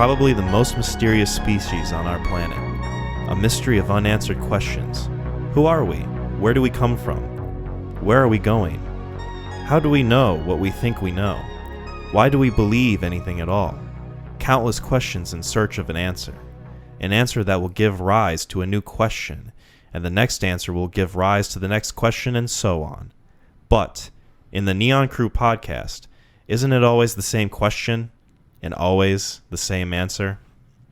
probably the most mysterious species on our planet. A mystery of unanswered questions. Who are we? Where do we come from? Where are we going? How do we know what we think we know? Why do we believe anything at all? Countless questions in search of an answer. An answer that will give rise to a new question, and the next answer will give rise to the next question, and so on. But, in the Neon Crew podcast, isn't it always the same question, and always the same answer?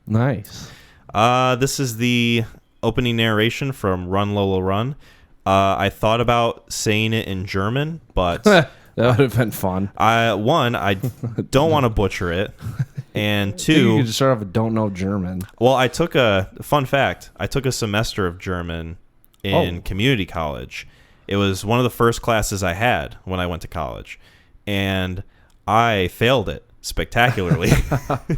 Nice. This is the opening narration from Run Lola Run. I thought about saying it in German, but... That would have been fun. I don't want to butcher it. And two... You could just start off with don't know German. Well, I took a semester of German in community college. It was one of the first classes I had when I went to college. And I failed it spectacularly.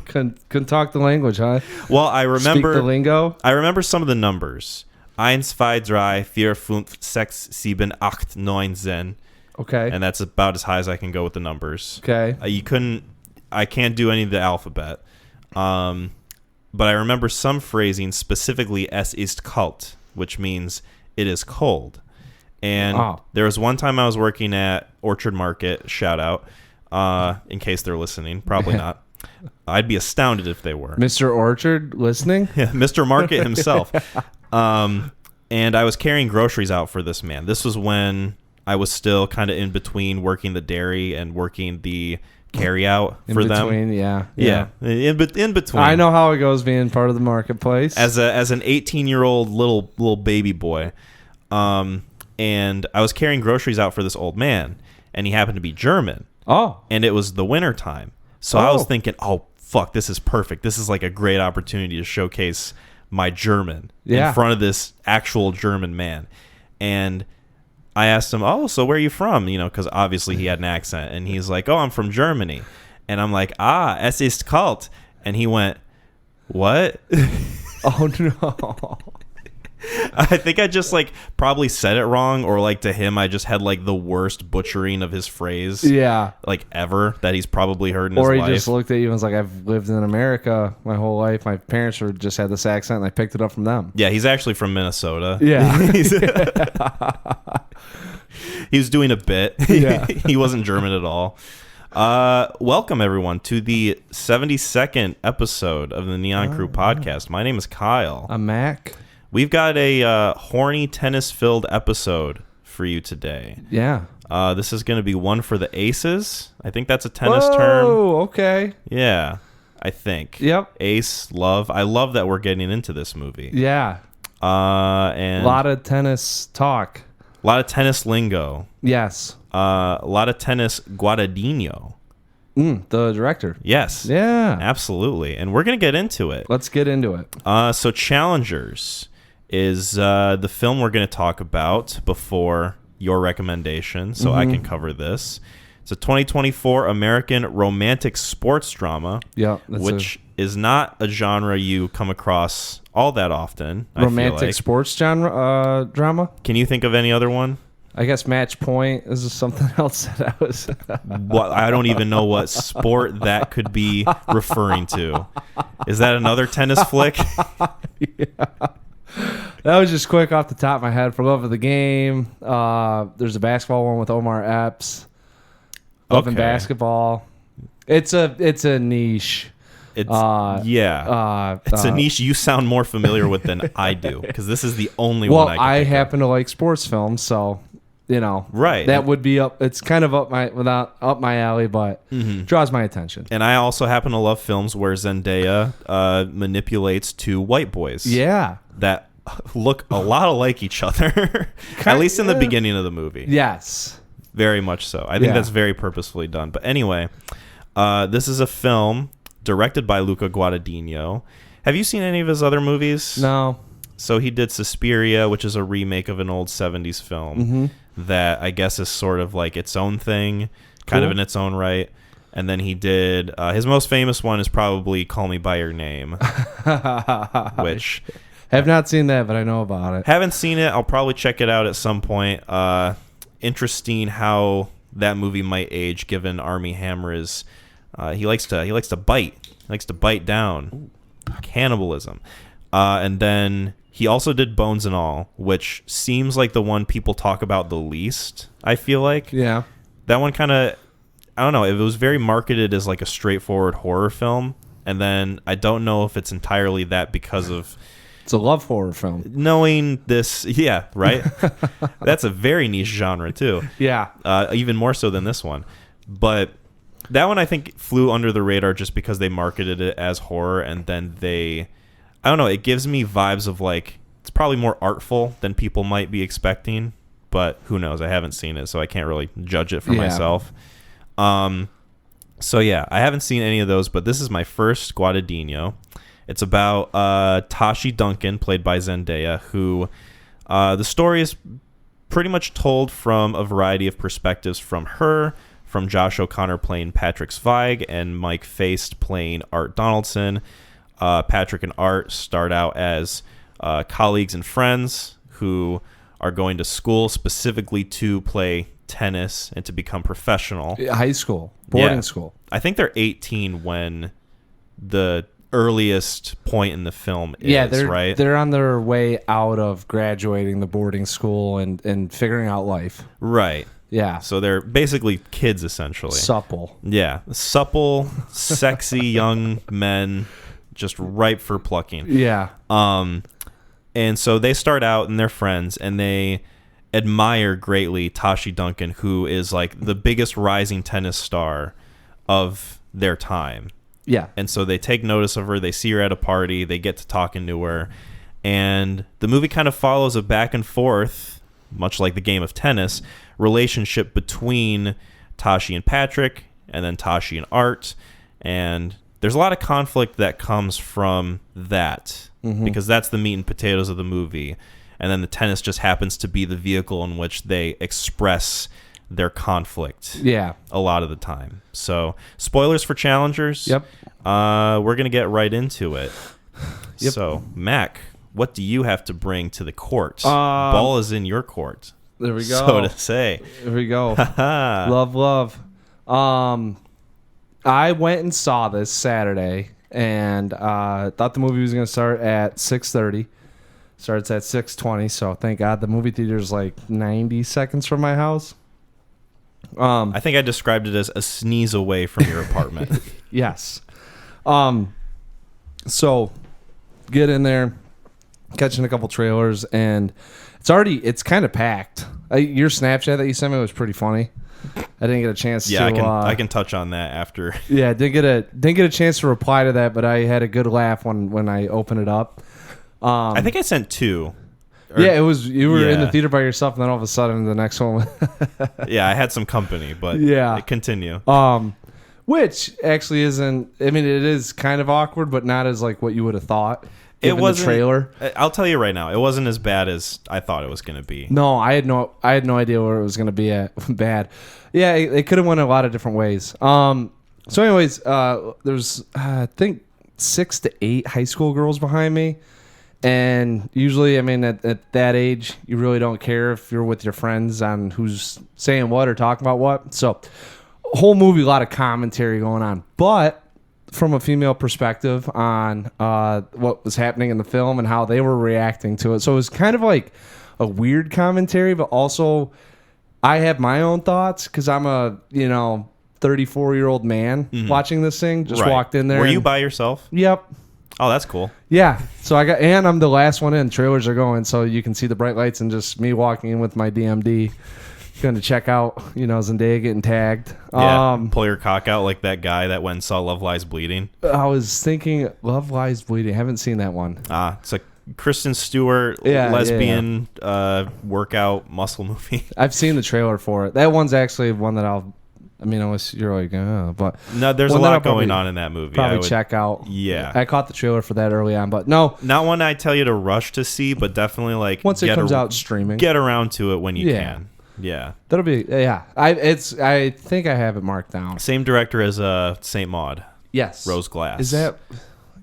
Couldn't talk the language, huh? Well, I remember... Speak the lingo? I remember some of the numbers. 1, 2, 3, 4, 5, 6, 7, 8, 9, 10. Okay. And that's about as high as I can go with the numbers. Okay. I can't do any of the alphabet. But I remember some phrasing, specifically es ist kalt, which means it is cold. And there was one time I was working at Orchard Market, shout out, in case they're listening. Probably not. I'd be astounded if they were. Mr. Orchard listening? Yeah, Mr. Market himself. And I was carrying groceries out for this man. This was when I was still kind of in between working the dairy and working the carry out for them. Yeah. In between. I know how it goes being part of the marketplace. As an 18-year-old little baby boy. And I was carrying groceries out for this old man, and he happened to be German. Oh. And it was the winter time. So I was thinking, oh, fuck, this is perfect. This is like a great opportunity to showcase my German in front of this actual German man. And I asked him, oh, so where are you from? You know, because obviously he had an accent. And he's like, oh, I'm from Germany. And I'm like, es ist kalt. And he went, what? Oh, no. I think I just probably said it wrong, or to him I just had the worst butchering of his phrase ever that he's probably heard in his life. Or he just looked at you and was like, I've lived in America my whole life. My parents just had this accent and I picked it up from them. Yeah, he's actually from Minnesota. Yeah. He was doing a bit. Yeah. He wasn't German at all. Welcome everyone to the 72nd episode of the Neon Crew podcast. My name is Kyle. I'm Mac. We've got a horny tennis-filled episode for you today. Yeah. This is going to be one for the aces. I think that's a tennis term. Oh, okay. Yeah, I think. Yep. Ace, love. I love that we're getting into this movie. Yeah. And a lot of tennis talk. A lot of tennis lingo. Yes. A lot of tennis Guadagnino. The director. Yes. Yeah. Absolutely. And we're going to get into it. Let's get into it. So Challengers is the film we're going to talk about before your recommendation, so I can cover this. It's a 2024 American romantic sports drama, which is not a genre you come across all that often. Romantic sports genre drama? Can you think of any other one? I guess Match Point is something else that I was... What, I don't even know what sport that could be referring to. Is that another tennis flick? Yeah. That was just quick off the top of my head. For Love of the Game. There's a basketball one with Omar Epps. Love and Basketball. It's a niche. It's it's a niche you sound more familiar with than I do, because this is the only one I can think of. Happen to like sports films, so right. That would be up. It's kind of up my alley, but draws my attention. And I also happen to love films where Zendaya manipulates two white boys. Yeah, that look a lot alike each other, at least in the beginning of the movie. Yes, very much so. I think that's very purposefully done. But anyway, this is a film directed by Luca Guadagnino. Have you seen any of his other movies? No. So he did Suspiria, which is a remake of an old 70s film that I guess is sort of like its own thing, kind of in its own right. And then he did, his most famous one is probably Call Me By Your Name, which... Have not seen that, but I know about it. Haven't seen it. I'll probably check it out at some point. Interesting how that movie might age, given Armie Hammer's He likes to bite. He likes to bite down. Cannibalism. And then he also did Bones and All, which seems like the one people talk about the least, I feel like. Yeah. That one kind of, I don't know, it was very marketed as like a straightforward horror film. And then I don't know if it's entirely that because of... It's a love horror film. Knowing this, yeah, right? That's a very niche genre, too. Yeah. Even more so than this one. But that one, I think, flew under the radar just because they marketed it as horror. And then they... I don't know, it gives me vibes of like... It's probably more artful than people might be expecting. But who knows? I haven't seen it, so I can't really judge it for myself. So, yeah, I haven't seen any of those, but this is my first Guadagnino. It's about Tashi Duncan, played by Zendaya, who the story is pretty much told from a variety of perspectives from her, from Josh O'Connor playing Patrick Zweig, and Mike Feist playing Art Donaldson. Patrick and Art start out as colleagues and friends who are going to school specifically to play tennis and to become professional. High school, boarding school. I think they're 18 when the earliest point in the film is, right? They're on their way out of graduating the boarding school and figuring out life. Right. Yeah. So they're basically kids, essentially. Supple. Yeah. Supple, sexy young men, just ripe for plucking. Yeah. And so they start out and they're friends and they admire greatly Tashi Duncan, who is like the biggest rising tennis star of their time. Yeah. And so they take notice of her. They see her at a party. They get to talking to her. And the movie kind of follows a back and forth, much like the game of tennis, relationship between Tashi and Patrick, and then Tashi and Art. And there's a lot of conflict that comes from that, because that's the meat and potatoes of the movie. And then the tennis just happens to be the vehicle in which they express their conflict. Yeah. A lot of the time. So, spoilers for challengers. Yep. We're going to get right into it. Yep. So, Mac, what do you have to bring to the court? Ball is in your court. There we go. So to say. There we go. Love. I went and saw this Saturday and thought the movie was going to start at 6:30. Starts at 6:20, so thank God the movie theater is like 90 seconds from my house. I think I described it as a sneeze away from your apartment. Yes. So get in there, catching a couple trailers, and it's kind of packed. Your Snapchat that you sent me was pretty funny. I didn't get a chance to. I can touch on that after. Yeah, didn't get a chance to reply to that, but I had a good laugh when I opened it up. I think I sent two. Yeah, it was you were in the theater by yourself, and then all of a sudden the next one. Yeah, I had some company, but continue. Which actually isn't. I mean, it is kind of awkward, but not as like what you would have thought. It was the trailer. I'll tell you right now, it wasn't as bad as I thought it was going to be. No, I had no idea where it was going to be at. Bad. Yeah, it could have went a lot of different ways. So, anyways, there's I think 6 to 8 high school girls behind me. And usually, I mean, at that age, you really don't care if you're with your friends on who's saying what or talking about what. So, whole movie, a lot of commentary going on. But from a female perspective on what was happening in the film and how they were reacting to it. So, it was kind of like a weird commentary, but also I have my own thoughts because I'm a, 34-year-old man watching this thing. Just walked in there. Were you by yourself? Yep. Oh, that's cool. Yeah. So I'm the last one in. Trailers are going, so you can see the bright lights and just me walking in with my DMD, going to check out, Zendaya getting tagged. Yeah. Pull your cock out like that guy that went and saw Love Lies Bleeding. I was thinking Love Lies Bleeding. I haven't seen that one. It's a Kristen Stewart lesbian workout muscle movie. I've seen the trailer for it. That one's actually one that unless you're like, but no, there's a lot going on in that movie. Probably check out. Yeah, I caught the trailer for that early on, but no, not one I tell you to rush to see, but definitely like once it comes out streaming, get around to it when you can. Yeah, that'll be I think I have it marked down. Same director as Saint Maud. Yes, Rose Glass. Is that?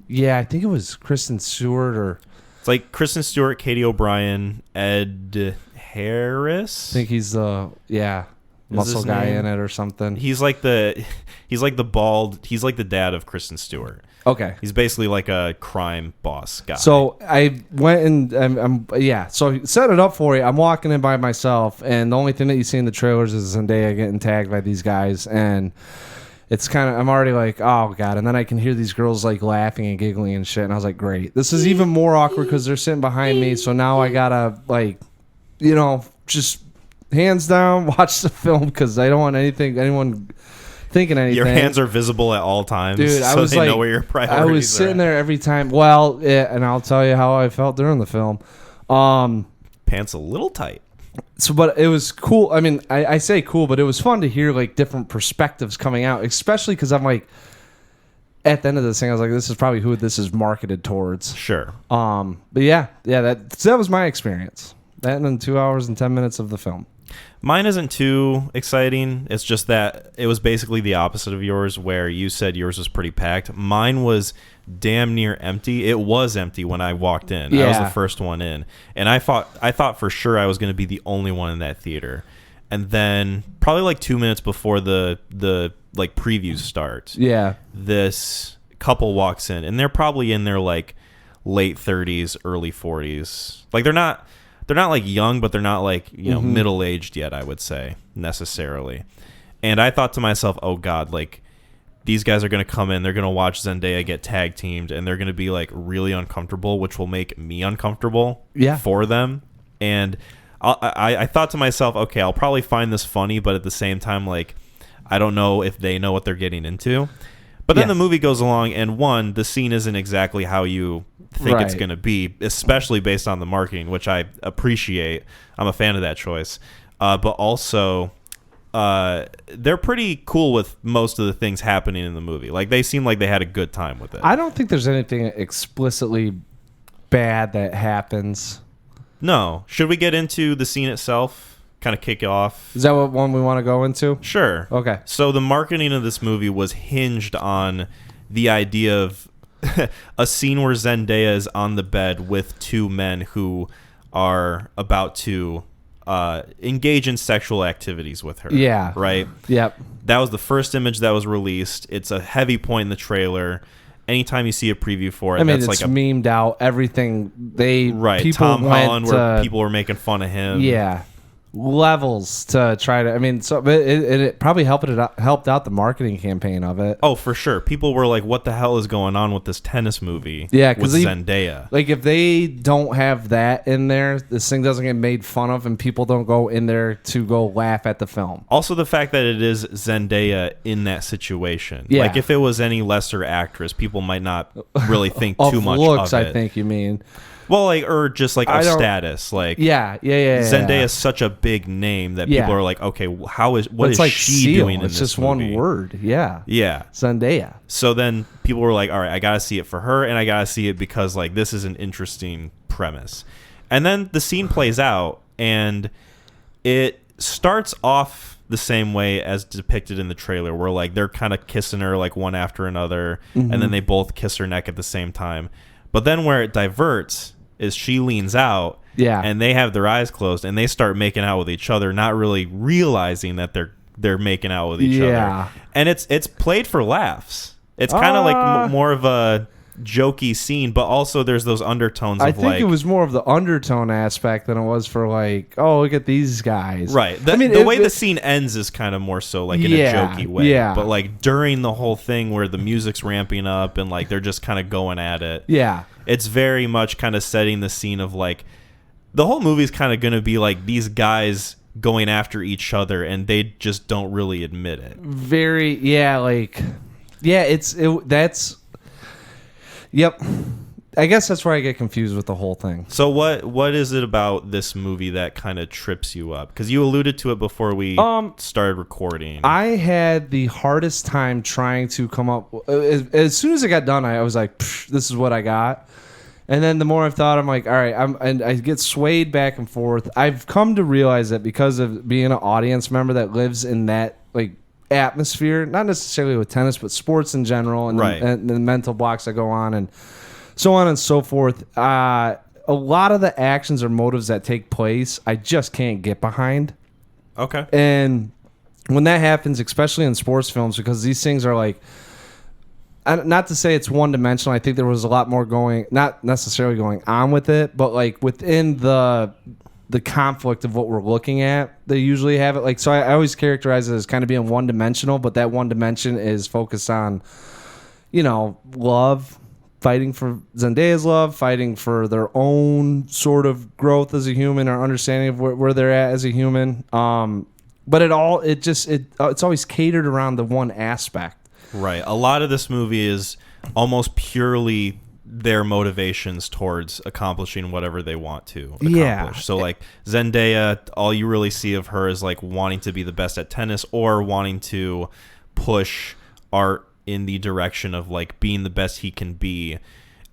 Yeah, I think it was Kristen Stewart or. It's like Kristen Stewart, Katie O'Brien, Ed Harris. I think he's muscle guy in it or something. He's like the bald. He's like the dad of Kristen Stewart. Okay. He's basically like a crime boss guy. So I went and So set it up for you. I'm walking in by myself, and the only thing that you see in the trailers is Zendaya getting tagged by these guys, and it's kind of, I'm already like, oh god. And then I can hear these girls like laughing and giggling and shit, and I was like, great. This is even more awkward because they're sitting behind me. So now I gotta like, just hands down watch the film because I don't want anyone thinking anything. Your hands are visible at all times, dude. So they know where your priorities are. I was sitting there every time. Well, and I'll tell you how I felt during the film. Pants a little tight. So, but it was cool. I mean, I say cool, but it was fun to hear like different perspectives coming out, especially because I'm like, at the end of this thing, I was like, this is probably who this is marketed towards. Sure. But that was my experience. That and then 2 hours and 10 minutes of the film. Mine isn't too exciting. It's just that it was basically the opposite of yours, where you said yours was pretty packed. Mine was damn near empty. It was empty when I walked in. Yeah. I was the first one in, and I thought for sure I was going to be the only one in that theater. And then probably like 2 minutes before the like previews start, this couple walks in, and they're probably in their like late 30s, early 40s. Like they're not like young, but they're not like, middle aged yet, I would say, necessarily. And I thought to myself, oh god, like these guys are going to come in, they're going to watch Zendaya get tag teamed, and they're going to be like really uncomfortable, which will make me uncomfortable for them. And I thought to myself, okay, I'll probably find this funny, but at the same time, like, I don't know if they know what they're getting into. But then the movie goes along, and the scene isn't exactly how you think it's going to be, especially based on the marketing, which I appreciate. I'm a fan of that choice. But also, they're pretty cool with most of the things happening in the movie. Like, they seem like they had a good time with it. I don't think there's anything explicitly bad that happens. No. Should we get into the scene itself? Kind of kick off. Is that what one we want to go into? Sure. Okay. So the marketing of this movie was hinged on the idea of a scene where Zendaya is on the bed with two men who are about to engage in sexual activities with her. Yeah. Right? Yep. That was the first image that was released. It's a heavy point in the trailer. Anytime you see a preview for it, that's like it's memed out. Everything people Tom Holland, went where people were making fun of him. Yeah. Levels to try to. I mean, so it probably helped out the marketing campaign of it. Oh, for sure. People were like, "What the hell is going on with this tennis movie?" Yeah, with Zendaya. Like, if they don't have that in there, this thing doesn't get made fun of, and people don't go in there to go laugh at the film. Also, the fact that it is Zendaya in that situation. Yeah. Like, if it was any lesser actress, people might not really think of too much looks, of it. I think you mean. Well, like, or just like a status, like Zendaya is such a big name that people are like, okay, what is like she doing in it's this just movie? one word, yeah, Zendaya. So then people were like, all right, I gotta see it for her, and I gotta see it because like this is an interesting premise. And then the scene plays out, and it starts off the same way as depicted in the trailer, where like they're kind of kissing her like one after another, and then they both kiss her neck at the same time. But then where it diverts is she leans out, and they have their eyes closed, and they start making out with each other, not really realizing that they're making out with each other. And it's played for laughs. It's kind of like more of a jokey scene, but also there's those undertones. I think it was more of the undertone aspect than it was for like, oh, look at these guys. Right. The way the scene ends is kind of more so like in a jokey way. Yeah. But like during the whole thing where the music's ramping up and like they're just kind of going at it. Yeah. It's very much kind of setting the scene of like the whole movie's kind of going to be like these guys going after each other and they just don't really admit it. Yep. I guess that's where I get confused with the whole thing. So what is it about this movie that kind of trips you up? Because you alluded to it before we started recording. I had the hardest time trying to come up. As soon as it got done, I was like, this is what I got. And then the more I've thought, I'm like, all right, and I get swayed back and forth. I've come to realize that because of being an audience member that lives in that like atmosphere, not necessarily with tennis, but sports in general, and the mental blocks that go on, and so on and so forth. A lot of the actions or motives that take place, I just can't get behind. Okay. And when that happens, especially in sports films, because these things are like, not to say it's one dimensional. I think there was a lot more not necessarily going on with it, but like within the conflict of what we're looking at, they usually have it like. So I always characterize it as kind of being one dimensional, but that one dimension is focused on, love, fighting for Zendaya's love, fighting for their own sort of growth as a human or understanding of where they're at as a human. But it's always catered around the one aspect. Right. A lot of this movie is almost purely their motivations towards accomplishing whatever they want to accomplish. Yeah. So like Zendaya, all you really see of her is like wanting to be the best at tennis or wanting to push art in the direction of like being the best he can be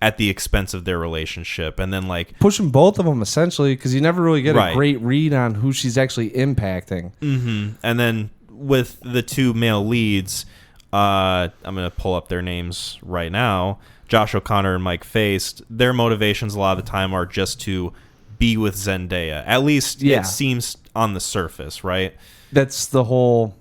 at the expense of their relationship. And then like pushing both of them essentially, because you never really get right. a great read on who she's actually impacting. Mm-hmm. And then with the two male leads, I'm going to pull up their names right now. Josh O'Connor and Mike Faced, their motivations a lot of the time are just to be with Zendaya. At least it seems on the surface, right? That's the whole...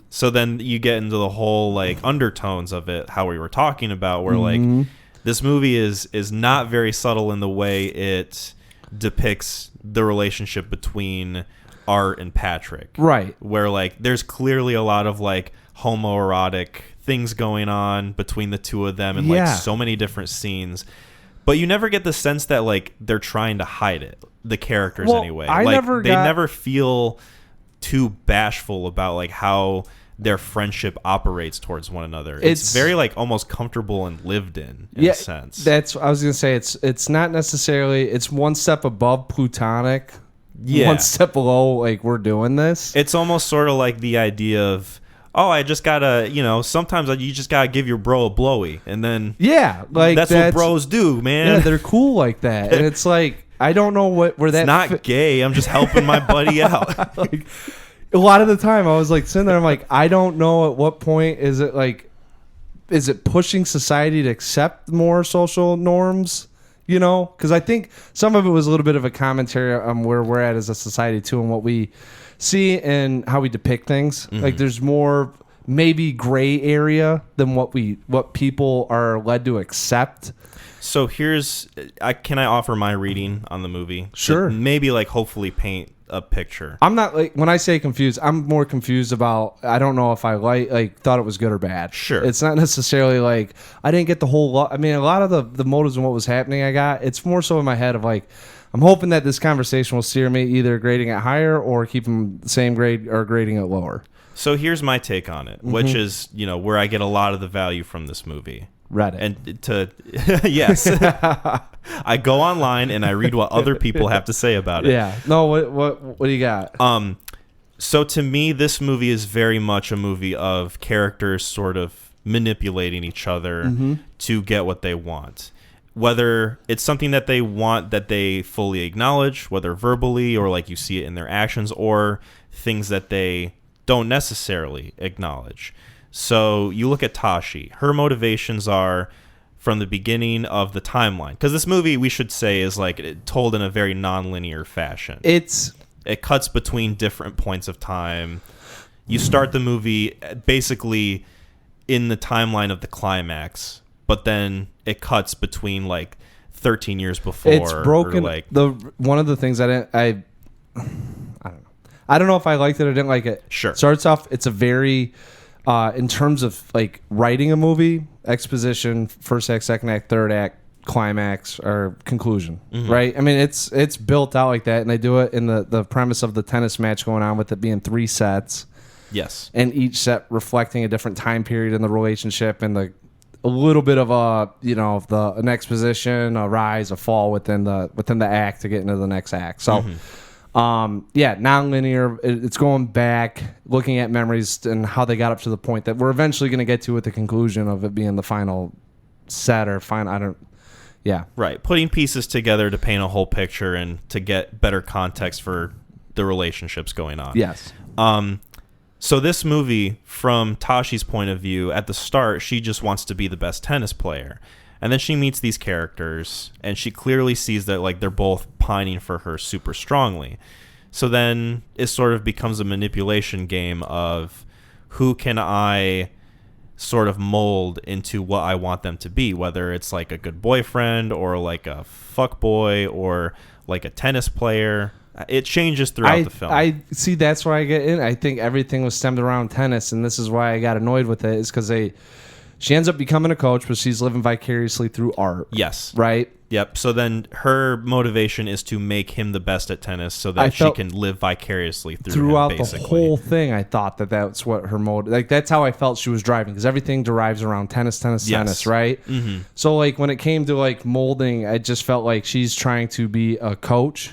So then you get into the whole like undertones of it, how we were talking about, where like this movie is not very subtle in the way it depicts the relationship between Art and Patrick. Right. Where like there's clearly a lot of like homoerotic things going on between the two of them in like so many different scenes, but you never get the sense that like they're trying to hide it, the characters anyway. They never feel too bashful about like how their friendship operates towards one another. It's very like almost comfortable and lived in a sense. That's I was gonna say. It's not necessarily. It's one step above platonic. Yeah. One step below like we're doing this. It's almost sort of like the idea of, oh, I just gotta, sometimes you just gotta give your bro a blowy, and then like that's what bros do, man. Yeah, they're cool like that, and it's like I don't know where that. It's not gay. I'm just helping my buddy out. Like, a lot of the time, I was like sitting there. I'm like, I don't know at what point is it pushing society to accept more social norms? Because I think some of it was a little bit of a commentary on where we're at as a society too, and what we see and how we depict things. Like there's more maybe gray area than what people are led to accept. So can I offer my reading on the movie? Sure. Maybe like hopefully paint a picture. I'm not like, when I say confused, I'm more confused about, I don't know if I thought it was good or bad. Sure. It's not necessarily like I didn't get the whole lot. I mean, a lot of the motives and what was happening it's more so in my head of like, I'm hoping that this conversation will steer me either grading it higher or keeping the same grade or grading it lower. So here's my take on it, which is, where I get a lot of the value from this movie. Reddit. And yes, I go online and I read what other people have to say about it. Yeah. No. What do you got? So to me, this movie is very much a movie of characters sort of manipulating each other to get what they want. Whether it's something that they want that they fully acknowledge, whether verbally or like you see it in their actions, or things that they don't necessarily acknowledge. So you look at Tashi. Her motivations are from the beginning of the timeline. Because this movie, we should say, is like told in a very non-linear fashion. It cuts between different points of time. You start the movie basically in the timeline of the climax, but then it cuts between like 13 years before. It's broken. One of the things I don't know. I don't know if I liked it or didn't like it. Sure. Starts off, it's a very, in terms of like writing a movie, exposition, first act, second act, third act, climax, or conclusion, right? I mean, it's built out like that, and they do it in the premise of the tennis match going on with it being 3 sets. Yes. And each set reflecting a different time period in the relationship and a little bit of an exposition, a rise, a fall within the act to get into the next act. So, non-linear. It's going back, looking at memories and how they got up to the point that we're eventually going to get to at the conclusion of it being the final set or final. Right. Putting pieces together to paint a whole picture and to get better context for the relationships going on. Yes. So this movie, from Tashi's point of view, at the start, she just wants to be the best tennis player. And then she meets these characters, and she clearly sees that like they're both pining for her super strongly. So then it sort of becomes a manipulation game of who can I sort of mold into what I want them to be, whether it's like a good boyfriend or like a fuck boy or like a tennis player. It changes throughout the film. I see. That's where I get in. I think everything was stemmed around tennis, and this is why I got annoyed with it. Is because she ends up becoming a coach, but she's living vicariously through art. Yes. Right. Yep. So then her motivation is to make him the best at tennis, so that she can live vicariously throughout him, basically. The whole thing. I thought that's what her motive. Like that's how I felt she was driving, because everything derives around tennis, right? Mm-hmm. So like when it came to like molding, I just felt like she's trying to be a coach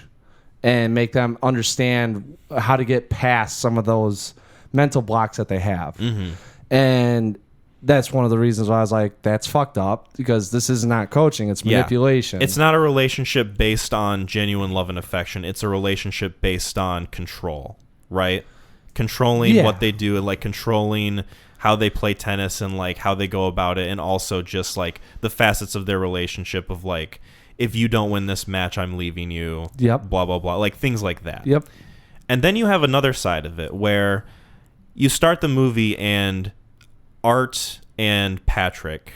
and make them understand how to get past some of those mental blocks that they have. Mm-hmm. And that's one of the reasons why I was like, that's fucked up, because this is not coaching, it's manipulation. It's not a relationship based on genuine love and affection. It's a relationship based on control, right? Controlling what they do, and like controlling how they play tennis and like how they go about it, and also just like the facets of their relationship of like, if you don't win this match, I'm leaving you. Yep. Blah, blah, blah. Like things like that. Yep. And then you have another side of it where you start the movie and Art and Patrick,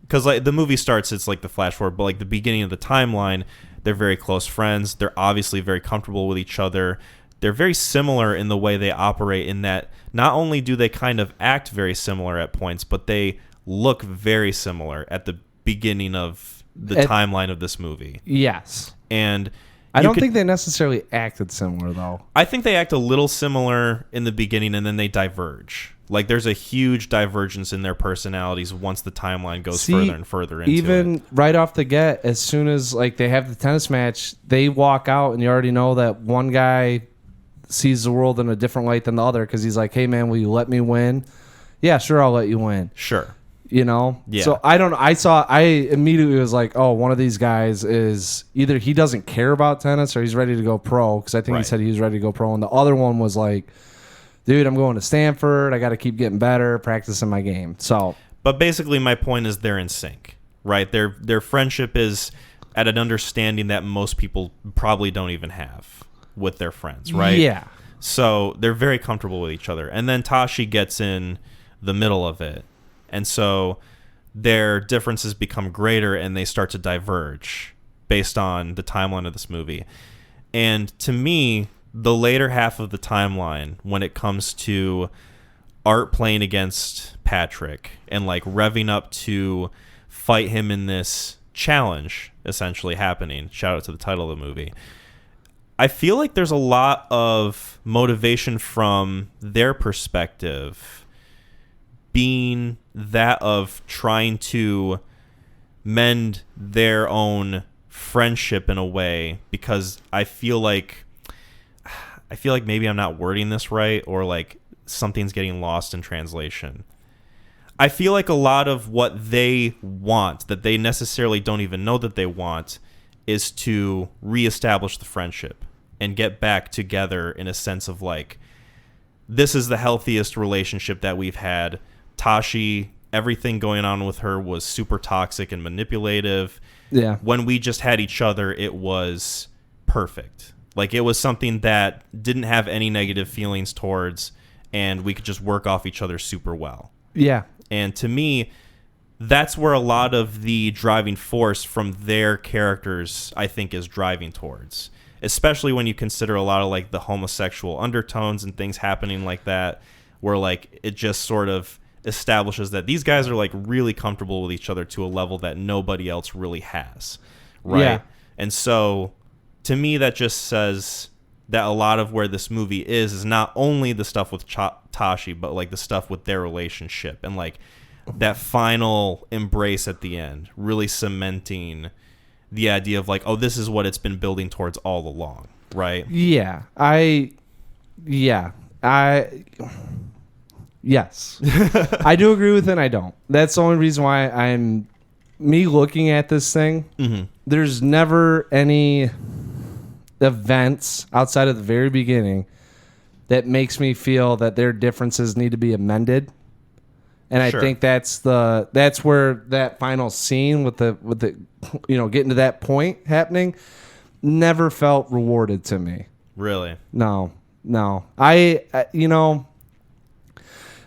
because like the movie starts, it's like the flash forward, but like the beginning of the timeline, they're very close friends. They're obviously very comfortable with each other. They're very similar in the way they operate, in that not only do they kind of act very similar at points, but they look very similar at the beginning of the timeline of this movie. Yes. And I don't think they necessarily acted similar, though. I think they act a little similar in the beginning, and then they diverge. Like, there's a huge divergence in their personalities once the timeline goes further and further into even right off the get, as soon as like they have the tennis match, they walk out, and you already know that one guy sees the world in a different light than the other, because he's like, hey, man, will you let me win? Yeah, sure, I'll let you win. Sure. You know? Yeah. So I immediately was like, oh, one of these guys is either he doesn't care about tennis or he's ready to go pro, because I think he said he was ready to go pro. And the other one was like, dude, I'm going to Stanford. I got to keep getting better, practicing my game. So, but basically my point is they're in sync, right? Their friendship is at an understanding that most people probably don't even have with their friends, right? Yeah. So they're very comfortable with each other. And then Tashi gets in the middle of it. And so their differences become greater, and they start to diverge based on the timeline of this movie. And to me, the later half of the timeline, when it comes to Art playing against Patrick and like revving up to fight him in this challenge essentially happening, shout out to the title of the movie, I feel like there's a lot of motivation from their perspective being that of trying to mend their own friendship in a way, because I feel like maybe I'm not wording this right, or like something's getting lost in translation. I feel like a lot of what they want, that they necessarily don't even know that they want, is to reestablish the friendship and get back together in a sense of like, this is the healthiest relationship that we've had. Tashi, everything going on with her was super toxic and manipulative. Yeah. When we just had each other, it was perfect. Like, it was something that didn't have any negative feelings towards, and we could just work off each other super well. Yeah. And to me, that's where a lot of the driving force from their characters, I think, is driving towards. Especially when you consider a lot of like the homosexual undertones and things happening like that, where like it just sort of establishes that these guys are like really comfortable with each other to a level that nobody else really has, right? Yeah. And so to me, that just says that a lot of where this movie is not only the stuff with Tashi, but like the stuff with their relationship, and like that final embrace at the end really cementing the idea of like, oh, this is what it's been building towards all along, right? Yeah. Yes. I do agree with it, and I don't. That's the only reason why me looking at this thing, there's never any events outside of the very beginning that makes me feel that their differences need to be amended. And I think that's where that final scene with the getting to that point happening never felt rewarded to me. Really? No. I you know,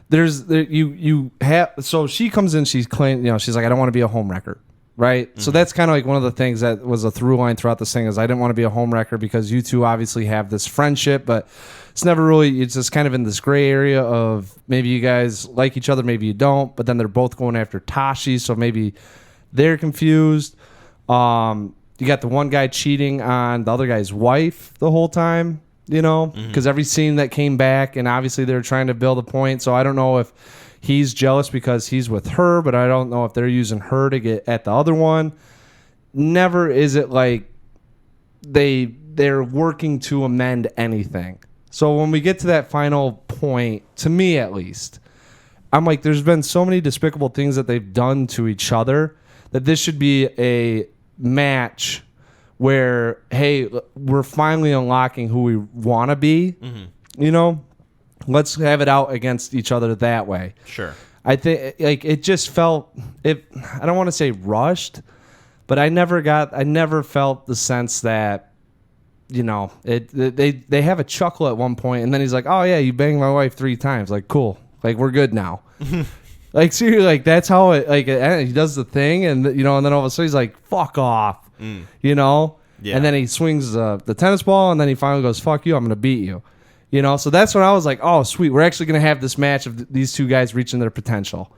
you have, so she comes in, she's clean, she's like, I don't want to be a homewrecker, right? So that's kind of like one of the things that was a through line throughout this thing is I didn't want to be a homewrecker because you two obviously have this friendship, but it's never really, it's just kind of in this gray area of maybe you guys like each other, maybe you don't, but then they're both going after Tashi, so maybe they're confused. You got the one guy cheating on the other guy's wife the whole time, because every scene that came back, and obviously they're trying to build a point. So I don't know if he's jealous because he's with her, but I don't know if they're using her to get at the other one. Never is it like they're working to amend anything. So when we get to that final point, to me at least, I'm like, there's been so many despicable things that they've done to each other that this should be a match where, hey, we're finally unlocking who we want to be. Let's have it out against each other that way. Sure. I think like it just felt I don't want to say rushed, but I never felt the sense that they have a chuckle at one point, and then he's like, oh yeah, you banged my wife 3 times, like cool, like we're good now. Like seriously, like that's how it like he does the thing, and and then all of a sudden he's like, fuck off. Yeah. And then he swings the tennis ball, and then he finally goes, fuck you, I'm gonna beat you. So that's when I was like, oh sweet, we're actually gonna have this match of these two guys reaching their potential.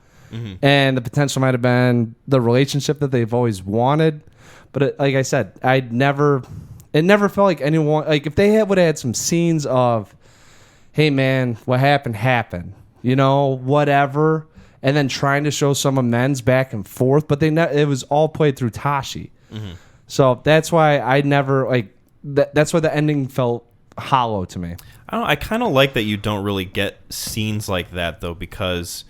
And the potential might have been the relationship that they've always wanted, but like I said, it never felt like anyone, like if they would have had some scenes of, hey man, what happened, whatever, and then trying to show some amends back and forth, but it was all played through Tashi. So that's why I never like that's why the ending felt hollow to me. I kind of like that you don't really get scenes like that though, because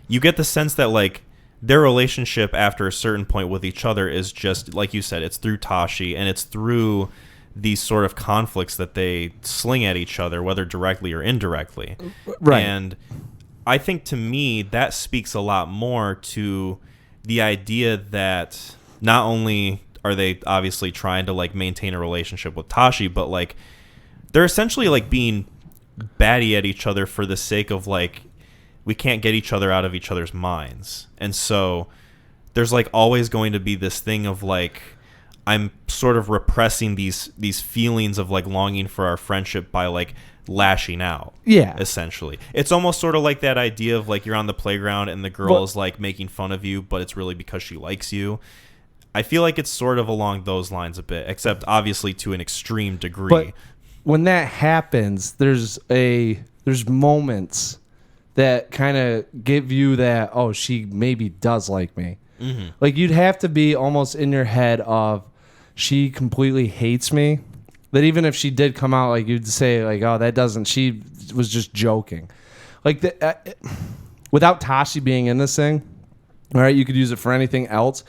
you get the sense that like their relationship after a certain point with each other is just like you said, it's through Tashi, and it's through these sort of conflicts that they sling at each other, whether directly or indirectly. Right. And I think to me that speaks a lot more to the idea that not only are they obviously trying to like maintain a relationship with Tashi, but like they're essentially like being batty at each other for the sake of like we can't get each other out of each other's minds. And so there's like always going to be this thing of like I'm sort of repressing these feelings of like longing for our friendship by like lashing out. Yeah. Essentially. It's almost sort of like that idea of like you're on the playground and the girl is like making fun of you, but it's really because she likes you. I feel like it's sort of along those lines a bit, except obviously to an extreme degree. But when that happens, there's moments that kind of give you that, oh, she maybe does like me. Like you'd have to be almost in your head of she completely hates me. That even if she did come out, like you'd say like, oh, that doesn't, she was just joking. Like without Tashi being in this thing, all right, you could use it for anything else.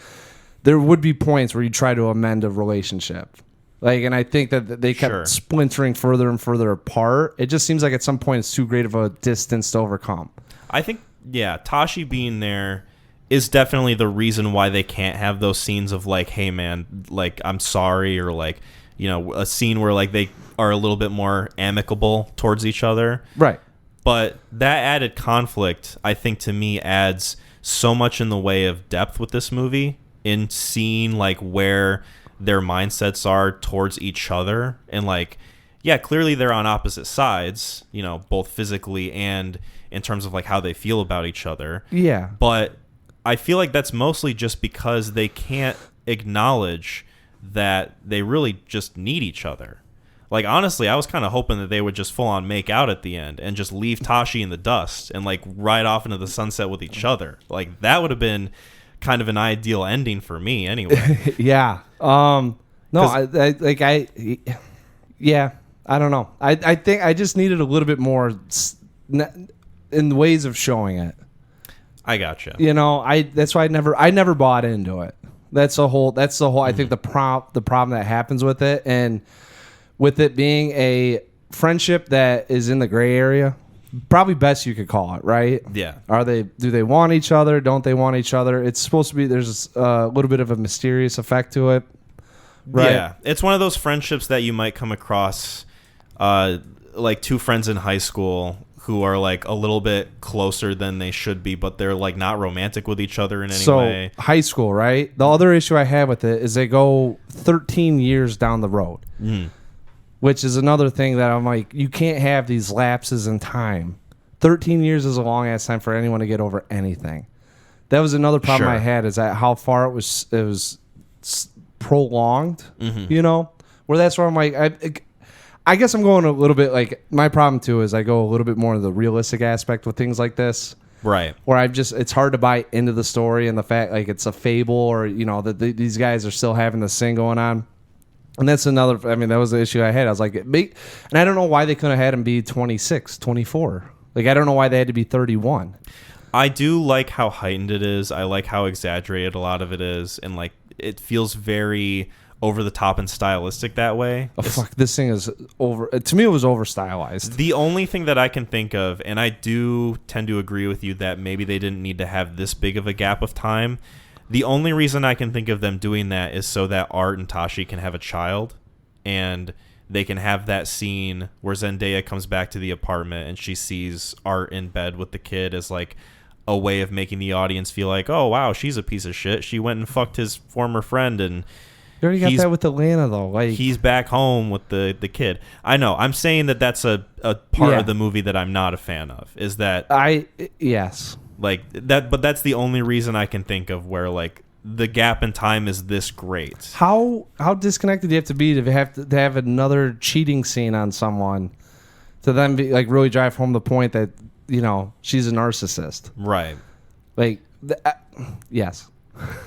There would be points where you try to amend a relationship. Like, and I think that they kept splintering further and further apart. It just seems like at some point it's too great of a distance to overcome. I think, yeah, Tashi being there is definitely the reason why they can't have those scenes of like, hey man, like I'm sorry, or like, a scene where like they are a little bit more amicable towards each other. Right. But that added conflict, I think to me adds so much in the way of depth with this movie in seeing like where their mindsets are towards each other. And like, yeah, clearly they're on opposite sides, both physically and in terms of like how they feel about each other. Yeah. But I feel like that's mostly just because they can't acknowledge that they really just need each other. Like, honestly, I was kind of hoping that they would just full on make out at the end and just leave Tashi in the dust and like ride off into the sunset with each other. Like, that would have been kind of an ideal ending for me anyway. Yeah. No, I don't know. I think I just needed a little bit more in ways of showing it. I gotcha. That's why I never bought into it. That's the whole I think the problem that happens with it, and with it being a friendship that is in the gray area, probably best you could call it, right? Yeah. Do they want each other? Don't they want each other? It's supposed to be, there's a little bit of a mysterious effect to it. Right? Yeah. It's one of those friendships that you might come across like two friends in high school who are like a little bit closer than they should be, but they're like not romantic with each other in any way. So high school, right? The other issue I have with it is they go 13 years down the road, which is another thing that I'm like, you can't have these lapses in time. 13 years is a long ass time for anyone to get over anything. That was another problem I had, is that how far it was prolonged, you know, where that's where I'm like, I guess I'm going a little bit like, my problem too is I go a little bit more into the realistic aspect with things like this. Right. Where it's hard to buy into the story and the fact like it's a fable, or, you know, that these guys are still having this thing going on. And that's another, I mean, that was the issue I had. I was like, and I don't know why they couldn't have had him be 26, 24. Like, I don't know why they had to be 31. I do like how heightened it is. I like how exaggerated a lot of it is. And, like, it feels very over the top and stylistic that way. Oh, fuck, this thing is over. To me, it was over stylized. The only thing that I can think of, and I do tend to agree with you that maybe they didn't need to have this big of a gap of time. The only reason I can think of them doing that is so that Art and Tashi can have a child, and they can have that scene where Zendaya comes back to the apartment and she sees Art in bed with the kid as like a way of making the audience feel like, oh wow, she's a piece of shit. She went and fucked his former friend, and you already got that with Atlanta though. Like, he's back home with the kid. I know. I'm saying that that's a part of the movie that I'm not a fan of. Is that yes. Like that, but that's the only reason I can think of where like the gap in time is this great. How disconnected do you have to be to have another cheating scene on someone to then be like really drive home the point that, you know, she's a narcissist, right? Like, yes,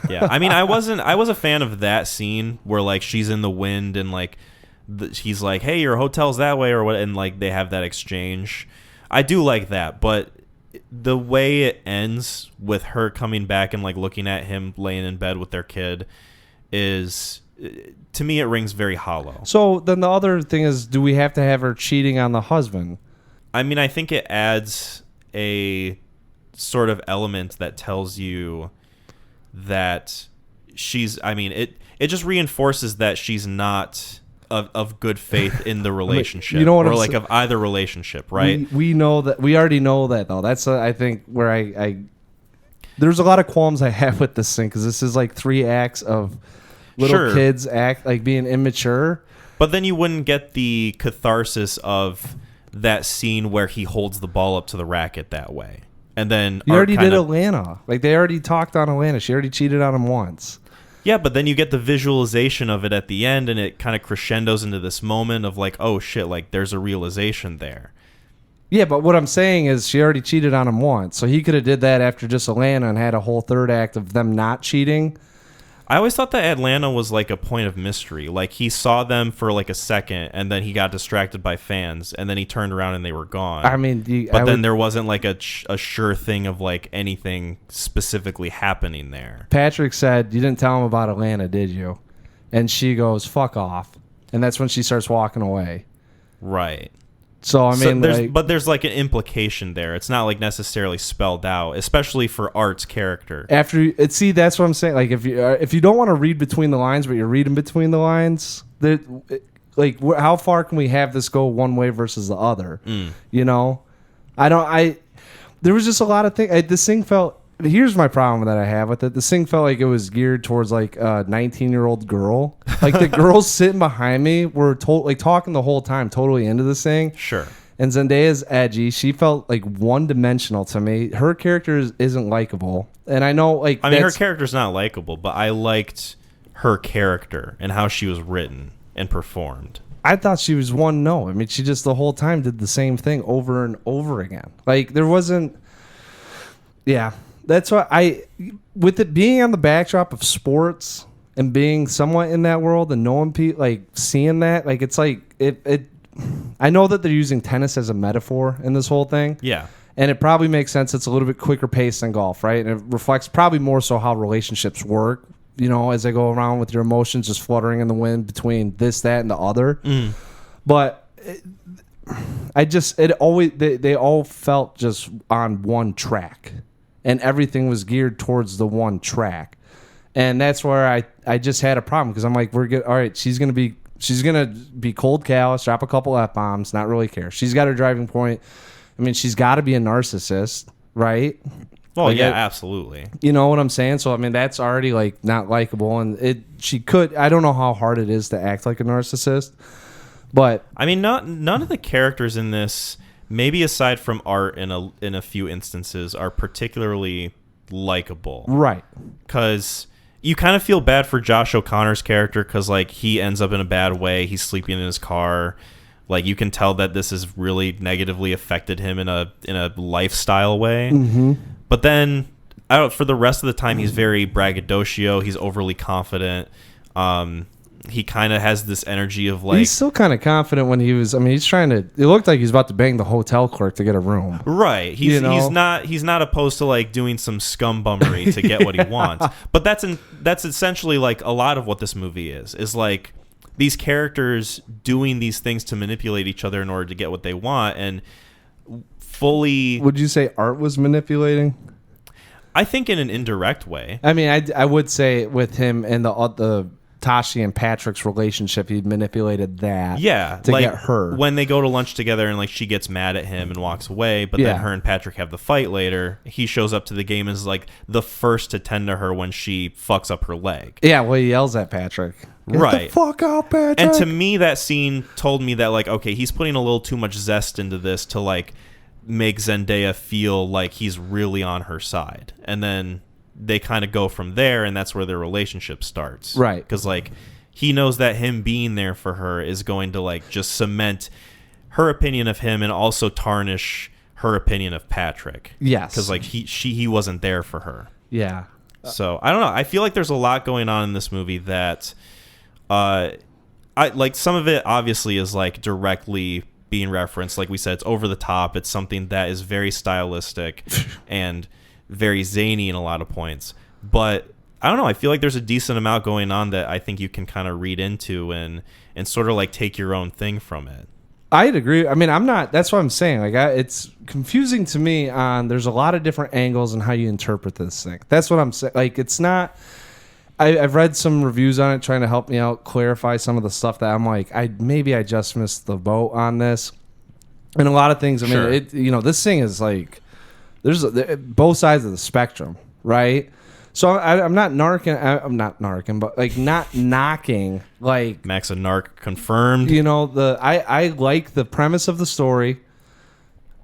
yeah. I mean, I was a fan of that scene where like she's in the wind and like he's like, hey, your hotel's that way or what, and like they have that exchange. I do like that, but the way it ends with her coming back and like looking at him laying in bed with their kid is, to me, it rings very hollow. So then the other thing is, do we have to have her cheating on the husband? I mean, I think it adds a sort of element that tells you that she's, I mean, it just reinforces that she's not of good faith in the relationship, you know what, or like of either relationship, right? We know that. We already know that though. That's I think where I there's a lot of qualms I have with this thing, because this is like 3 acts of little kids act like being immature. But then you wouldn't get the catharsis of that scene where he holds the ball up to the racket that way, and then you already did Atlanta. Like, they already talked on Atlanta. She already cheated on him once. Yeah, but then you get the visualization of it at the end, and it kind of crescendos into this moment of like, oh shit, like there's a realization there. Yeah, but what I'm saying is she already cheated on him once, so he could have did that after just Atlanta and had a whole third act of them not cheating. I always thought that Atlanta was like a point of mystery. Like, he saw them for like a second, and then he got distracted by fans, and then he turned around and they were gone. I mean, there wasn't like a sure thing of like anything specifically happening there. Patrick said, you didn't tell him about Atlanta, did you? And she goes, fuck off. And that's when she starts walking away. Right. So, I mean, there's like an implication there. It's not like necessarily spelled out, especially for Art's character. That's what I'm saying. Like, if you don't want to read between the lines, but you're reading between the lines, like, how far can we have this go one way versus the other? You know, there was just a lot of things. This thing felt. Here's my problem that I have with it. This thing felt like it was geared towards like a 19-year-old girl. Like, the girls sitting behind me were talking the whole time, totally into this thing. Sure. And Zendaya's edgy. She felt like one-dimensional to me. Her character isn't likable. And I know, like, I mean, her character's not likable, but I liked her character and how she was written and performed. I thought she was one note. I mean, she just the whole time did the same thing over and over again. Like, there wasn't. Yeah. That's why with it being on the backdrop of sports and being somewhat in that world and knowing people, like, seeing that, like, it's like it. I know that they're using tennis as a metaphor in this whole thing. Yeah. And it probably makes sense. It's a little bit quicker pace than golf, right? And it reflects probably more so how relationships work, you know, as they go around with your emotions just fluttering in the wind between this, that, and the other. But they all felt just on one track. And everything was geared towards the one track. And that's where I just had a problem, because I'm like, we're good. All right, she's going to be She's going to be cold, callous, drop a couple F-bombs, not really care. She's got her driving point. I mean, she's got to be a narcissist, right? Well, like, yeah, absolutely. You know what I'm saying? So, I mean, that's already, like, not likable. And she could, I don't know how hard it is to act like a narcissist, but. I mean, none of the characters in this, maybe aside from Art in a few instances, are particularly likable. Right. Because you kind of feel bad for Josh O'Connor's character because, like, he ends up in a bad way. He's sleeping in his car. Like, you can tell that this has really negatively affected him in a lifestyle way. Mm-hmm. But then, for the rest of the time, he's very braggadocio. He's overly confident. He kind of has this energy of like... He's still kind of confident when he was... I mean, he's trying to... It looked like he's about to bang the hotel clerk to get a room. Right. He's not opposed to like doing some scumbummery to get what he wants. But that's essentially like a lot of what this movie is like these characters doing these things to manipulate each other in order to get what they want and fully... Would you say Art was manipulating? I think in an indirect way. I mean, I would say with him and the Tashi and Patrick's relationship, he manipulated that. Yeah, to like get her. When they go to lunch together and like she gets mad at him and walks away, but then her and Patrick have the fight later. He shows up to the game and is like the first to tend to her when she fucks up her leg. Yeah, well, he yells at Patrick. Get the fuck out, Patrick. And to me, that scene told me that like, okay, he's putting a little too much zest into this to like make Zendaya feel like he's really on her side, and then they kind of go from there, and that's where their relationship starts. Right. Because, like, he knows that him being there for her is going to, like, just cement her opinion of him and also tarnish her opinion of Patrick. Yes. Because, like, he wasn't there for her. Yeah. So, I don't know. I feel like there's a lot going on in this movie that, some of it obviously is, like, directly being referenced. Like we said, it's over the top. It's something that is very stylistic and very zany in a lot of points, but I don't know, I feel like there's a decent amount going on that I think you can kind of read into and sort of like take your own thing from it. I'd agree. I mean, that's what I'm saying. Like, it's confusing to me there's a lot of different angles and how you interpret this thing. That's what I'm saying. Like, it's not, I've read some reviews on it trying to help me out, clarify some of the stuff that I'm like, maybe I just missed the boat on this. And a lot of things, I mean, this thing is like, there's both sides of the spectrum, right? So I'm not narking. I'm not narking, but like not knocking. Like Max a narc confirmed. You know, I like the premise of the story.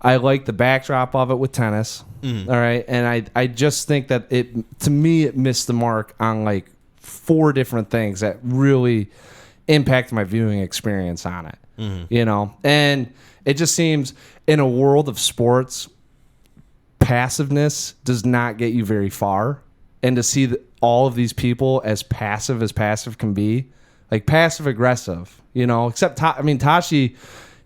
I like the backdrop of it with tennis. All right, and I just think that it missed the mark on like 4 different things that really impacted my viewing experience on it. You know, and it just seems in a world of sports, passiveness does not get you very far, and to see all of these people as passive can be, like passive aggressive, you know, except Tashi,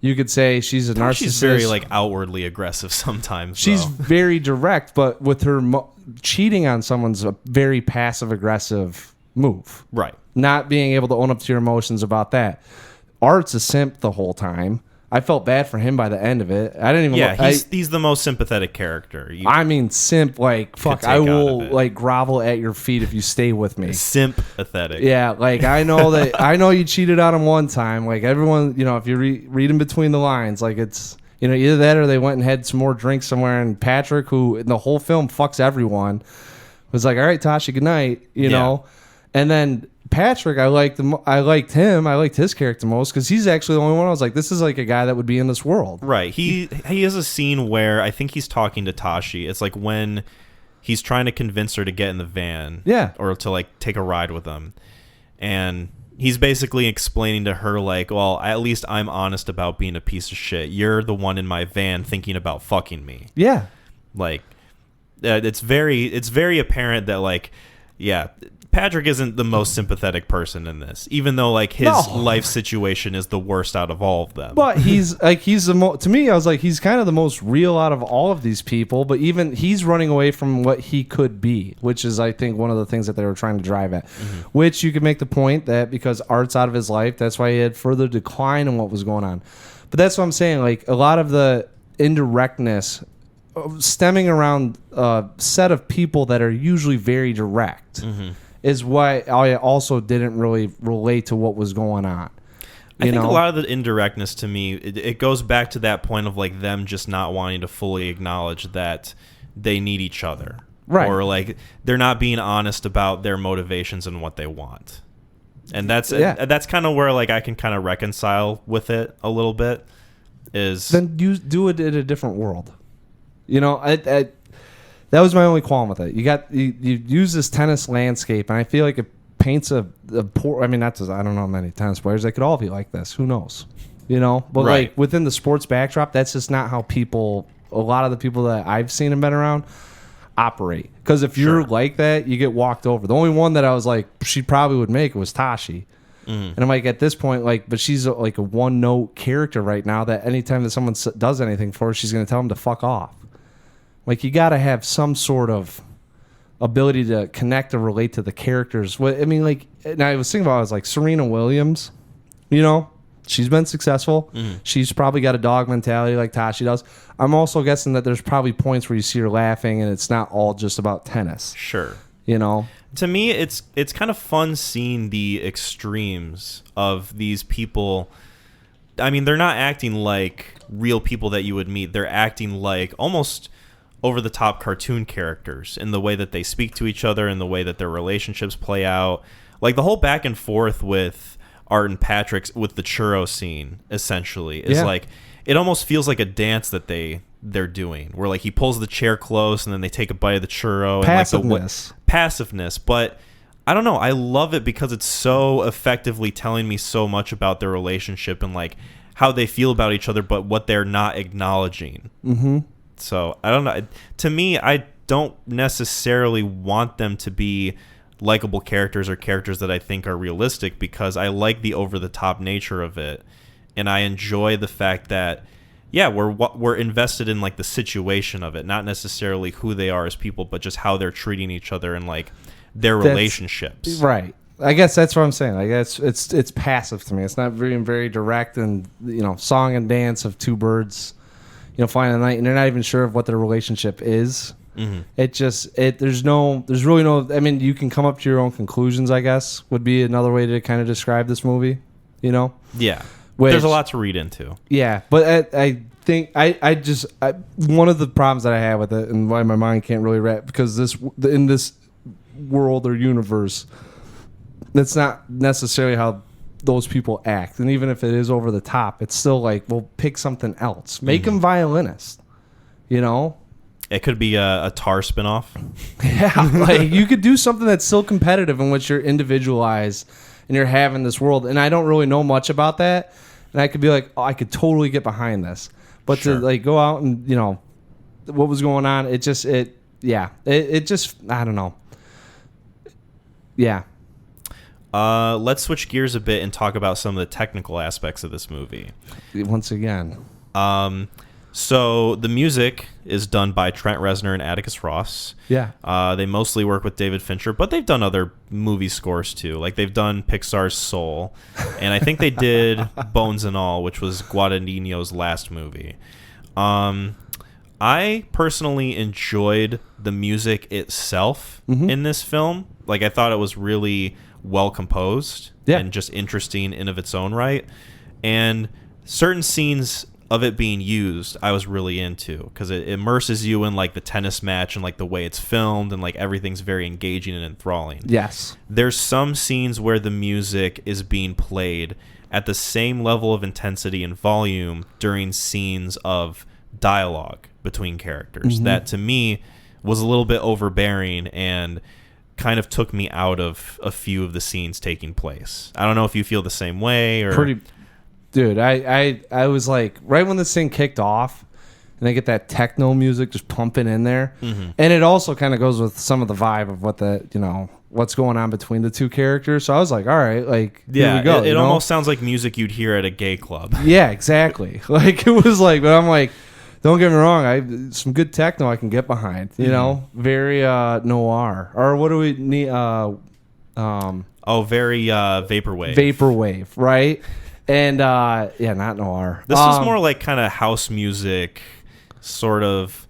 you could say she's a narcissist. She's very like outwardly aggressive sometimes. She's very direct, but with her cheating on someone's a very passive aggressive move, right? Not being able to own up to your emotions about that. Art's a simp the whole time. I felt bad for him by the end of it. I didn't even. Yeah, he's the most sympathetic character. I mean, simp. Like fuck, I will like grovel at your feet if you stay with me. Sympathetic. Yeah, like I know that I know you cheated on him one time. Like everyone, you know, if you read in between the lines, like it's either that or they went and had some more drinks somewhere. And Patrick, who in the whole film fucks everyone, was like, "All right, Tasha, good night," you know, and then. Patrick, I liked him. I liked his character most because he's actually the only one I was like, this is like a guy that would be in this world. Right. He has a scene where I think he's talking to Tashi. It's like when he's trying to convince her to get in the van. Yeah. Or to like take a ride with him. And he's basically explaining to her like, well, at least I'm honest about being a piece of shit. You're the one in my van thinking about fucking me. Yeah. Like, it's very apparent that like, yeah, Patrick isn't the most sympathetic person in this, even though like his life situation is the worst out of all of them. But he's the to me, I was like, he's kind of the most real out of all of these people. But even he's running away from what he could be, which is, I think, one of the things that they were trying to drive at. Which you could make the point that because Art's out of his life, that's why he had further decline in what was going on. But that's what I'm saying. Like a lot of the indirectness stemming around a set of people that are usually very direct. Is why I also didn't really relate to what was going on. I think a lot of the indirectness to me, it goes back to that point of like them just not wanting to fully acknowledge that they need each other. Right. Or like they're not being honest about their motivations and what they want. And that's kind of where like I can kind of reconcile with it a little bit. Is then you do it in a different world. I that was my only qualm with it. You use this tennis landscape, and I feel like it paints a poor. I mean, I don't know many tennis players. They could all be like this. Who knows? But right. like within the sports backdrop, that's just not how a lot of the people that I've seen and been around operate. Because if you're like that, you get walked over. The only one that I was like, she probably would make was Tashi. And I'm like, at this point, like, but she's like a one-note character right now that anytime that someone does anything for her, she's going to tell them to fuck off. Like, you got to have some sort of ability to connect or relate to the characters. I mean, like, and I was thinking about it, I was like, Serena Williams, she's been successful. She's probably got a dog mentality like Tashi does. I'm also guessing that there's probably points where you see her laughing and it's not all just about tennis. Sure. To me, it's kind of fun seeing the extremes of these people. I mean, they're not acting like real people that you would meet. They're acting like almost over-the-top cartoon characters in the way that they speak to each other and the way that their relationships play out. Like the whole back and forth with Art and Patrick's with the churro scene, essentially, is like it almost feels like a dance that they're doing, where like he pulls the chair close and then they take a bite of the churro. Passiveness. And like passiveness, but I don't know. I love it because it's so effectively telling me so much about their relationship and like how they feel about each other, but what they're not acknowledging. Mm-hmm. So I don't know. To me, I don't necessarily want them to be likable characters or characters that I think are realistic, because I like the over-the-top nature of it, and I enjoy the fact that we're invested in like the situation of it, not necessarily who they are as people, but just how they're treating each other and like their relationships. Right. I guess that's what I'm saying. Like it's passive to me. It's not very direct, and song and dance of two birds, flying in the night, and they're not even sure of what their relationship is. Mm-hmm. There's really no. I mean, you can come up to your own conclusions, I guess, would be another way to kind of describe this movie. Yeah. There's a lot to read into. Yeah, but I think one of the problems that I have with it, and why my mind can't really wrap, because in this world or universe, that's not necessarily how those people act. And even if it is over the top, it's still like, well, pick something else. Make them violinists. It could be a Tar spinoff. Yeah, like you could do something that's still competitive in which you're individualized and you're having this world. And I don't really know much about that. And I could be like, oh, I could totally get behind this. But to like go out and, what was going on, it just, I don't know. Yeah. Let's switch gears a bit and talk about some of the technical aspects of this movie. Once again. So the music is done by Trent Reznor and Atticus Ross. Yeah. They mostly work with David Fincher, but they've done other movie scores too. Like they've done Pixar's Soul, and I think they did Bones and All, which was Guadagnino's last movie. I personally enjoyed the music itself in this film. Like I thought it was really well composed and just interesting in of its own right. And certain scenes of it being used, I was really into, because it immerses you in like the tennis match and like the way it's filmed, and like everything's very engaging and enthralling. Yes. There's some scenes where the music is being played at the same level of intensity and volume during scenes of dialogue between characters. That to me was a little bit overbearing and kind of took me out of a few of the scenes taking place. I don't know if you feel the same way or... Dude, I was like, right when this thing kicked off, and they get that techno music just pumping in there, and it also kind of goes with some of the vibe of what what's going on between the two characters. So I was like, all right, like, here we go. It almost sounds like music you'd hear at a gay club. Yeah, exactly. Like, it was like, but I'm like, don't get me wrong, some good techno I can get behind, very noir. Or what do we need? Very vaporwave. Vaporwave, right? And not noir. This is more like kind of house music, sort of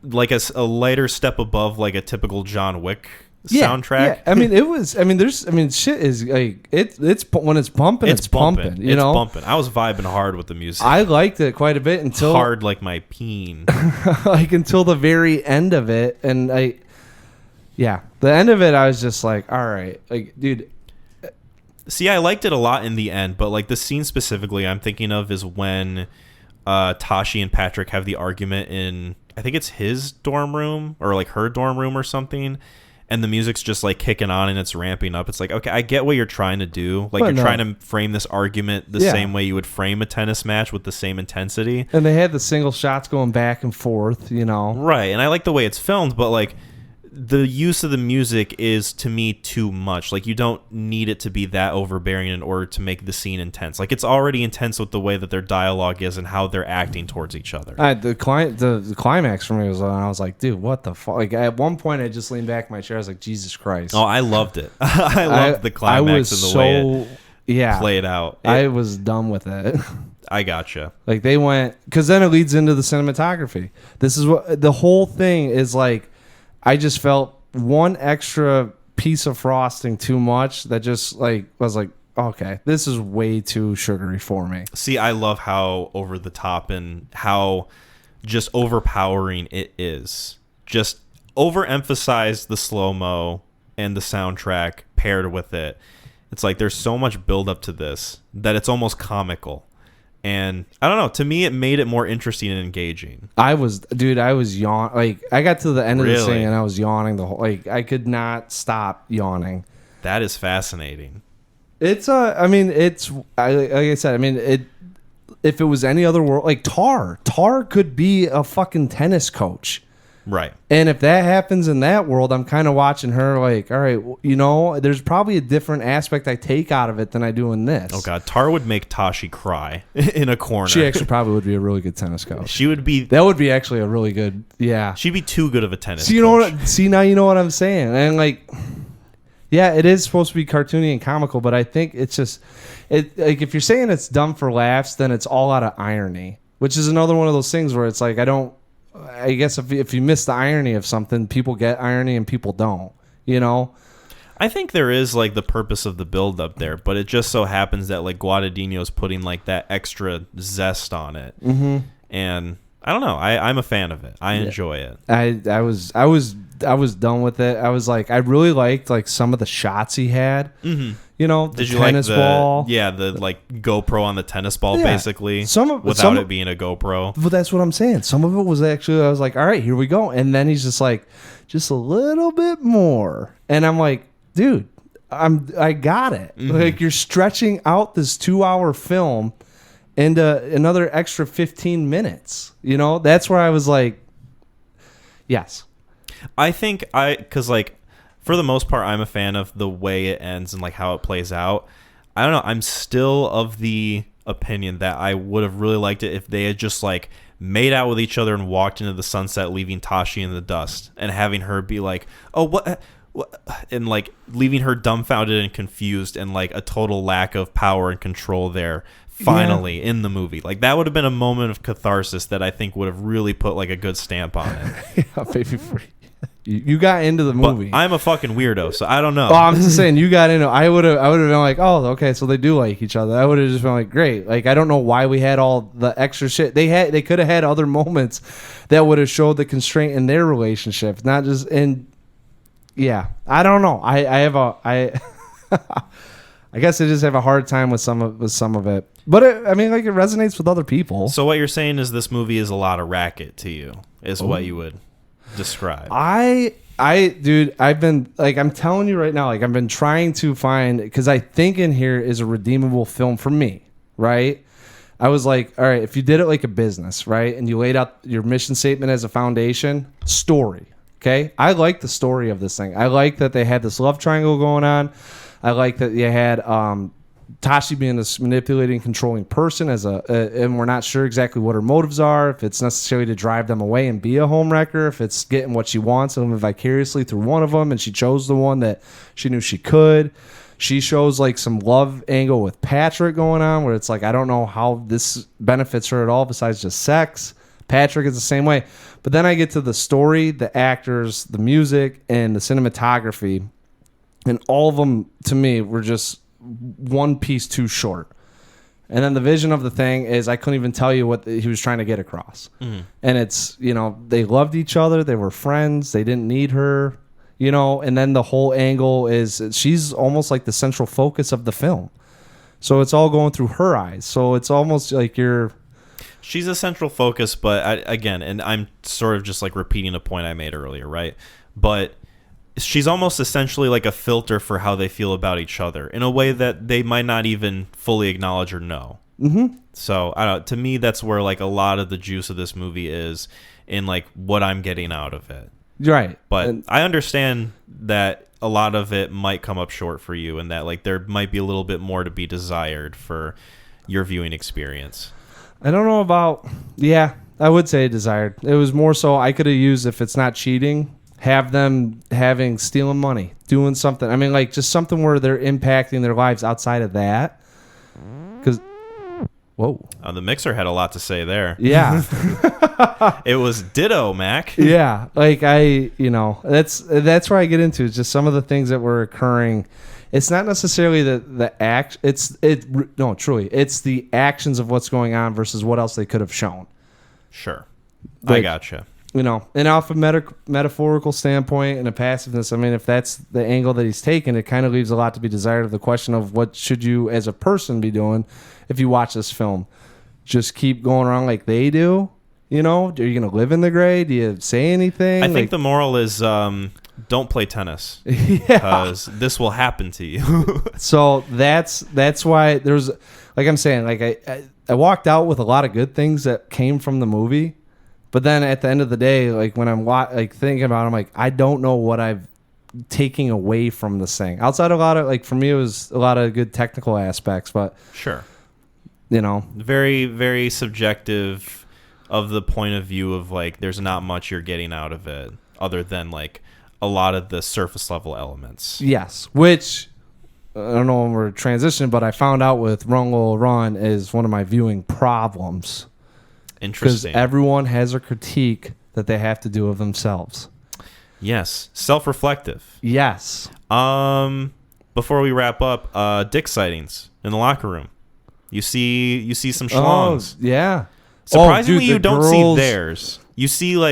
like a lighter step above like a typical John Wick soundtrack. Yeah. I mean, it was. I mean, there's. I mean, shit is like it's when it's pumping, it's pumping. You know, bumping. I was vibing hard with the music. I liked it quite a bit until hard like my peen. like until the very end of it, and the end of it, I was just like, all right, like, dude. See, I liked it a lot in the end, but like the scene specifically I'm thinking of is when Tashi and Patrick have the argument in, I think it's his dorm room or like her dorm room or something, and the music's just like kicking on and it's ramping up. It's like, okay, I get what you're trying to do. Like, you're trying to frame this argument the same way you would frame a tennis match with the same intensity. And they had the single shots going back and forth, you know. Right, and I like the way it's filmed, but like the use of the music is, to me, too much. Like, you don't need it to be that overbearing in order to make the scene intense. Like, it's already intense with the way that their dialogue is and how they're acting towards each other. The climax for me was when I was like, dude, what the fuck? Like, at one point, I just leaned back in my chair. I was like, Jesus Christ. Oh, I loved it. I loved the climax and the way it played out. I was done with it. I gotcha. Like, they went... Because then it leads into the cinematography. This is what... The whole thing is like... I just felt one extra piece of frosting too much that just like was like, okay, this is way too sugary for me. See, I love how over the top and how just overpowering it is. Just overemphasize the slow-mo and the soundtrack paired with it. It's like there's so much build up to this that it's almost comical. And I don't know. To me, it made it more interesting and engaging. I was yawning. Like, I got to the end of the thing and I was yawning the whole. Like, I could not stop yawning. That is fascinating. It's like I said. I mean, if it was any other world, like Tar could be a fucking tennis coach. Right. And if that happens in that world, I'm kind of watching her like, all right, you know, there's probably a different aspect I take out of it than I do in this. Oh, God. Tar would make Tashi cry in a corner. She actually probably would be a really good tennis coach. She would be. That would be actually a really good, yeah. She'd be too good of a tennis coach. Now you know what I'm saying. And like, yeah, it is supposed to be cartoony and comical, but I think it's just, like, if you're saying it's done for laughs, then it's all out of irony, which is another one of those things where it's like, I guess if you miss the irony of something, people get irony and people don't, you know? I think there is like the purpose of the build up there, but it just so happens that like Guadagnino's putting like that extra zest on it. Mm-hmm. And I don't know. I'm a fan of it. I enjoy it. I was done with it. I was like, I really liked like some of the shots he had. Mm-hmm. You know, the tennis ball. Yeah, the like GoPro on the tennis ball, basically. Without it being a GoPro. But that's what I'm saying. Some of it was actually, I was like, all right, here we go. And then he's just like, just a little bit more. And I'm like, dude, I got it. Mm-hmm. Like, you're stretching out this 2-hour film into another extra 15 minutes. You know, that's where I was like, yes. I think because like, for the most part, I'm a fan of the way it ends and like how it plays out. I don't know. I'm still of the opinion that I would have really liked it if they had just like made out with each other and walked into the sunset, leaving Tashi in the dust and having her be like, oh, what? And like leaving her dumbfounded and confused and like a total lack of power and control there. Finally, in the movie, like that would have been a moment of catharsis that I think would have really put like a good stamp on it. Yeah, baby free. You got into the movie. But I'm a fucking weirdo, so I don't know. Oh, I'm just saying you got into. I would have been like, oh, okay, so they do like each other. I would have just been like, great. Like, I don't know why we had all the extra shit. They could have had other moments that would have showed the constraint in their relationship, not just in. Yeah, I don't know. I guess I just have a hard time with some of it. But I mean, like, it resonates with other people. So what you're saying is this movie is a lot of racket to you, is what you would describe. Dude, I've been, like, I'm telling you right now, like, I've been trying to find, because I think in here is a redeemable film for me, right? I was like, all right, if you did it like a business, right, and you laid out your mission statement as a foundation, story, okay? I like the story of this thing. I like that they had this love triangle going on. I like that you had Tashi being this manipulating, controlling person and we're not sure exactly what her motives are, if it's necessarily to drive them away and be a homewrecker, if it's getting what she wants and live vicariously through one of them, and she chose the one that she knew she could. She shows like some love angle with Patrick going on where it's like, I don't know how this benefits her at all besides just sex. Patrick is the same way. But then I get to the story, the actors, the music, and the cinematography, and all of them to me were just one piece too short. And then the vision of the thing is I couldn't even tell you what he was trying to get across. Mm-hmm. And it's, they loved each other. They were friends. They didn't need her, and then the whole angle is she's almost like the central focus of the film. So it's all going through her eyes. So it's almost like she's a central focus, but again, and I'm sort of just like repeating a point I made earlier, right? But she's almost essentially like a filter for how they feel about each other in a way that they might not even fully acknowledge or know. Mm-hmm. So to me, that's where like a lot of the juice of this movie is in like what I'm getting out of it. Right. But I understand that a lot of it might come up short for you and that like there might be a little bit more to be desired for your viewing experience. I don't know about, I would say desired. It was more so I could have used, if it's not cheating, have them stealing money, doing something. I mean, like just something where they're impacting their lives outside of that. Because, whoa. The mixer had a lot to say there. Yeah. It was ditto, Mac. Yeah. Like that's where I get into just some of the things that were occurring. It's not necessarily the act. Truly. It's the actions of what's going on versus what else they could have shown. Sure. I gotcha. And off a metaphorical standpoint and a passiveness, I mean, if that's the angle that he's taken, it kind of leaves a lot to be desired of the question of what should you as a person be doing if you watch this film? Just keep going around like they do? Are you going to live in the gray? Do you say anything? I think the moral is don't play tennis because this will happen to you. So that's why there's, like I'm saying, like I walked out with a lot of good things that came from the movie. But then at the end of the day, like when I'm thinking about it, I'm like, I don't know what I'm taking away from this thing. Outside a lot of, like for me, it was a lot of good technical aspects, but sure, very, very subjective of the point of view of like, there's not much you're getting out of it other than like a lot of the surface level elements. Yes, which I don't know when we're transitioning, but I found out with Run Lola Run is one of my viewing problems. Interesting. Because everyone has a critique that they have to do of themselves. Yes. Self-reflective. Yes. Before we wrap up, dick sightings in the locker room. You see some schlongs. Oh, yeah. Surprisingly, you don't see theirs. You see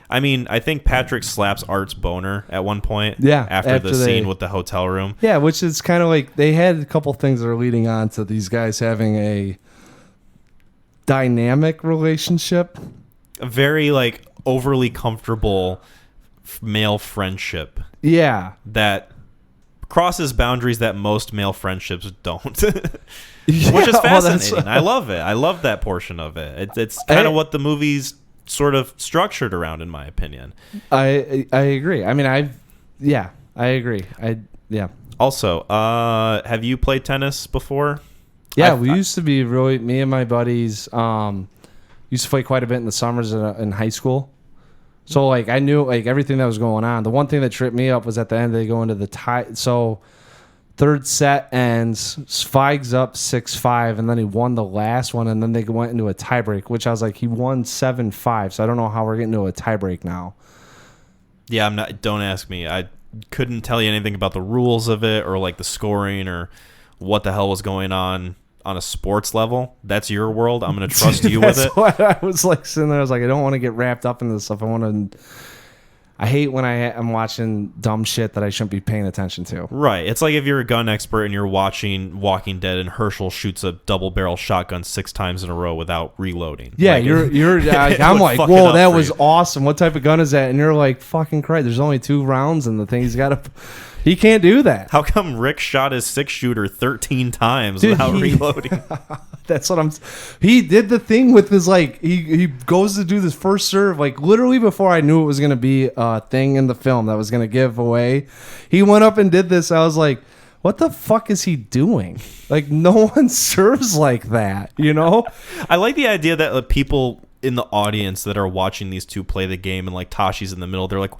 I think Patrick slaps Art's boner at one point. Yeah. After the scene with the hotel room. Yeah, which is kind of like they had a couple things that are leading on to these guys having a dynamic relationship, a very like overly comfortable male friendship, that crosses boundaries that most male friendships don't. Which is fascinating. I love it. I love that portion of it. It's kind of what the movie's sort of structured around, in my opinion. I agree. I mean, I agree. Also, have you played tennis before? Yeah, we used to be me and my buddies used to play quite a bit in the summers in high school. So, like, I knew, like, everything that was going on. The one thing that tripped me up was at the end, they go into the tie. So, third set ends, Zweig's up 6-5, and then he won the last one, and then they went into a tiebreak, which I was like, he won 7-5, so I don't know how we're getting to a tiebreak now. Yeah, don't ask me. I couldn't tell you anything about the rules of it or, like, the scoring or what the hell was going on a sports level. That's your world. I'm going to trust you with it. What I was like sitting there. I was like, I don't want to get wrapped up in this stuff. I hate when I'm watching dumb shit that I shouldn't be paying attention to. Right. It's like if you're a gun expert and you're watching Walking Dead and Herschel shoots a double barrel shotgun 6 times in a row without reloading. Yeah, like, I'm like, whoa, that was awesome. What type of gun is that? And you're like, fucking Christ, there's only 2 rounds in the thing. He can't do that. How come Rick shot his 6-shooter 13 times without reloading? That's what he did the thing with his, like, he goes to do this first serve, like, literally before I knew it was going to be a thing in the film that was going to give away. He went up and did this. I was like, what the fuck is he doing? Like, no one serves like that, you know? I like the idea that people in the audience that are watching these two play the game and, like, Tashi's in the middle, they're like,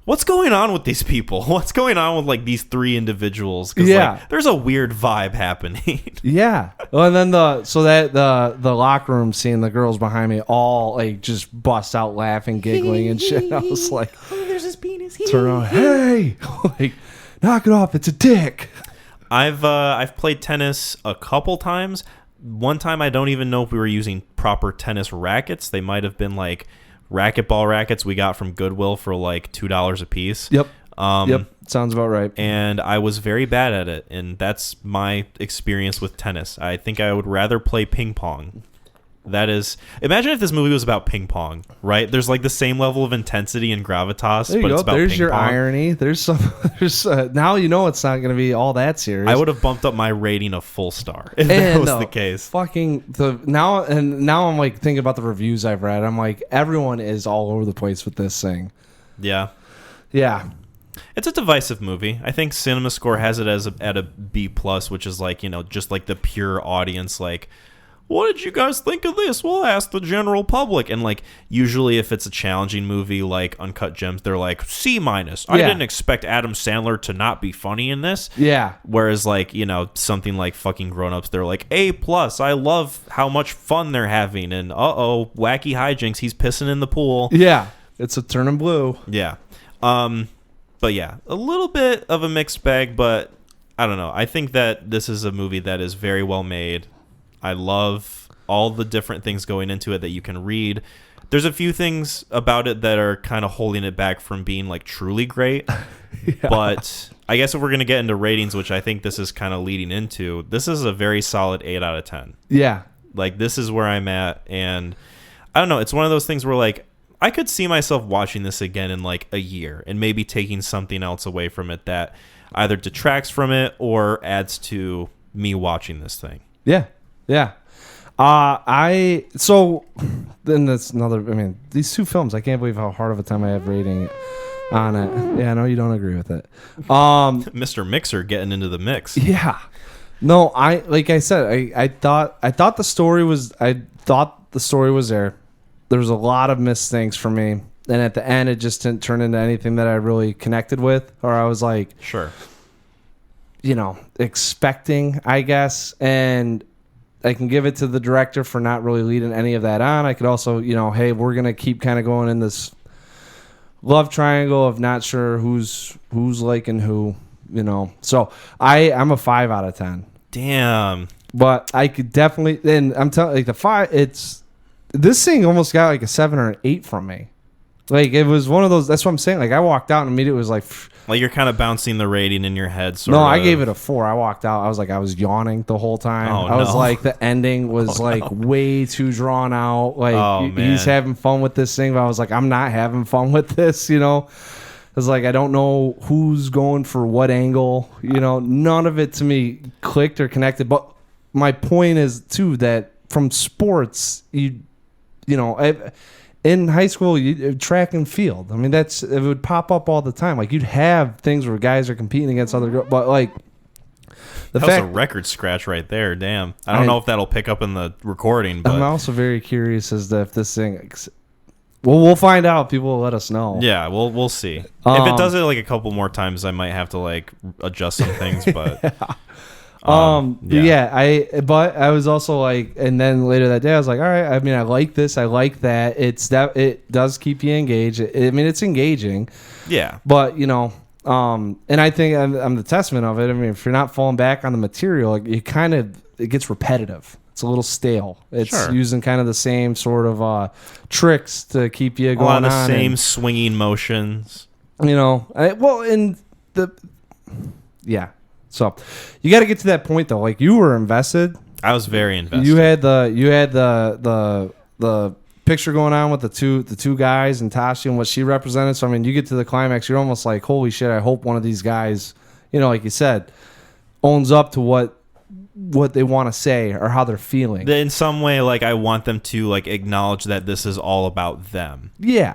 what's going on with these people? What's going on with like these three individuals? 'Cause, Yeah. like, there's a weird vibe happening. Yeah. Well, and then the locker room scene, the girls behind me all like just bust out laughing, giggling and shit. I was like, oh, there's his penis. turn around, hey, like, knock it off. It's a dick. I've played tennis a couple times. One time I don't even know if we were using proper tennis rackets. They might have been like racquetball rackets we got from Goodwill for like $2 a piece. Yep. Yep. Sounds about right. And I was very bad at it, and that's my experience with tennis. I think I would rather play ping pong. That is, imagine if this movie was about ping pong, right? There's like the same level of intensity and gravitas, There you but go. it's about There's ping your pong. irony. There's some. There's now you know it's not going to be all that serious. I would have bumped up my rating a full star if that was the case. Fucking now I'm like thinking about the reviews I've read. I'm like, everyone is all over the place with this thing. Yeah. Yeah. It's a divisive movie. I think CinemaScore has it at a B+, which is like, you know, just like the pure audience, like, what did you guys think of this? We'll ask the general public. And like, usually if it's a challenging movie like Uncut Gems, they're like C-. I didn't expect Adam Sandler to not be funny in this. Yeah. Whereas like, you know, something like fucking Grown Ups, they're like A+. I love how much fun they're having. And wacky hijinks. He's pissing in the pool. Yeah. It's a turning blue. Yeah. But yeah, a little bit of a mixed bag, but I don't know. I think that this is a movie that is very well made. I love all the different things going into it that you can read. There's a few things about it that are kind of holding it back from being like truly great. Yeah. But I guess if we're going to get into ratings, which I think this is kind of leading into, this is a very solid 8 out of 10. Yeah. Like, this is where I'm at. And I don't know. It's one of those things where like, I could see myself watching this again in like a year and maybe taking something else away from it that either detracts from it or adds to me watching this thing. Yeah. Yeah. So then that's another, I mean, these two films, I can't believe how hard of a time I have rating on it. Yeah, I know you don't agree with it. Mr. Mixer getting into the mix. Yeah. No, like I said, I thought the story was there. There was a lot of missed things for me. And at the end, it just didn't turn into anything that I really connected with. Or I was like, sure, you know, expecting, I guess. And I can give it to the director for not really leading any of that on. I could also, you know, hey, we're going to keep kind of going in this love triangle of not sure who's liking who, you know. So I'm a 5 out of 10. Damn. But I could definitely, and I'm telling like the 5, this thing almost got like a 7 or an 8 from me. Like, it was one of those, that's what I'm saying. Like, I walked out and immediately was like you're kind of bouncing the rating in your head. I gave it a 4. I walked out. I was like, I was yawning the whole time. I was like, the ending was way too drawn out. Like, he's having fun with this thing. But I was like, I'm not having fun with this, you know? I was like, I don't know who's going for what angle. You know, none of it to me clicked or connected. But my point is, too, that from sports, you know, in high school, track and field. I mean, it would pop up all the time. Like, you'd have things where guys are competing against other girls, but like that was a record scratch right there. Damn, I don't know if that'll pick up in the recording. But I'm also very curious as to if this thing. Well, we'll find out. People will let us know. Yeah, we'll see. If it does it like a couple more times, I might have to like adjust some things. But but I was also like, and then later that day I was like, all right, I mean, I like this, I like that. It does keep you engaged. I mean, it's engaging. Yeah. But, you know, and I think I'm the testament of it. I mean, if you're not falling back on the material, it gets repetitive. It's a little stale. It's using kind of the same sort of tricks to keep you going on. The same swinging motions. You know, so you got to get to that point though. Like, you were invested. I was very invested. You had the picture going on with the two guys and Tasha and what she represented. So I mean, you get to the climax, you're almost like, holy shit! I hope one of these guys, you know, like you said, owns up to what they want to say or how they're feeling. In some way, like, I want them to like acknowledge that this is all about them. Yeah.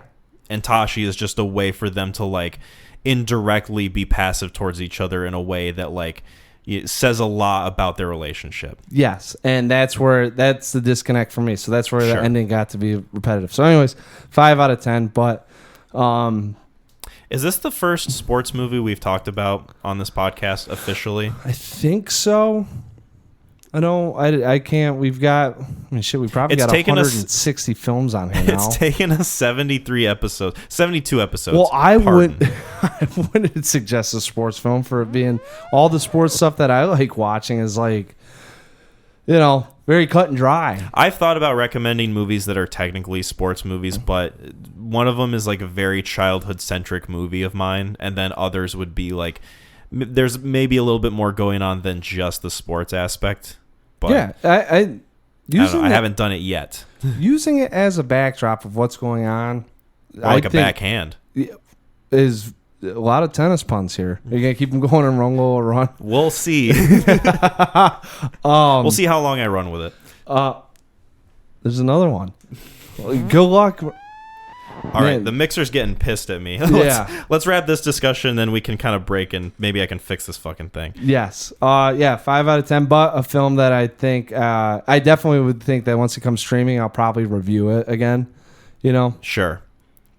And Tashi is just a way for them to like indirectly be passive towards each other in a way that like it says a lot about their relationship. Yes, and that's the disconnect for me. So that's where the ending got to be repetitive. So anyways, 5 out of 10, but Is this the first sports movie we've talked about on this podcast officially? I think so. I can't. We've got. I mean, shit. We probably got 160 films on here now. It's taken us 72 episodes. Well, I wouldn't suggest a sports film for it being all the sports stuff that I like watching is like, very cut and dry. I've thought about recommending movies that are technically sports movies, but one of them is like a very childhood-centric movie of mine, and then others would be like, there's maybe a little bit more going on than just the sports aspect. But yeah, I haven't done it yet. Using it as a backdrop of what's going on, like a backhand, is a lot of tennis puns here. You're gonna keep them going and Run Lola Run. We'll see. We'll see how long I run with it. There's another one. Good luck. All right, the mixer's getting pissed at me. Let's wrap this discussion, then we can kind of break and maybe I can fix this fucking thing. Yes. 5 out of 10, but a film that I think I definitely would think that once it comes streaming, I'll probably review it again. Sure.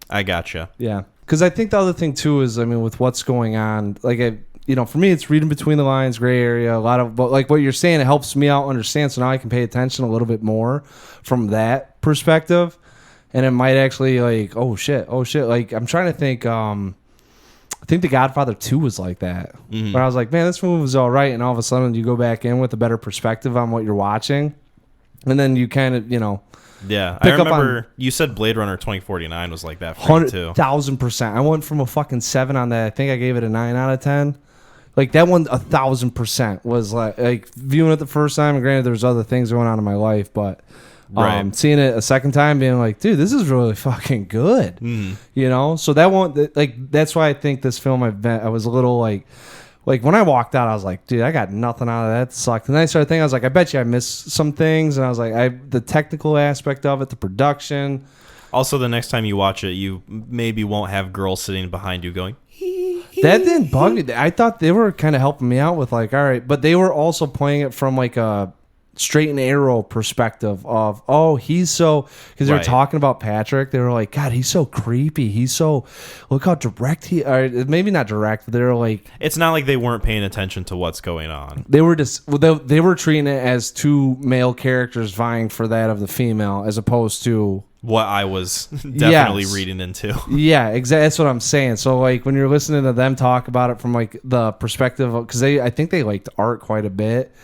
I gotcha. Yeah. Because I think the other thing too is, with what's going on, like for me, it's reading between the lines, gray area, a lot of, but like what you're saying, it helps me out understand. So now I can pay attention a little bit more from that perspective. And it might actually like, oh shit. Like I'm trying to think. I think The Godfather 2 was like that. Mm-hmm. But I was like, man, this movie was all right. And all of a sudden you go back in with a better perspective on what you're watching. And then you kind of, Yeah. I remember you said Blade Runner 2049 was like that for me too. 1,000%. I went from a fucking 7 on that. I think I gave it a 9 out of 10. Like that one, 1,000% was like viewing it the first time. And granted, there's other things going on in my life, but seeing it a second time, being like, dude, this is really fucking good. So that one, like, that's why I think this film, I was a little like when I walked out, I was like, dude, I got nothing out of that. It sucked. And then I started thinking, I was like, I bet you I missed some things. And I was like, the technical aspect of it, the production. Also, the next time you watch it, you maybe won't have girls sitting behind you going, that didn't bug me. I thought they were kind of helping me out with like, all right, but they were also playing it from like a straight and arrow perspective of, he's so, because they were talking about Patrick, they were like, God, he's so creepy, he's so, look how direct he, or maybe not direct, but they were like, it's not like they weren't paying attention to what's going on. They were just, they were treating it as two male characters vying for that of the female, as opposed to what I was definitely reading into. Yeah, exactly. That's what I'm saying. So like when you're listening to them talk about it from like the perspective of, because I think they liked art quite a bit,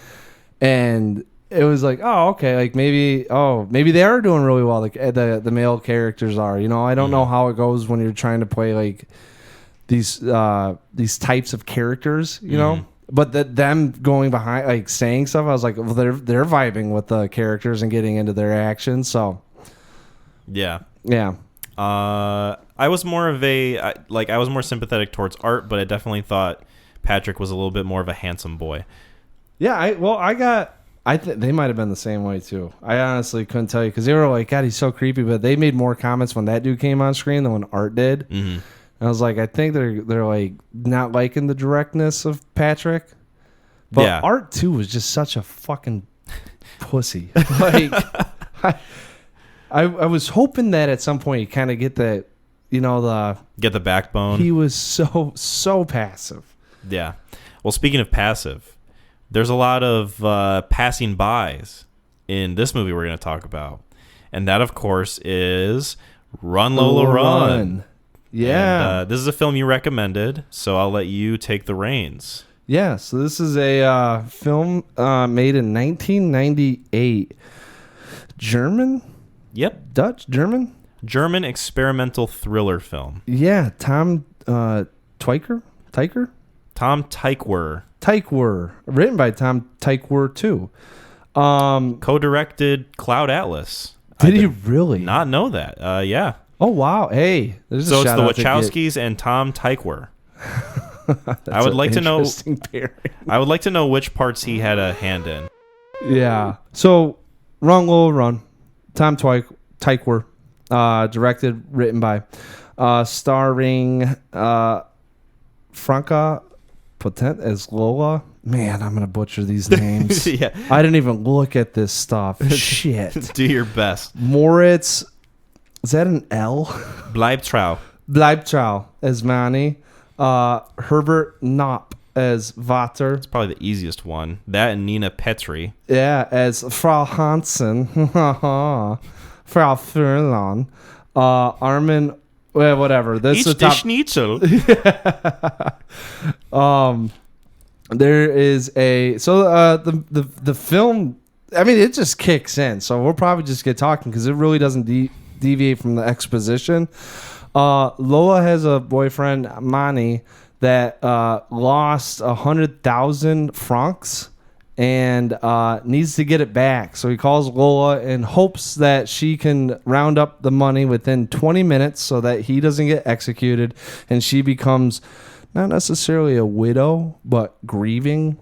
and it was like, oh, okay, like maybe they are doing really well. Like the male characters are, I don't know how it goes when you're trying to play like these types of characters, know. But them going behind, like saying stuff, I was like, well, they're vibing with the characters and getting into their actions. So yeah. I was more sympathetic towards art, but I definitely thought Patrick was a little bit more of a handsome boy. Yeah, they might have been the same way too. I honestly couldn't tell you because they were like, God, he's so creepy. But they made more comments when that dude came on screen than when Art did. Mm-hmm. And I was like, I think they're like not liking the directness of Patrick. But Art too was just such a fucking pussy. Like, I was hoping that at some point you kind of get that, get the backbone. He was so passive. Yeah. Well, speaking of passive, there's a lot of passing bys in this movie we're going to talk about. And that, of course, is Run Lola Run. Yeah. And, this is a film you recommended, so I'll let you take the reins. Yeah, so this is a film made in 1998. German? Yep. Dutch? German? German experimental thriller film. Yeah, Tom Tykwer? Tom Tykwer. Written by Tom Tykwer too. Co-directed Cloud Atlas. Did he really? Not know that. Yeah. Oh wow. Hey, there's so a it's shout the out Wachowskis and Tom Tykwer. I would like to know. I would like to know which parts he had a hand in. Yeah. So Run Lola Run. Tom Tykwer. Directed, written by. Starring Franca Potent as Lola. Man, I'm gonna butcher these names. Yeah, I didn't even look at this stuff. Shit. Do your best. Moritz, is that an L? Bleibtreu. Bleibtreu as Manny. Herbert Knopp as Vater. It's probably the easiest one. That and Nina Petri. Yeah, as Frau Hansen. Frau Furlan. Armin. Well, whatever. This Each is the top. Schnitzel. There is a the film. I mean, it just kicks in. So we'll probably just get talking because it really doesn't deviate from the exposition. Lola has a boyfriend, Mani, that lost 100,000 francs and needs to get it back. So he calls Lola in hopes that she can round up the money within 20 minutes so that he doesn't get executed and she becomes not necessarily a widow, but grieving,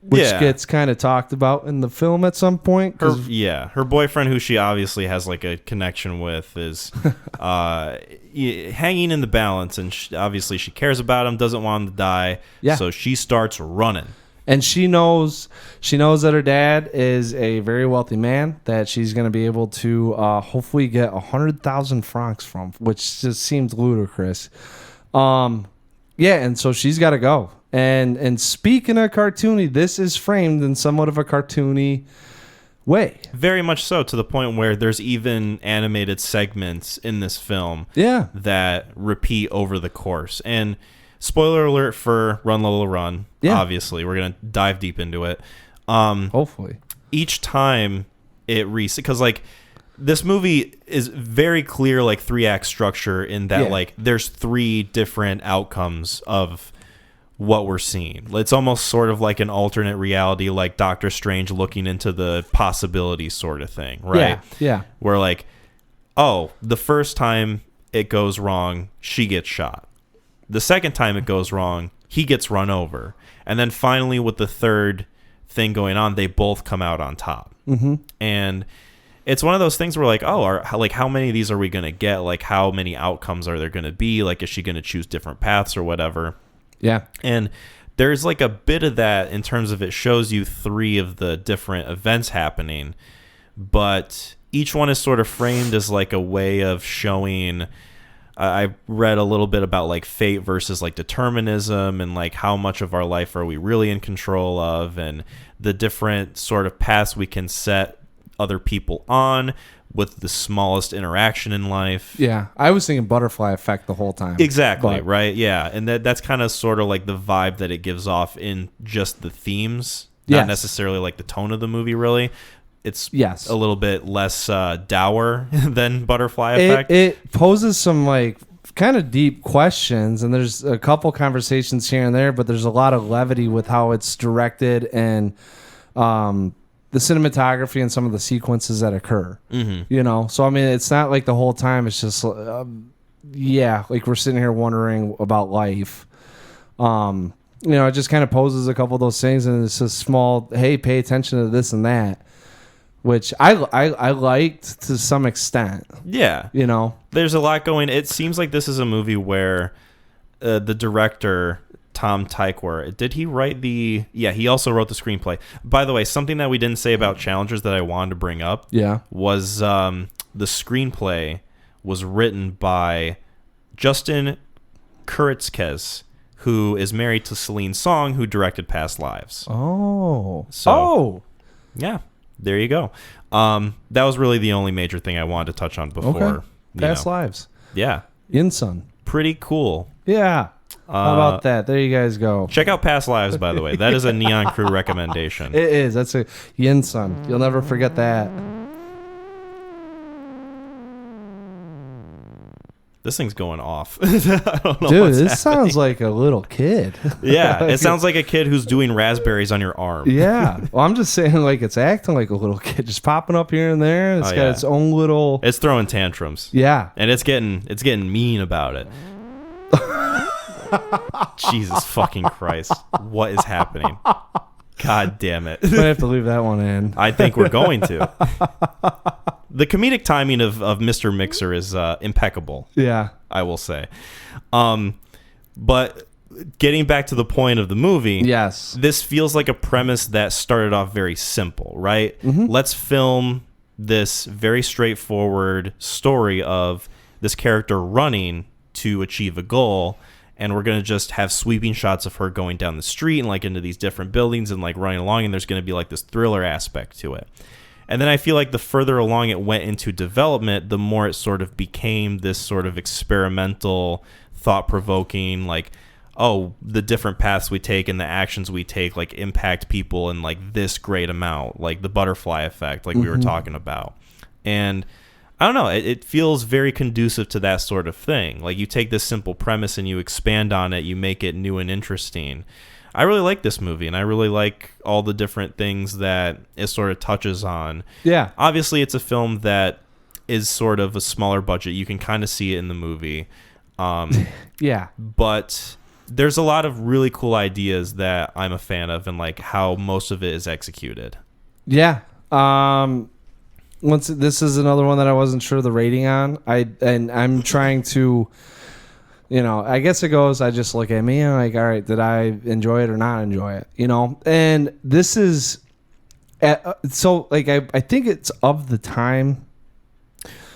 which gets kind of talked about in the film at some point. Her boyfriend, who she obviously has like a connection with, is hanging in the balance, and obviously she cares about him, doesn't want him to die, so she starts running. And she knows that her dad is a very wealthy man that she's going to be able to hopefully get 100,000 francs from, which just seems ludicrous. And so she's got to go. And speaking of cartoony, this is framed in somewhat of a cartoony way. Very much so, to the point where there's even animated segments in this film that repeat over the course. And spoiler alert for Run Lola Run. Obviously, we're going to dive deep into it. Hopefully. Each time it because like this movie is very clear, like 3-act structure in that like there's 3 different outcomes of what we're seeing. It's almost sort of like an alternate reality, like Doctor Strange looking into the possibility sort of thing, right? Yeah. Where like, oh, the first time it goes wrong, she gets shot. The second time it goes wrong, he gets run over. And then finally with the third thing going on, they both come out on top. Mm-hmm. And it's one of those things where like, how many of these are we going to get? Like, how many outcomes are there going to be? Like, is she going to choose different paths or whatever? Yeah. And there's like a bit of that in terms of it shows you 3 of the different events happening, but each one is sort of framed as like a way of showing. I read a little bit about like fate versus like determinism and like how much of our life are we really in control of, and the different sort of paths we can set other people on with the smallest interaction in life. Yeah, I was thinking butterfly effect the whole time. Exactly, right? Yeah, and that's kind of sort of like the vibe that it gives off in just the themes, not necessarily like the tone of the movie, really. It's a little bit less dour than butterfly effect. It poses some like kind of deep questions, and there's a couple conversations here and there, but there's a lot of levity with how it's directed and the cinematography and some of the sequences that occur. Mm-hmm. So I mean, it's not like the whole time it's just like we're sitting here wondering about life. It just kind of poses a couple of those things, and it's a small, hey, pay attention to this and that, which I liked to some extent. Yeah. There's a lot going. It seems like this is a movie where the director, Tom Tykwer, did he write he also wrote the screenplay. By the way, something that we didn't say about Challengers that I wanted to bring up was the screenplay was written by Justin Kuritzkes, who is married to Celine Song, who directed Past Lives. Yeah, there you go. That was really the only major thing I wanted to touch on before. Past Lives. Yeah. Insun. Pretty cool. Yeah. How about that? There you guys go. Check out Past Lives, by the way. That is a Neon Crew recommendation. It is. That's a Yinsun. You'll never forget that. This thing's going off. I don't know. Dude, this sounds like a little kid. Yeah, it sounds like a kid who's doing raspberries on your arm. Yeah. Well, I'm just saying, like, it's acting like a little kid, just popping up here and there. It's got its own little. It's throwing tantrums. Yeah. And it's getting mean about it. Jesus fucking Christ. What is happening? God damn it. Might have to leave that one in. I think we're going to. The comedic timing of Mr. Mixer is impeccable. Yeah. I will say. But getting back to the point of the movie, yes, this feels like a premise that started off very simple, right? Mm-hmm. Let's film this very straightforward story of this character running to achieve a goal. And we're going to just have sweeping shots of her going down the street and like into these different buildings and like running along. And there's going to be like this thriller aspect to it. And then I feel like the further along it went into development, the more it sort of became this sort of experimental, thought-provoking, like, oh, the different paths we take and the actions we take like impact people in like this great amount, like the butterfly effect, like we were talking about. And I don't know, it feels very conducive to that sort of thing. Like you take this simple premise and you expand on it, you make it new and interesting. I really like this movie, and I really like all the different things that it sort of touches on. Yeah. Obviously, it's a film that is sort of a smaller budget. You can kind of see it in the movie. Yeah. But there's a lot of really cool ideas that I'm a fan of, and like how most of it is executed. Yeah. This is another one that I wasn't sure the rating on. I'm trying to, I guess it goes, I just look at me and like, all right, did I enjoy it or not enjoy it? And this is, so like, I think it's of the time.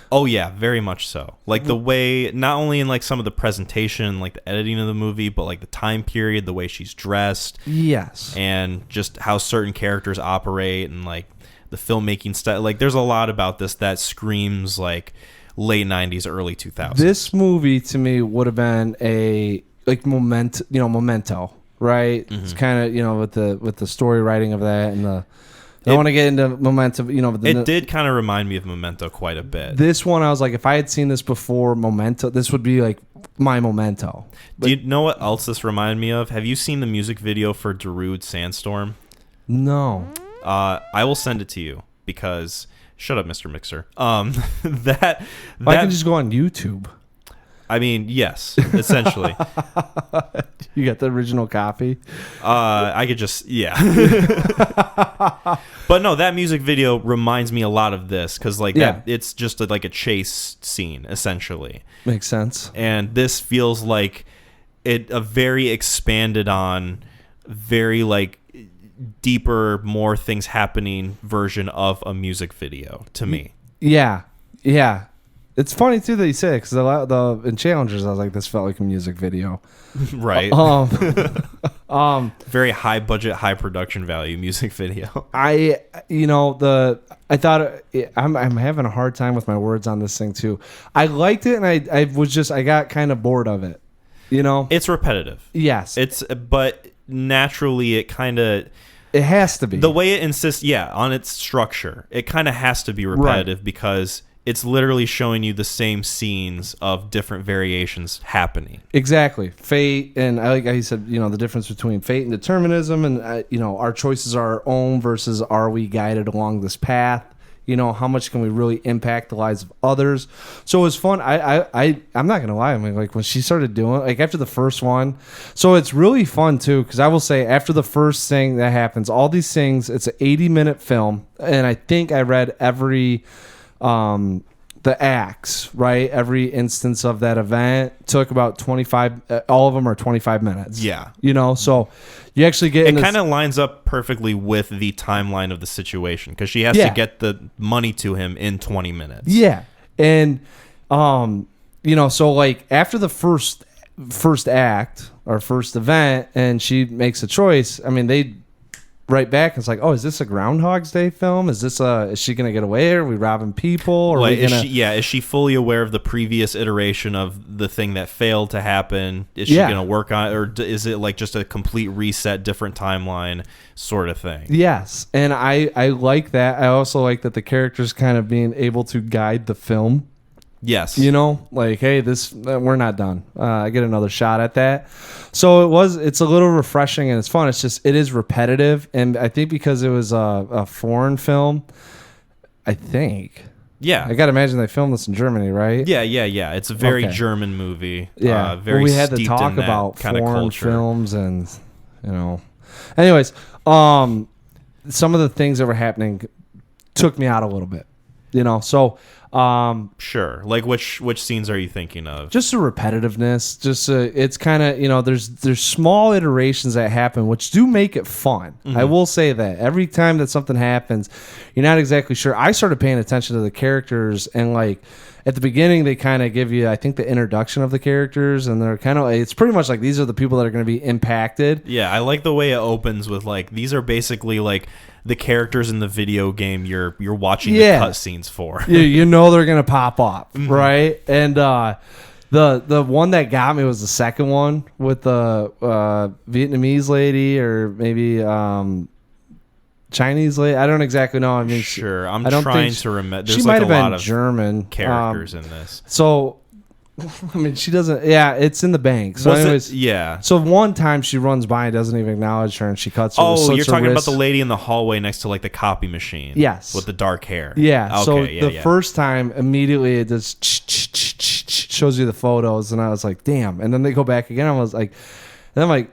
Oh yeah, very much so. Like the way, not only in like some of the presentation, like the editing of the movie, but like the time period, the way she's dressed. Yes. And just how certain characters operate and like the filmmaking style. Like there's a lot about this that screams like late 90s, early 2000s. This movie to me would have been a like Memento, right? It's kind of with the story writing of that and the. I don't want to get into Memento. It did kind of remind me of Memento quite a bit. This one, I was like, if I had seen this before Memento, this would be like my Memento. Do you know what else this reminded me of? Have you seen the music video for Darude Sandstorm? No. I will send it to you because shut up, Mr. Mixer. I can just go on YouTube. I mean, yes, essentially. You got the original copy? I could just, yeah. But no, that music video reminds me a lot of this because like that, it's just like a chase scene, essentially. Makes sense. And this feels like a very expanded on, very like deeper, more things happening version of a music video to me. Yeah. It's funny too that you say it because in Challengers I was like, this felt like a music video, right? Very high budget, high production value music video. I'm having a hard time with my words on this thing too. I liked it and I got kind of bored of it. It's repetitive. Yes, but naturally it has to be the way it insists, on its structure. It kind of has to be repetitive because it's literally showing you the same scenes of different variations happening. Exactly. Fate, and I like how you said, the difference between fate and determinism, and our choices are our own versus are we guided along this path? How much can we really impact the lives of others? So it was fun. I'm not gonna lie. I mean, like when she started doing, like after the first one, so it's really fun too. Because I will say, after the first thing that happens, all these things, it's an 80-minute film, and I think I read every. The acts, right? Every instance of that event took about 25. All of them are 25 minutes. Yeah. So you actually get. It kind of lines up perfectly with the timeline of the situation because she has to get the money to him in 20 minutes. Yeah, and so like after the first act or first event, and she makes a choice. I mean, they. Right back, it's like, oh, is this a Groundhog's Day film? Is she gonna get away? Are we robbing people? Or is she fully aware of the previous iteration of the thing that failed to happen? Is she gonna work on it, or is it like just a complete reset, different timeline sort of thing? Yes, and I like that. I also like that the characters kind of being able to guide the film. Yes. Like, hey, we're not done. I get another shot at that. So it's a little refreshing and it's fun. It is repetitive. And I think because it was a foreign film, I think. Yeah. I got to imagine they filmed this in Germany, right? Yeah. It's a very German movie. Yeah. We had to talk about kind of foreign culture. films and, Anyways, some of the things that were happening took me out a little bit. So Sure. Like which scenes are you thinking of? Just the repetitiveness. Just it's kind of there's small iterations that happen which do make it fun. I will say that every time that something happens, you're not exactly sure. I started paying attention to the characters, and like at the beginning they kind of give you, I think, the introduction of the characters, and they're kind of, it's pretty much like these are the people that are going to be impacted. Yeah, I like the way it opens with like these are basically like the characters in the video game you're watching the cutscenes for. you know they're gonna pop up, right? And the one that got me was the second one with the Vietnamese lady, or maybe Chinese lady. I don't exactly know. I mean, sure. I'm trying to remember. She might have been German characters in this. So. I mean, she doesn't. Yeah, it's in the bank. So, anyways, yeah. So one time she runs by and doesn't even acknowledge her, and she cuts her. Oh, you're talking about the lady in the hallway next to like the copy machine. Yes, with the dark hair. Yeah. Okay, so the first time, immediately it just shows you the photos, and I was like, damn. And then they go back again. I was like, and I'm like,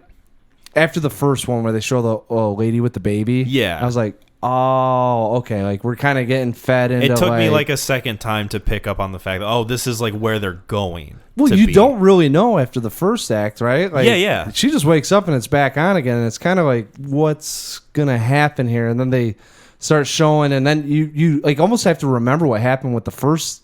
after the first one where they show the lady with the baby. Yeah. I was like, oh, okay. Like we're kind of getting fed into. It took me like a second time to pick up on the fact that this is like where they're going. Well, you don't really know after the first act, right? Like, yeah. She just wakes up and it's back on again, and it's kind of like, what's gonna happen here? And then they start showing, and then you like almost have to remember what happened with the first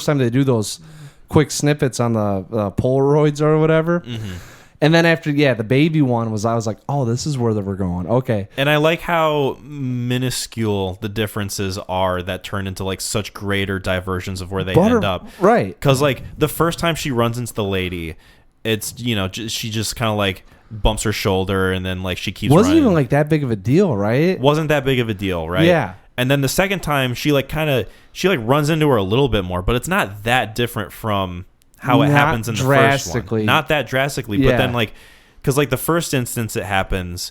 time they do those quick snippets on the Polaroids or whatever. Mm-hmm. And then after, the baby one I was like, oh, this is where they were going. Okay. And I like how minuscule the differences are that turn into like such greater diversions of where they end up. Right. Because like the first time she runs into the lady, it's, she just kind of like bumps her shoulder, and then like she keeps Wasn't running. even like that big of a deal, right? Wasn't that big of a deal, right? Yeah. And then the second time she runs into her a little bit more, but it's not that different from how it happens in the first one. Not that drastically, but then like, because like the first instance it happens,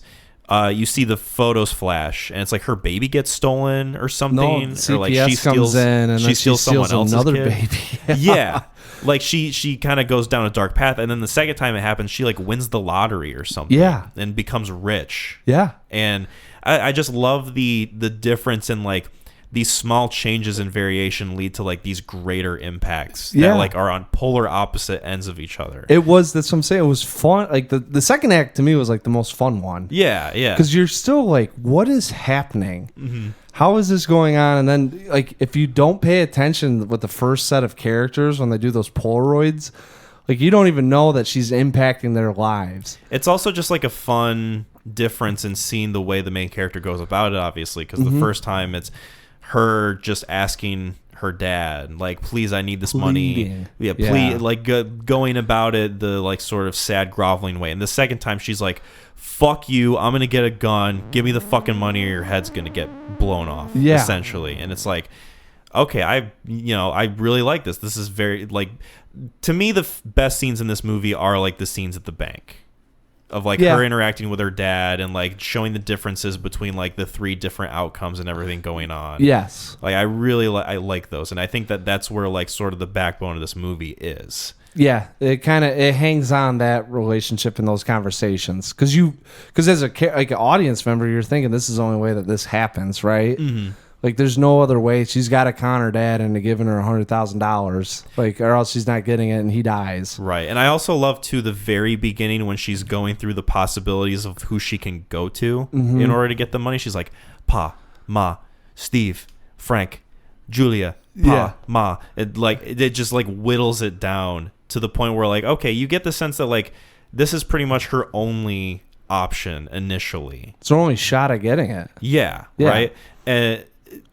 you see the photos flash, and it's like her baby gets stolen or something, CPS or like she steals in, and she steals someone else's another kid. baby. Yeah, like she kind of goes down a dark path, and then the second time it happens, she like wins the lottery or something, and becomes rich. Yeah, and I just love the difference in like these small changes and variation lead to like these greater impacts that like are on polar opposite ends of each other. That's what I'm saying. It was fun. Like the second act to me was like the most fun one. Yeah. Because you're still like, what is happening? Mm-hmm. How is this going on? And then like, if you don't pay attention with the first set of characters when they do those Polaroids, like you don't even know that she's impacting their lives. It's also just like a fun difference in seeing the way the main character goes about it, obviously, because the first time it's her just asking her dad, like, please, I need this money. Yeah, please, like going about it the like sort of sad groveling way. And the second time she's like, fuck you, I'm gonna get a gun, give me the fucking money or your head's gonna get blown off, essentially. And it's like, okay, I really like this. This is very, like, to me, the best scenes in this movie are like the scenes at the bank. Of like her interacting with her dad and like showing the differences between like the three different outcomes and everything going on. Yes. Like I really I like those, and I think that's where like sort of the backbone of this movie is. Yeah, it hangs on that relationship and those conversations because as an audience member, you're thinking this is the only way that this happens, right? Mm-hmm. Like, there's no other way. She's got to con her dad into giving her $100,000, like, or else she's not getting it and he dies. Right. And I also love, too, the very beginning when she's going through the possibilities of who she can go to in order to get the money. She's like, Pa, Ma, Steve, Frank, Julia, Pa, Ma. It just, like, whittles it down to the point where, like, okay, you get the sense that, like, this is pretty much her only option initially. It's her only shot at getting it. Yeah. Right? And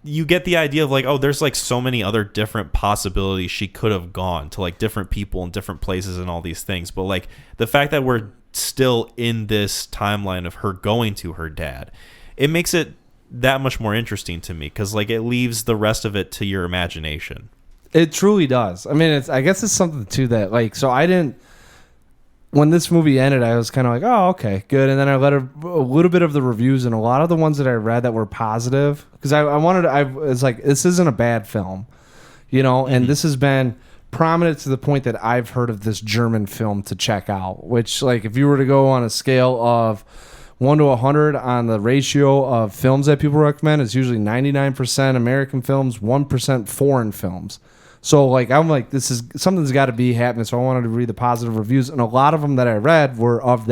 you get the idea of like, oh, there's like so many other different possibilities she could have gone to, like different people and different places and all these things. But like the fact that we're still in this timeline of her going to her dad, it makes it that much more interesting to me because like it leaves the rest of it to your imagination. It truly does. I mean, I guess it's something to that. Like, so when this movie ended, I was kind of like, oh, okay, good. And then I read a little bit of the reviews, and a lot of the ones that I read that were positive, because I was like, this isn't a bad film, and this has been prominent to the point that I've heard of this German film to check out, which, like, if you were to go on a scale of 1 to 100 on the ratio of films that people recommend. It's usually 99% American films, 1% foreign films. So like I'm like, this is something's got to be happening. So I wanted to read the positive reviews, and a lot of them that I read were of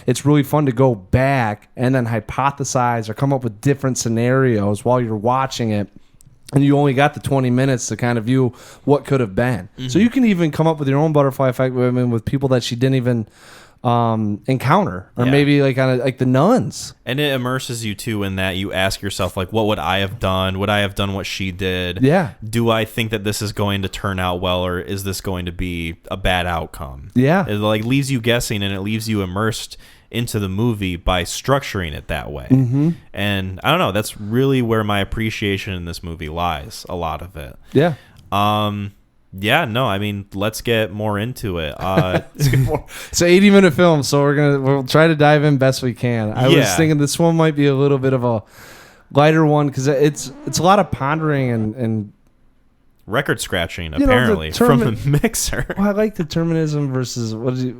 it's really fun to go back and then hypothesize or come up with different scenarios while you're watching it. And you only got the 20 minutes to kind of view what could have been. Mm-hmm. So you can even come up with your own butterfly effect women with people that she didn't even encounter, or maybe like like the nuns. And it immerses you too in that you ask yourself, like, what would I have done? Would I have done what she did? Yeah. Do I think that this is going to turn out well, or is this going to be a bad outcome? Yeah. It like leaves you guessing, and it leaves you immersed into the movie by structuring it that way. Mm-hmm. And I don't know, that's really where my appreciation in this movie lies, a lot of it. Yeah. Yeah, no, I mean, let's get more into it. It's an 80-minute film, so we'll try to dive in best we can. I was thinking this one might be a little bit of a lighter one because it's a lot of pondering and record scratching, apparently, from the mixer. Well, I like determinism versus what is it?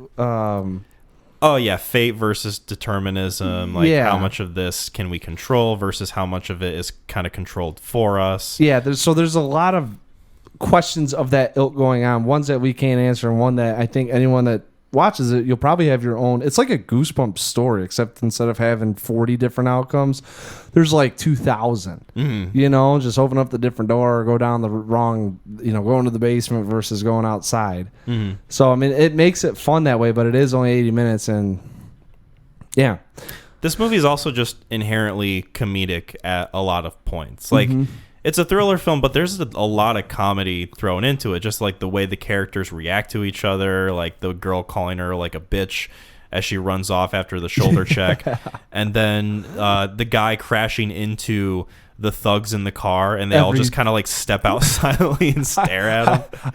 Oh yeah, fate versus determinism. Like how much of this can we control versus how much of it is kind of controlled for us. Yeah, there's a lot of questions of that ilk going on, ones that we can't answer, and one that I think anyone that watches it, you'll probably have your own. It's like a Goosebumps story, except instead of having 40 different outcomes, there's like 2,000. Mm-hmm. Just open up the different door, or go down the wrong, go into the basement versus going outside. Mm-hmm. So I mean, it makes it fun that way, but it is only 80 minutes, and yeah. This movie is also just inherently comedic at a lot of points. Like, it's a thriller film, but there's a lot of comedy thrown into it, just like the way the characters react to each other, like the girl calling her like a bitch as she runs off after the shoulder check, and then the guy crashing into the thugs in the car, and they all just kind of like step out silently and stare at him.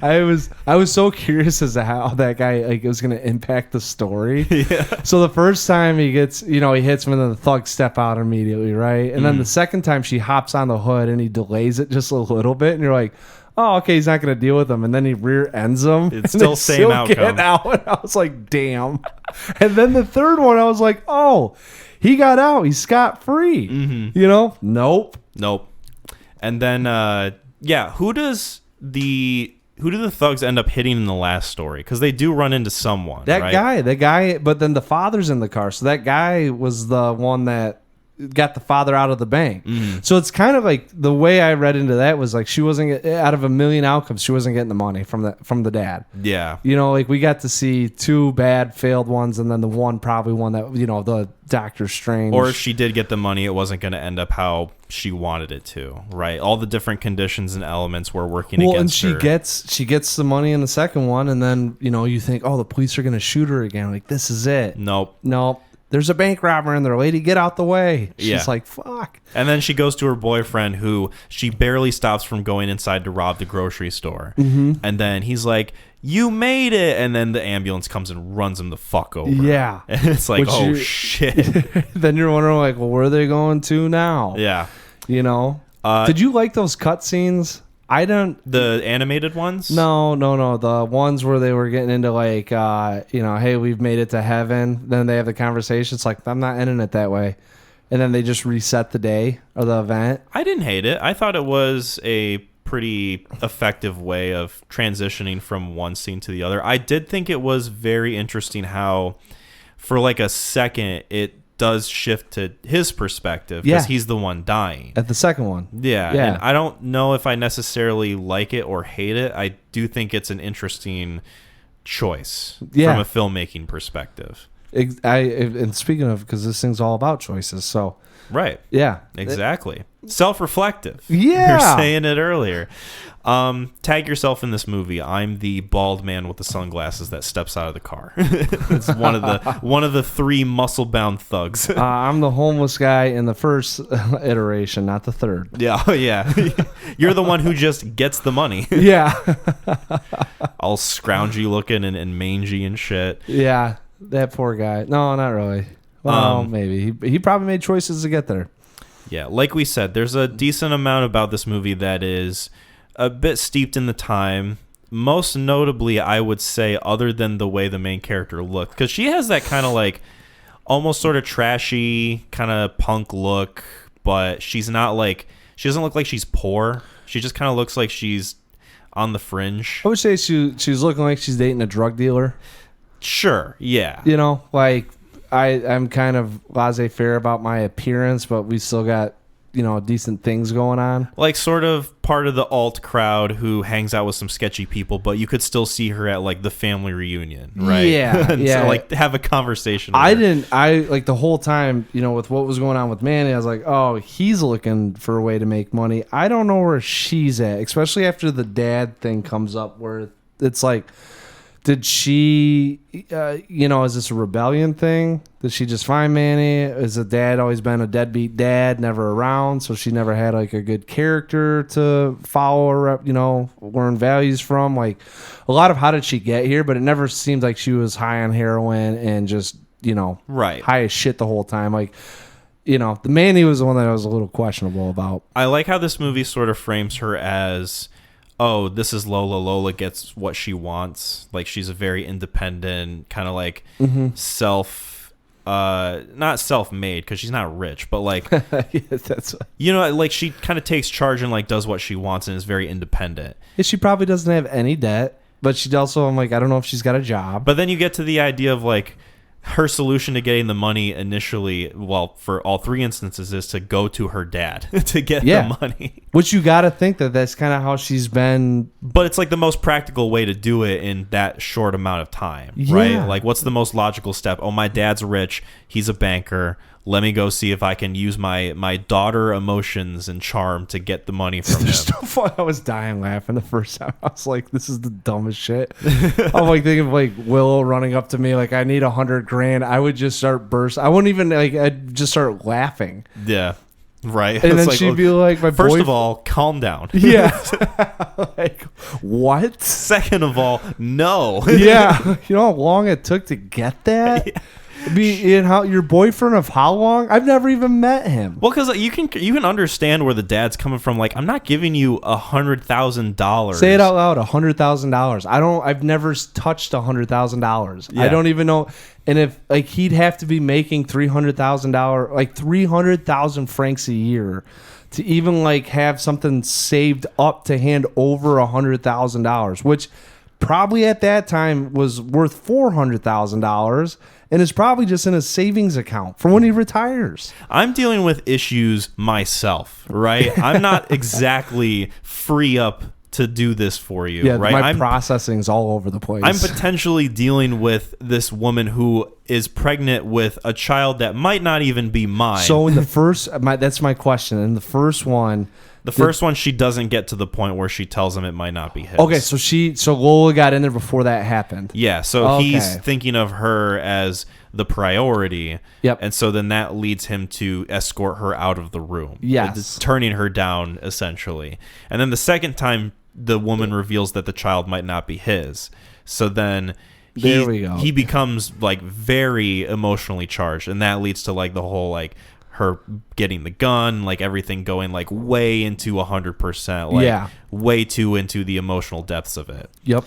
I was so curious as to how that guy was going to impact the story. Yeah. So the first time he gets, he hits him, and then the thugs step out immediately, right? And then the second time she hops on the hood and he delays it just a little bit, and you're like, oh, okay, he's not going to deal with him. And then he rear ends him. It's still same outcome. Out. And I was like, damn. And then the third one, I was like, oh, he got out. He's scot free. Mm-hmm. Nope. And then, who do the thugs end up hitting in the last story? Because they do run into someone. That guy, but then the father's in the car. So that guy was the one that got the father out of the bank. Mm. So it's kind of like the way I read into that was like she wasn't, out of a million outcomes, she wasn't getting the money from the dad. Yeah. Like we got to see two bad failed ones, and then the one probably one that, the Doctor Strange. Or if she did get the money, it wasn't going to end up how she wanted it to, right? All the different conditions and elements were working against her. And she gets the money in the second one, and then, you think, oh, the police are going to shoot her again. Like, this is it. Nope. There's a bank robber in there. Lady, get out the way. She's like, fuck. And then she goes to her boyfriend, who she barely stops from going inside to rob the grocery store. Mm-hmm. And then he's like, you made it. And then the ambulance comes and runs him the fuck over. Yeah. And it's like, shit. Then you're wondering, like, well, where are they going to now? Yeah. Did you like those cutscenes? I don't. The animated ones? No. The ones where they were getting into like, hey, we've made it to heaven. Then they have the conversation. It's like, I'm not ending it that way. And then they just reset the day or the event. I didn't hate it. I thought it was a pretty effective way of transitioning from one scene to the other. I did think it was very interesting how, for like a second, it does shift to his perspective because he's the one dying at the second one. Yeah, and I don't know if I necessarily like it or hate it. I do think it's an interesting choice from a filmmaking perspective. And speaking of, because this thing's all about choices, so right, yeah, exactly. Self-reflective. Yeah, you're saying it earlier. Tag yourself in this movie. I'm the bald man with the sunglasses that steps out of the car. It's one of the three muscle-bound thugs. I'm the homeless guy in the first iteration, not the third. Yeah, yeah. You're the one who just gets the money. Yeah. All scroungy looking and mangy and shit. Yeah, that poor guy. No, not really. Well, maybe he probably made choices to get there. Yeah, like we said, there's a decent amount about this movie that is a bit steeped in the time. Most notably, I would say, other than the way the main character looked, because she has that kind of like almost sort of trashy, kind of punk look, but she's not like, she doesn't look like she's poor. She just kind of looks like she's on the fringe. I would say she's looking like she's dating a drug dealer. Sure, yeah. You know, like I'm kind of laissez-faire about my appearance, but we still got, you know, decent things going on. Like sort of part of the alt crowd who hangs out with some sketchy people, but you could still see her at like the family reunion, right? Yeah, and yeah. so, like have a conversation with her. I like the whole time, you know, with what was going on with Manny, I was like, oh, he's looking for a way to make money. I don't know where she's at, especially after the dad thing comes up where it's like, did she, you know, is this a rebellion thing? Did she just find Manny? Is the dad always been a deadbeat dad, never around, so she never had like a good character to follow or, you know, learn values from? Like a lot of how did she get here, but it never seemed like she was high on heroin and just, you know, right, high as shit the whole time. Like, you know, the Manny was the one that I was a little questionable about. I like how this movie sort of frames her as, oh, this is Lola. Lola gets what she wants. Like she's a very independent, kind of like not self-made because she's not rich, but like, Yeah, that's you know, like she kind of takes charge and like does what she wants and is very independent. she probably doesn't have any debt, but she also, I'm like, I don't know if she's got a job. But then you get to the idea of like her solution to getting the money initially, well, for all three instances, is to go to her dad to get the money. Which you got to think that that's kind of how she's been. But it's like the most practical way to do it in that short amount of time, right? Like, what's the most logical step? Oh, my dad's rich. He's a banker. Let me go see if I can use my daughter emotions and charm to get the money from him. So fun. I was dying laughing the first time. I was like, this is the dumbest shit. I'm like thinking of like Willow running up to me like, I need $100,000. I would just start burst. I wouldn't even like, I'd just start laughing. Yeah. Right. And then she'd be like, my first of all, calm down. Yeah. Like, what? Second of all, no. Yeah. You know how long it took to get that? Yeah. Be in how your boyfriend of how long? I've never even met him. Well, because you can understand where the dad's coming from. Like, I'm not giving you $100,000. Say it out loud. $100,000. I've never touched $100,000. Yeah. I don't even know. And if like he'd have to be making $300,000, like 300,000 francs a year, to even like have something saved up to hand over $100,000, which probably at that time was worth $400,000. And is probably just in a savings account for when he retires. I'm dealing with issues myself, right? I'm not exactly free up to do this for you, Yeah, right? my processing's all over the place. I'm potentially dealing with this woman who is pregnant with a child that might not even be mine. So in the first, that's my question. In the first one, she doesn't get to the point where she tells him it might not be his. Okay, so Lola got in there before that happened. Yeah, so he's thinking of her as the priority. Yep. And so then that leads him to escort her out of the room. Yes. Turning her down, essentially. And then the second time, the woman reveals that the child might not be his. So then there we go. He becomes like very emotionally charged, and that leads to like the whole like her getting the gun, like everything going like way into 100%, like way too into the emotional depths of it. Yep.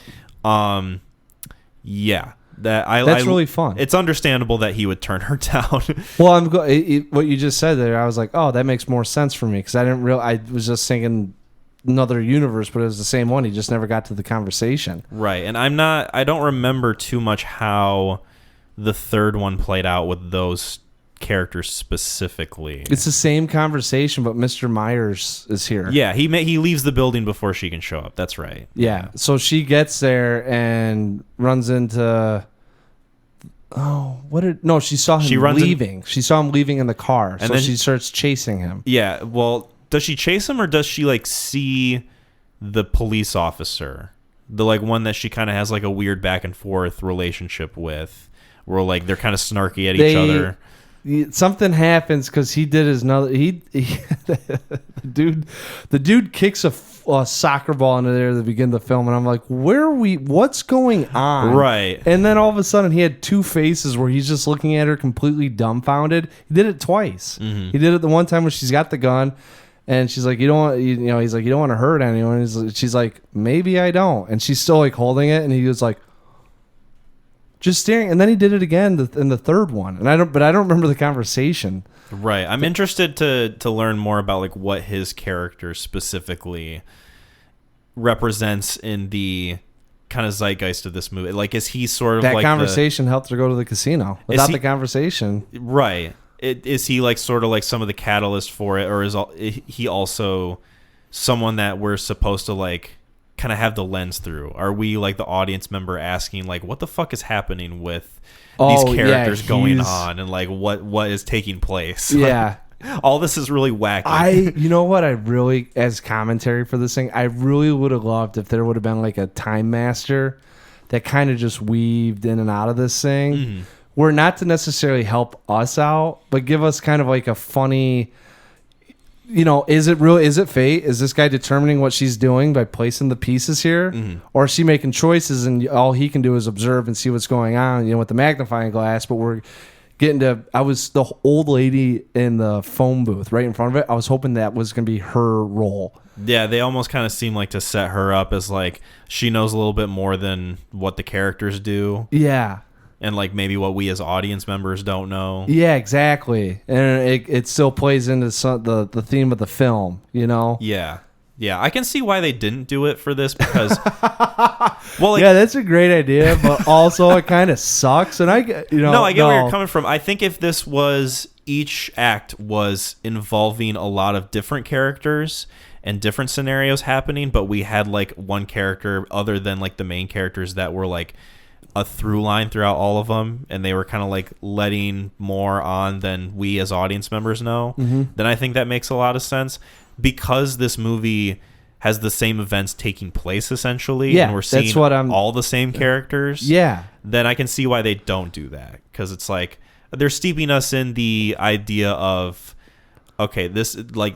Yeah. That's really fun. It's understandable that he would turn her down. Well, what you just said there, I was like, oh, that makes more sense for me because I was just thinking another universe, but it was the same one. He just never got to the conversation. Right. And I don't remember too much how the third one played out with those characters specifically. It's the same conversation, but Mr. Myers is here. Yeah, he leaves the building before she can show up. That's right. Yeah. So she gets there and runs into. She saw him leaving. She saw him leaving in the car, and so then she starts chasing him. Yeah. Well, does she chase him or does she like see the police officer, the like one that she kind of has like a weird back and forth relationship with, where like they're kind of snarky at each other? Something happens because he did his the dude kicks a soccer ball into there at the beginning of the film, and I'm like, what's going on? Right. And then all of a sudden he had two faces where he's just looking at her completely dumbfounded. He did it twice. Mm-hmm. He did it the one time when she's got the gun and she's like, he's like, you don't want to hurt anyone. She's like, maybe I don't. And she's still like holding it, and he was like, just staring. And then he did it again in the third one. And I don't remember the conversation. Right. I'm interested to learn more about like what his character specifically represents in the kind of zeitgeist of this movie. Like, is he sort of that like conversation helped her go to the casino? Without the conversation, right? Is he like sort of like some of the catalyst for it, or is he also someone that we're supposed to like kind of have the lens through? Are we like the audience member asking like, what the fuck is happening with these characters going on, and like what is taking place? Yeah. All this is really wacky. You know what? I really, as commentary for this thing, I really would have loved if there would have been like a time master that kind of just weaved in and out of this thing, where not to necessarily help us out, but give us kind of like a funny, is it fate? Is this guy determining what she's doing by placing the pieces here? Or is she making choices and all he can do is observe and see what's going on, with the magnifying glass, but we're I was the old lady in the phone booth right in front of it. I was hoping that was going to be her role. Yeah, they almost kind of seem like to set her up as like she knows a little bit more than what the characters do. Yeah. And like maybe what we as audience members don't know. Yeah, exactly. And it still plays into the theme of the film, Yeah. Yeah, I can see why they didn't do it for this because, yeah, that's a great idea, but also it kind of sucks. And No, I get where you're coming from. I think if this was each act was involving a lot of different characters and different scenarios happening, but we had like one character other than like the main characters that were like a through line throughout all of them, and they were kind of like letting more on than we as audience members know, then I think that makes a lot of sense. Because this movie has the same events taking place essentially, and we're seeing all the same characters, then I can see why they don't do that, because it's like they're steeping us in the idea of, okay, this like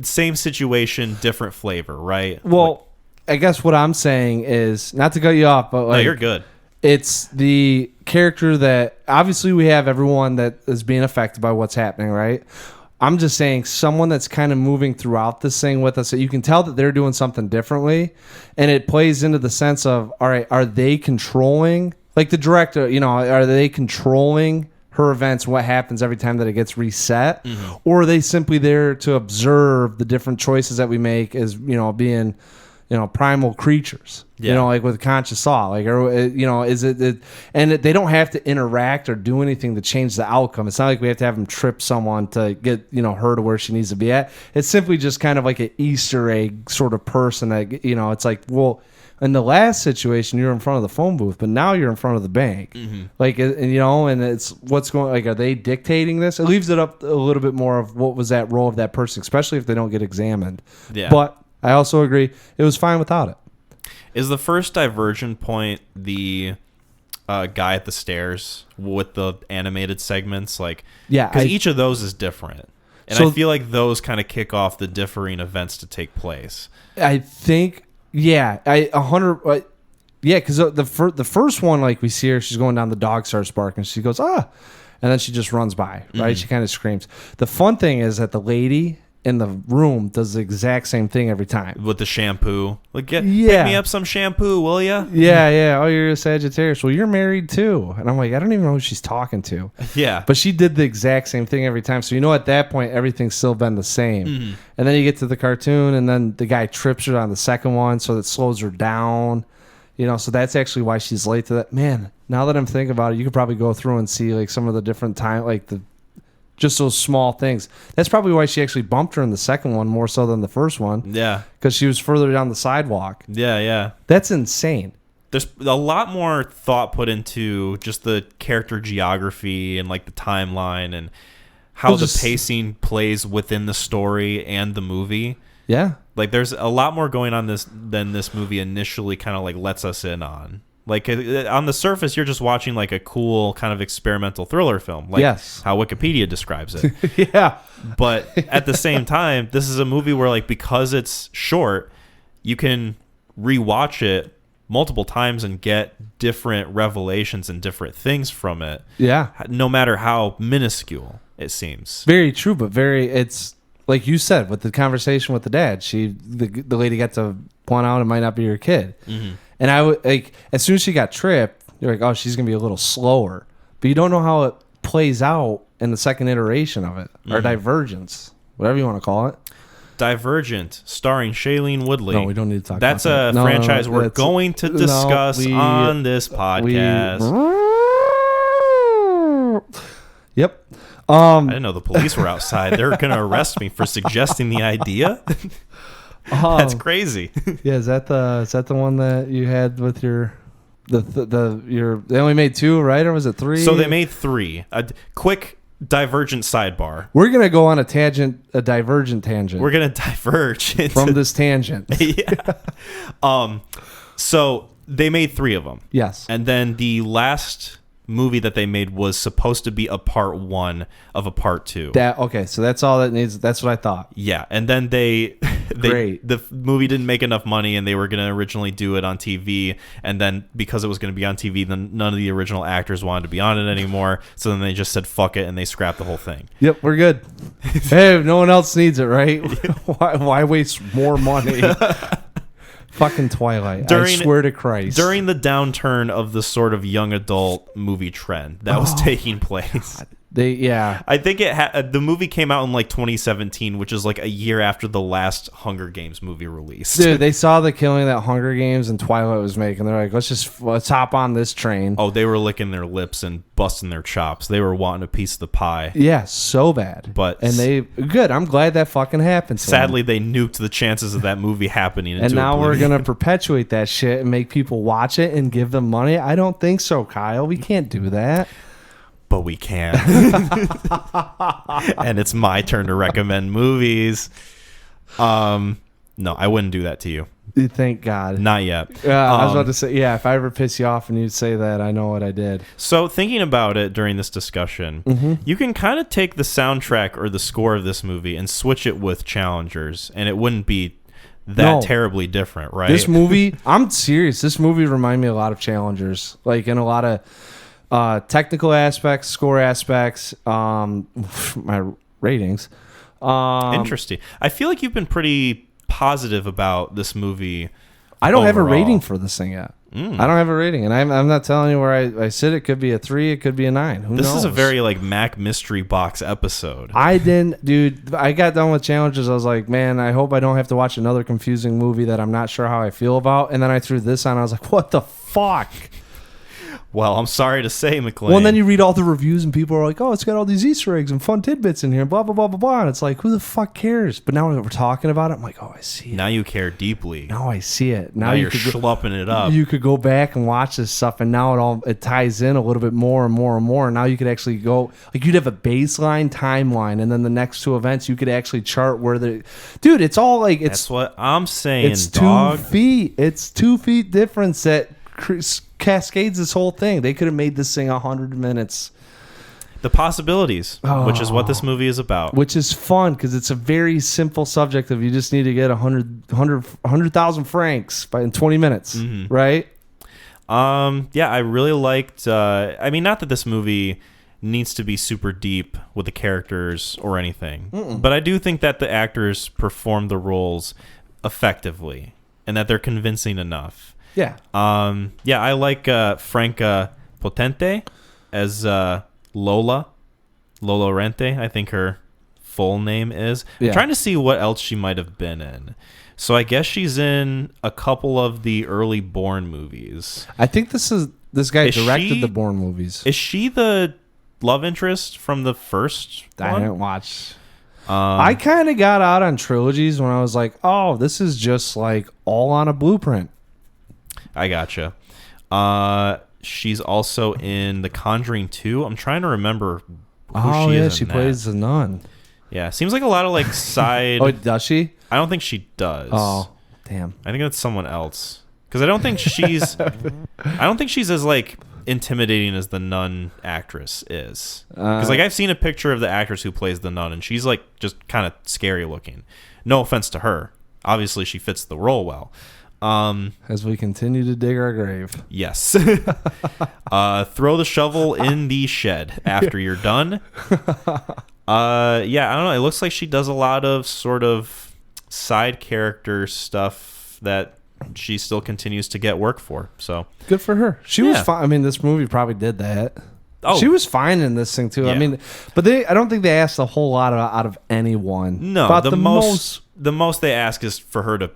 same situation, different flavor, right? Well, I guess what I'm saying is, not to cut you off, but like, no, you're good. It's the character that obviously we have everyone that is being affected by what's happening, right? I'm just saying someone that's kind of moving throughout this thing with us, that you can tell that they're doing something differently, and it plays into the sense of, all right, are they controlling, like the director, are they controlling her events, what happens every time that it gets reset, or are they simply there to observe the different choices that we make as, being, primal creatures, like with conscious thought, like, or, is it, and they don't have to interact or do anything to change the outcome. It's not like we have to have them trip someone to get, her to where she needs to be at. It's simply just kind of like an Easter egg sort of person that, it's like, well, in the last situation, you're in front of the phone booth, but now you're in front of the bank. Like, and it's what's going, like, are they dictating this? It leaves it up a little bit more of what was that role of that person, especially if they don't get examined. Yeah. But I also agree it was fine without it. Is the first diversion point the guy at the stairs with the animated segments? Like, yeah, because each of those is different, and I feel like those kind of kick off the differing events to take place. I think, yeah, because the first one, like, we see her, she's going down, the dog starts barking, she goes, and then she just runs by, right? She kind of screams. The fun thing is that the lady in the room does the exact same thing every time with the shampoo. Like, pick me up some shampoo, will ya? Yeah. Oh, you're a Sagittarius. Well, you're married too. And I'm like, I don't even know who she's talking to. Yeah. But she did the exact same thing every time. So at that point, everything's still been the same. And then you get to the cartoon, and then the guy trips her on the second one, so that slows her down. So that's actually why she's late to that. Man, now that I'm thinking about it, you could probably go through and see like some of the different time, like just those small things. That's probably why she actually bumped her in the second one more so than the first one. Yeah. Because she was further down the sidewalk. Yeah. That's insane. There's a lot more thought put into just the character geography and like the timeline and how the pacing plays within the story and the movie. Yeah. Like, there's a lot more going on than this movie initially kind of like lets us in on. Like, on the surface, you're just watching like a cool kind of experimental thriller film, like how Wikipedia describes it. Yeah. But at the same time, this is a movie where, like, because it's short, you can rewatch it multiple times and get different revelations and different things from it. Yeah. No matter how minuscule it seems. Very true, but it's like you said with the conversation with the dad. The lady got to point out it might not be your kid. And I would, like, as soon as she got tripped, You're like, oh, she's gonna be a little slower, but you don't know how it plays out in the second iteration of it, or Divergence, whatever you want to call it. Divergent, starring Shailene Woodley. No, we don't need to talk That's about that. a franchise we're going to discuss on this podcast. Yep. I didn't know the police were outside. They're going to arrest me for suggesting the idea. That's crazy. Yeah, is that the one that you had with your they only made 2, right? Or was it 3? So they made 3. A quick Divergent sidebar. We're gonna go on a divergent tangent. We're gonna diverge from this tangent. Yeah. So they made 3 of them. Yes. And then the last movie that they made was supposed to be a part 1 of a part 2. Okay, so that's all that needs. That's what I thought. Yeah, and then the movie didn't make enough money, and they were going to originally do it on TV, and then because it was going to be on TV, then none of the original actors wanted to be on it anymore, so then they just said fuck it, and they scrapped the whole thing. Yep, we're good. Hey, no one else needs it, right? Why waste more money? Fucking Twilight. I swear to Christ. During the downturn of the sort of young adult movie trend that was taking place. God. I think the movie came out in like 2017, which is like a year after the last Hunger Games movie released. Dude, they saw the killing that Hunger Games and Twilight was making. They're like, let's hop on this train. Oh, they were licking their lips and busting their chops. They were wanting a piece of the pie. Yeah, so bad. Good. I'm glad that fucking happened. Sadly, they nuked the chances of that movie happening. And now we're gonna perpetuate that shit and make people watch it and give them money. I don't think so, Kyle. We can't do that. But we can. And it's my turn to recommend movies. No, I wouldn't do that to you. Thank God. Not yet. I was about to say, yeah, if I ever piss you off and you'd say that, I know what I did. So thinking about it during this discussion, you can kind of take the soundtrack or the score of this movie and switch it with Challengers, and it wouldn't be that terribly different, right? This movie, I'm serious. This movie reminded me a lot of Challengers, like in a lot of technical aspects, score aspects, my ratings. Interesting. I feel like you've been pretty positive about this movie. I don't have a rating for this thing yet. I don't have a rating, and I'm not telling you where I sit. It could be a 3, it could be a 9. Who knows? This is a very like Mac mystery box episode. Dude, I got done with Challenges. I was like, man, I hope I don't have to watch another confusing movie that I'm not sure how I feel about. And then I threw this on. I was like, what the fuck? Well, I'm sorry to say, McClain. Well, and then you read all the reviews and people are like, oh, it's got all these Easter eggs and fun tidbits in here, blah, blah, blah, blah, blah. And it's like, who the fuck cares? But now that we're talking about it, I'm like, oh, I see it. Now you care deeply. Now I see it. Now you're schlupping it up. You could go back and watch this stuff, and now it ties in a little bit more and more and more. And now you could actually go, like, you'd have a baseline timeline, and then the nenext 2 events, you could actually chart where dude, it's all like, that's what I'm saying, it's dog. 2 feet. It's 2 feet difference that cascades this whole thing. They could have made this thing 100 minutes. The possibilities, which is what this movie is about. Which is fun because it's a very simple subject of you just need to get 100,000 francs in 20 minutes, right? Yeah, I really liked. I mean, not that this movie needs to be super deep with the characters or anything, but I do think that the actors perform the roles effectively and that they're convincing enough. Yeah. Yeah, I like Franca Potente as Lola Rente, I think her full name is. Yeah. I'm trying to see what else she might have been in. So I guess she's in a couple of the early Bourne movies. I think this guy directed the Bourne movies. Is she the love interest from the first one? I didn't watch. I kind of got out on trilogies when I was like, oh, this is just like all on a blueprint. I gotcha. She's also in The Conjuring 2. I'm trying to remember who she is. She plays the nun. Yeah, seems like a lot of like side. Oh, does she? I don't think she does. Oh, damn. I think that's someone else. Because I don't think she's. I don't think she's as like intimidating as the nun actress is. Because like I've seen a picture of the actress who plays the nun, and she's like just kind of scary looking. No offense to her. Obviously, she fits the role well. As we continue to dig our grave. Yes. Throw the shovel in the shed after you're done. Yeah, I don't know. It looks like she does a lot of sort of side character stuff that she still continues to get work for. So good for her. She was fine. I mean, this movie probably did that. Oh, she was fine in this thing too. Yeah. I mean, but I don't think they asked a whole lot out of anyone. No, the most they ask is for her to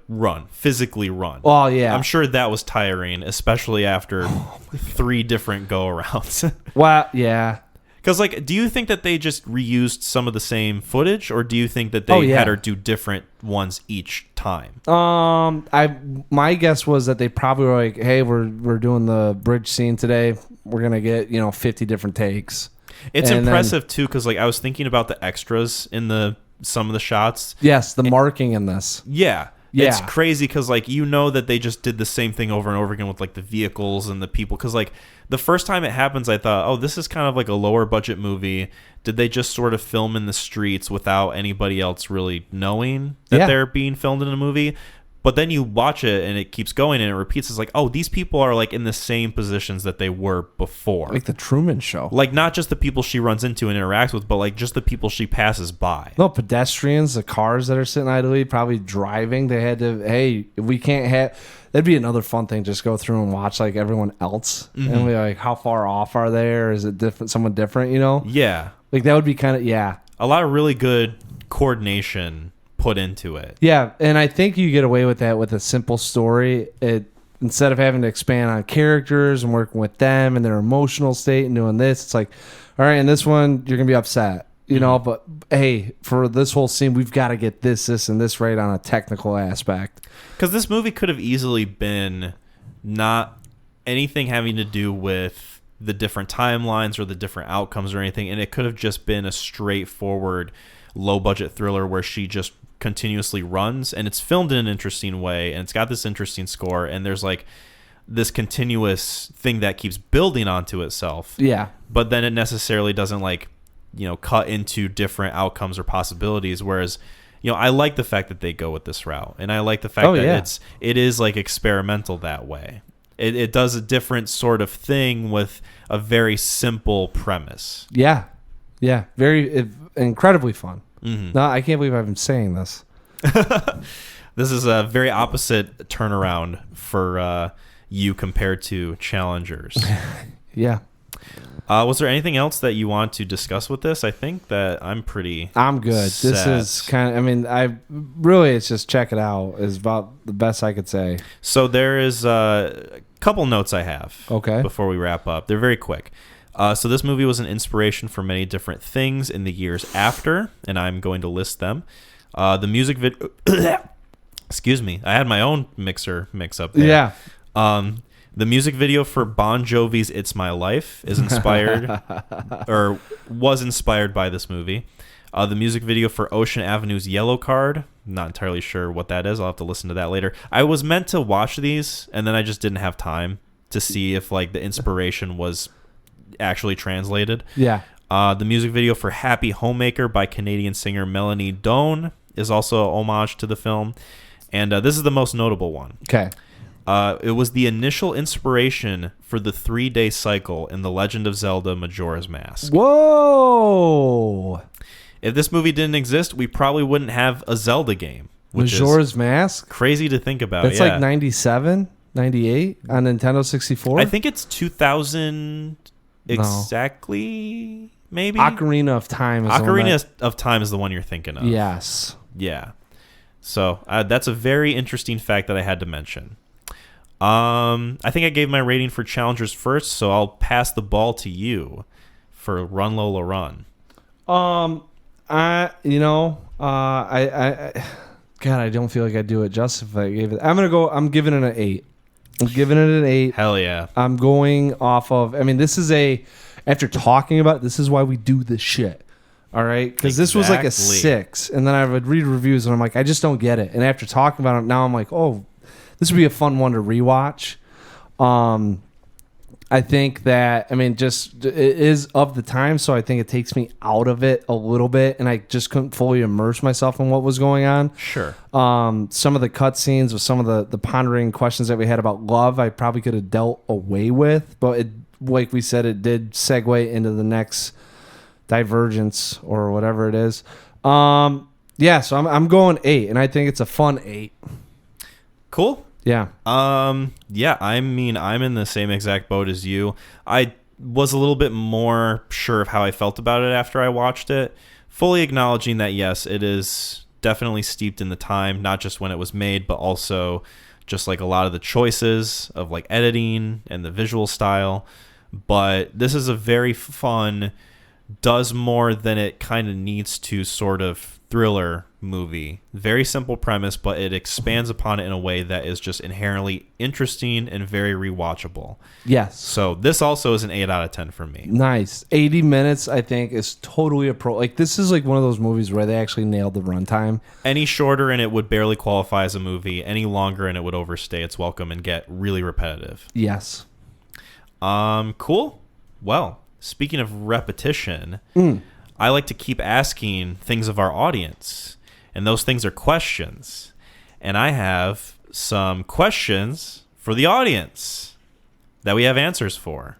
physically run. Oh yeah, I'm sure that was tiring, especially after 3 different go-arounds. Well, yeah. Because, like, do you think that they just reused some of the same footage, or do you think that they had her do different ones each time? My guess was that they probably were like, "Hey, we're doing the bridge scene today. We're gonna get 50 different takes." It's impressive too, because like I was thinking about the extras in some of the shots. Yes, the marking in this. Yeah. It's crazy because, like, that they just did the same thing over and over again with, like, the vehicles and the people. Because, like, the first time it happens, I thought, oh, this is kind of like a lower budget movie. Did they just sort of film in the streets without anybody else really knowing that they're being filmed in a movie? But then you watch it and it keeps going and it repeats. It's like, oh, these people are like in the same positions that they were before. Like the Truman Show. Like not just the people she runs into and interacts with, but like just the people she passes by. No, pedestrians, the cars that are sitting idly, probably driving. They had to, hey, we can't have, that'd be another fun thing. Just go through and watch like everyone else. Mm-hmm. And be like, how far off are they? Or is it different? Someone different, Yeah. Like that would be kind of, a lot of really good coordination put into it. Yeah, and I think you get away with that with a simple story. Instead of having to expand on characters and working with them and their emotional state and doing this, it's like, all right, in this one you're gonna be upset, but hey, for this whole scene we've got to get this and this right on a technical aspect. Because this movie could have easily been not anything having to do with the different timelines or the different outcomes or anything, and it could have just been a straightforward low budget thriller where she just continuously runs, and it's filmed in an interesting way, and it's got this interesting score, and there's like this continuous thing that keeps building onto itself. Yeah. But then it necessarily doesn't like, cut into different outcomes or possibilities. Whereas, I like the fact that they go with this route, and I like the fact that it is like experimental that way. It does a different sort of thing with a very simple premise. Yeah. Yeah. Very incredibly fun. Mm-hmm. No, I can't believe I've been saying this. This is a very opposite turnaround for you compared to Challengers. Yeah. Was there anything else that you want to discuss with this? I think that I'm good. Set. This is kind of, it's just check it out is about the best I could say. So there is a couple notes I have. Okay. Before we wrap up. They're very quick. So this movie was an inspiration for many different things in the years after, and I'm going to list them. The music video... Excuse me. I had my own mix up there. Yeah. The music video for Bon Jovi's It's My Life is inspired, or was inspired by this movie. The music video for Ocean Avenue's Yellow Card, not entirely sure what that is. I'll have to listen to that later. I was meant to watch these, and then I just didn't have time to see if like the inspiration was actually translated. Yeah. The music video for Happy Homemaker by Canadian singer Melanie Doan is also an homage to the film. And this is the most notable one. Okay. It was the initial inspiration for the 3-day cycle in The Legend of Zelda Majora's Mask. Whoa! If this movie didn't exist, we probably wouldn't have a Zelda game. Majora's Mask? Crazy to think about. That's like 97, 98 on Nintendo 64? I think it's 2000 exactly, maybe? Ocarina of Time is the one you're thinking of. Yes. Yeah. So that's a very interesting fact that I had to mention. I think I gave my rating for Challengers first, so I'll pass the ball to you for Run Lola Run. I don't feel like I do it justice if I gave it. I'm giving it an 8. I'm giving it an 8. Hell yeah. I'm going off of, after talking about it, this is why we do this shit. All right? Because this was like a 6. And then I would read reviews and I'm like, I just don't get it. And after talking about it, now I'm like, oh, this would be a fun one to rewatch. I think that, it is of the time, so I think it takes me out of it a little bit, and I just couldn't fully immerse myself in what was going on. Sure. Some of the cutscenes with some of the pondering questions that we had about love, I probably could have dealt away with, but like we said, it did segue into the next divergence or whatever it is. So I'm going 8, and I think it's a fun 8. Cool. Yeah. Yeah, I mean, I'm in the same exact boat as you. I was a little bit more sure of how I felt about it after I watched it, fully acknowledging that, yes, it is definitely steeped in the time, not just when it was made, but also just like a lot of the choices of like editing and the visual style. But this is a very fun, does more than it kind of needs to sort of thriller movie. Very simple premise, but it expands upon it in a way that is just inherently interesting and very rewatchable. Yes. So this also is an 8 out of 10 for me. Nice. 80 minutes, I think, is totally like this is like one of those movies where they actually nailed the runtime. Any shorter and it would barely qualify as a movie. Any longer and it would overstay its welcome and get really repetitive. Yes. Cool. Well, speaking of repetition, I like to keep asking things of our audience, and those things are questions. And I have some questions for the audience that we have answers for.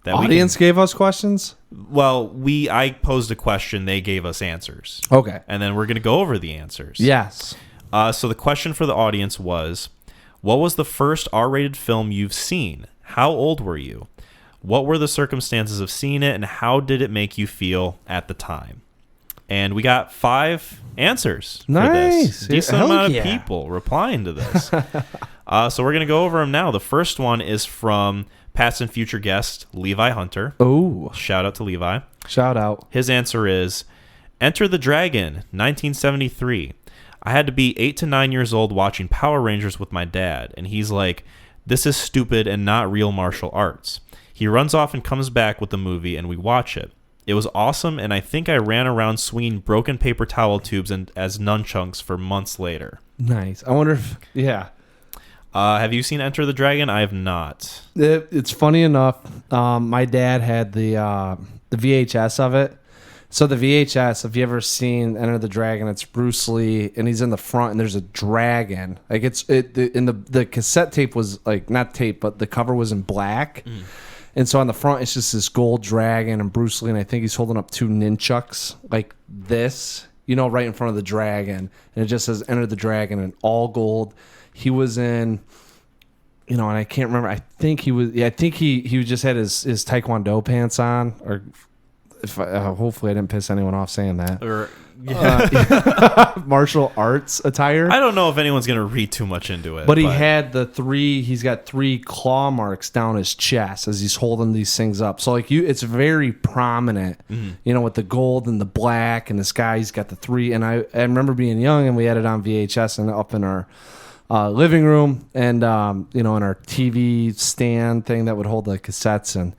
That Audience gave us questions? Well, I posed a question, they gave us answers. Okay. And then we're going to go over the answers. Yes. So the question for the audience was, what was the first R-rated film you've seen? How old were you? What were the circumstances of seeing it, and how did it make you feel at the time? And we got 5 answers for this. Decent amount of people replying to this. So we're going to go over them now. The first one is from past and future guest Levi Hunter. Oh. Shout out to Levi. Shout out. His answer is, Enter the Dragon, 1973. I had to be 8 to 9 years old watching Power Rangers with my dad, and he's like, this is stupid and not real martial arts. He runs off and comes back with the movie, and we watch it. It was awesome, and I think I ran around swinging broken paper towel tubes as nunchucks for months later. Nice. I wonder if, yeah. Have you seen Enter the Dragon? I have not. It's funny enough. My dad had the VHS of it. So the VHS, if you ever seen Enter the Dragon, it's Bruce Lee, and he's in the front, and there's a dragon. Like the cassette tape was like not tape, but the cover was in black. And so on the front, it's just this gold dragon and Bruce Lee, and I think he's holding up 2 nunchucks like this, right in front of the dragon. And it just says Enter the Dragon in all gold. He was in, and I can't remember. I think he was, I think he just had his Taekwondo pants on, or hopefully I didn't piss anyone off saying that. Or martial arts attire. I don't know if anyone's going to read too much into it. But he had he's got 3 claw marks down his chest as he's holding these things up. So like it's very prominent, with the gold and the black, and this guy, he's got the 3. And I remember being young, and we had it on VHS and up in our living room, and in our TV stand thing that would hold the cassettes. And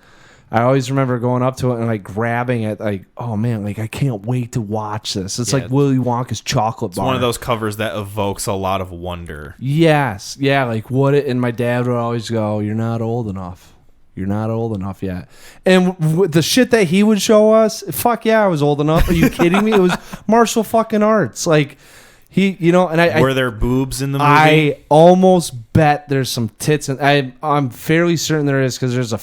I always remember going up to it and like grabbing it, like, oh man, like I can't wait to watch this. It's like Willy Wonka's chocolate bar. It's one of those covers that evokes a lot of wonder. Yes, yeah, like and my dad would always go, "You're not old enough. You're not old enough yet." And the shit that he would show us, fuck yeah, I was old enough. Are you kidding me? It was martial fucking arts, like. Were there boobs in the movie? I almost bet there's some tits, and I'm fairly certain there is, because there's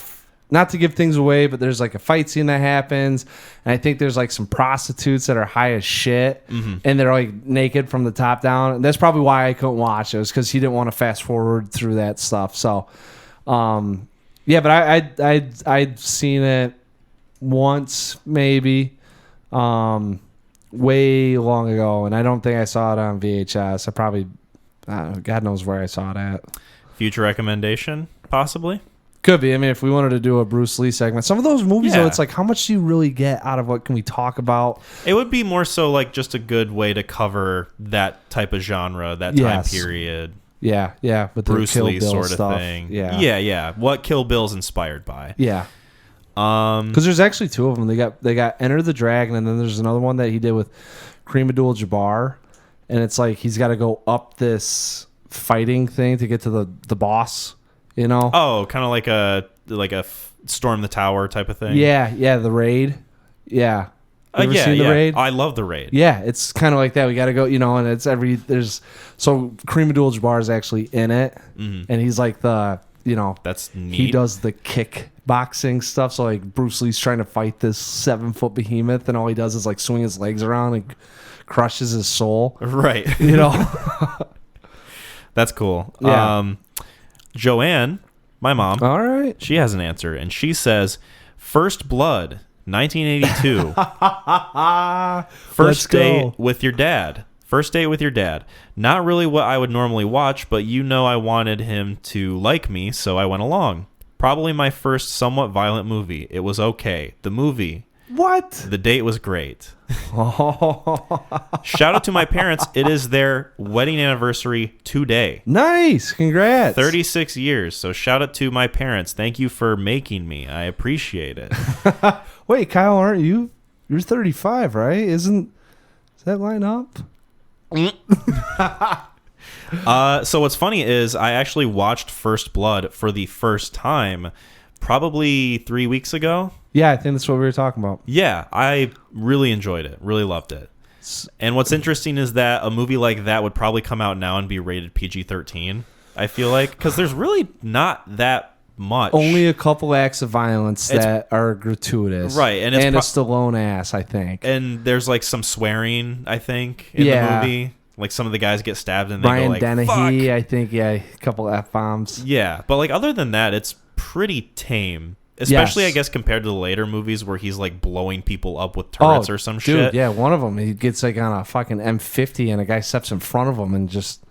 not to give things away, but there's like a fight scene that happens, and I think there's like some prostitutes that are high as shit, and they're like naked from the top down. And that's probably why I couldn't watch it, was because he didn't want to fast forward through that stuff. So, yeah, but I'd seen it once maybe. Way long ago, and I don't think I saw it on VHS. I probably, God knows where I saw it at. Future recommendation, possibly? Could be. I mean, if we wanted to do a Bruce Lee segment. Some of those movies, though, it's like, how much do you really get out of what can we talk about? It would be more so like just a good way to cover that type of genre, that time period. Yeah, with the Bruce Kill Lee Bill sort of stuff. thing. Yeah. What Kill Bill's inspired by. Yeah. Because there's actually 2 of them. They got Enter the Dragon, and then there's another one that he did with Kareem Abdul-Jabbar, and it's like he's got to go up this fighting thing to get to the boss. Oh, kind of like a Storm the Tower type of thing. Yeah, the Raid. Yeah. You ever seen the Raid? I love the Raid. Yeah, it's kind of like that. We got to go, and it's so Kareem Abdul-Jabbar is actually in it, and he's like the. That's neat. He does the kick boxing stuff. So like Bruce Lee's trying to fight this 7-foot behemoth, and all he does is like swing his legs around and crushes his soul. Right. That's cool. Yeah. Joanne, my mom, All right. she has an answer, and she says, First Blood, 1982. First date with your dad. First date with your dad. Not really what I would normally watch, but I wanted him to like me, so I went along. Probably my first somewhat violent movie. It was okay. The movie. What? The date was great. Shout out to my parents. It is their wedding anniversary today. Nice. Congrats. 36 years. So shout out to my parents. Thank you for making me. I appreciate it. Wait, Kyle, aren't you? You're 35, right? Does that line up? So what's funny is I actually watched First Blood for the first time probably 3 weeks ago. Yeah, I think that's what we were talking about. Yeah, I really enjoyed it. Really loved it. And what's interesting is that a movie like that would probably come out now and be rated PG-13, I feel like, because there's really not that much. Only a couple acts of violence that are gratuitous. Right. And a Stallone ass, I think. And there's like some swearing, I think, in the movie. Like some of the guys get stabbed and they Ryan go like, Dennehy, fuck. I think, a couple F-bombs. Yeah, but like other than that, it's pretty tame. Especially, I guess, compared to the later movies where he's like blowing people up with turrets or some shit. Yeah, one of them, he gets like on a fucking M50 and a guy steps in front of him and just...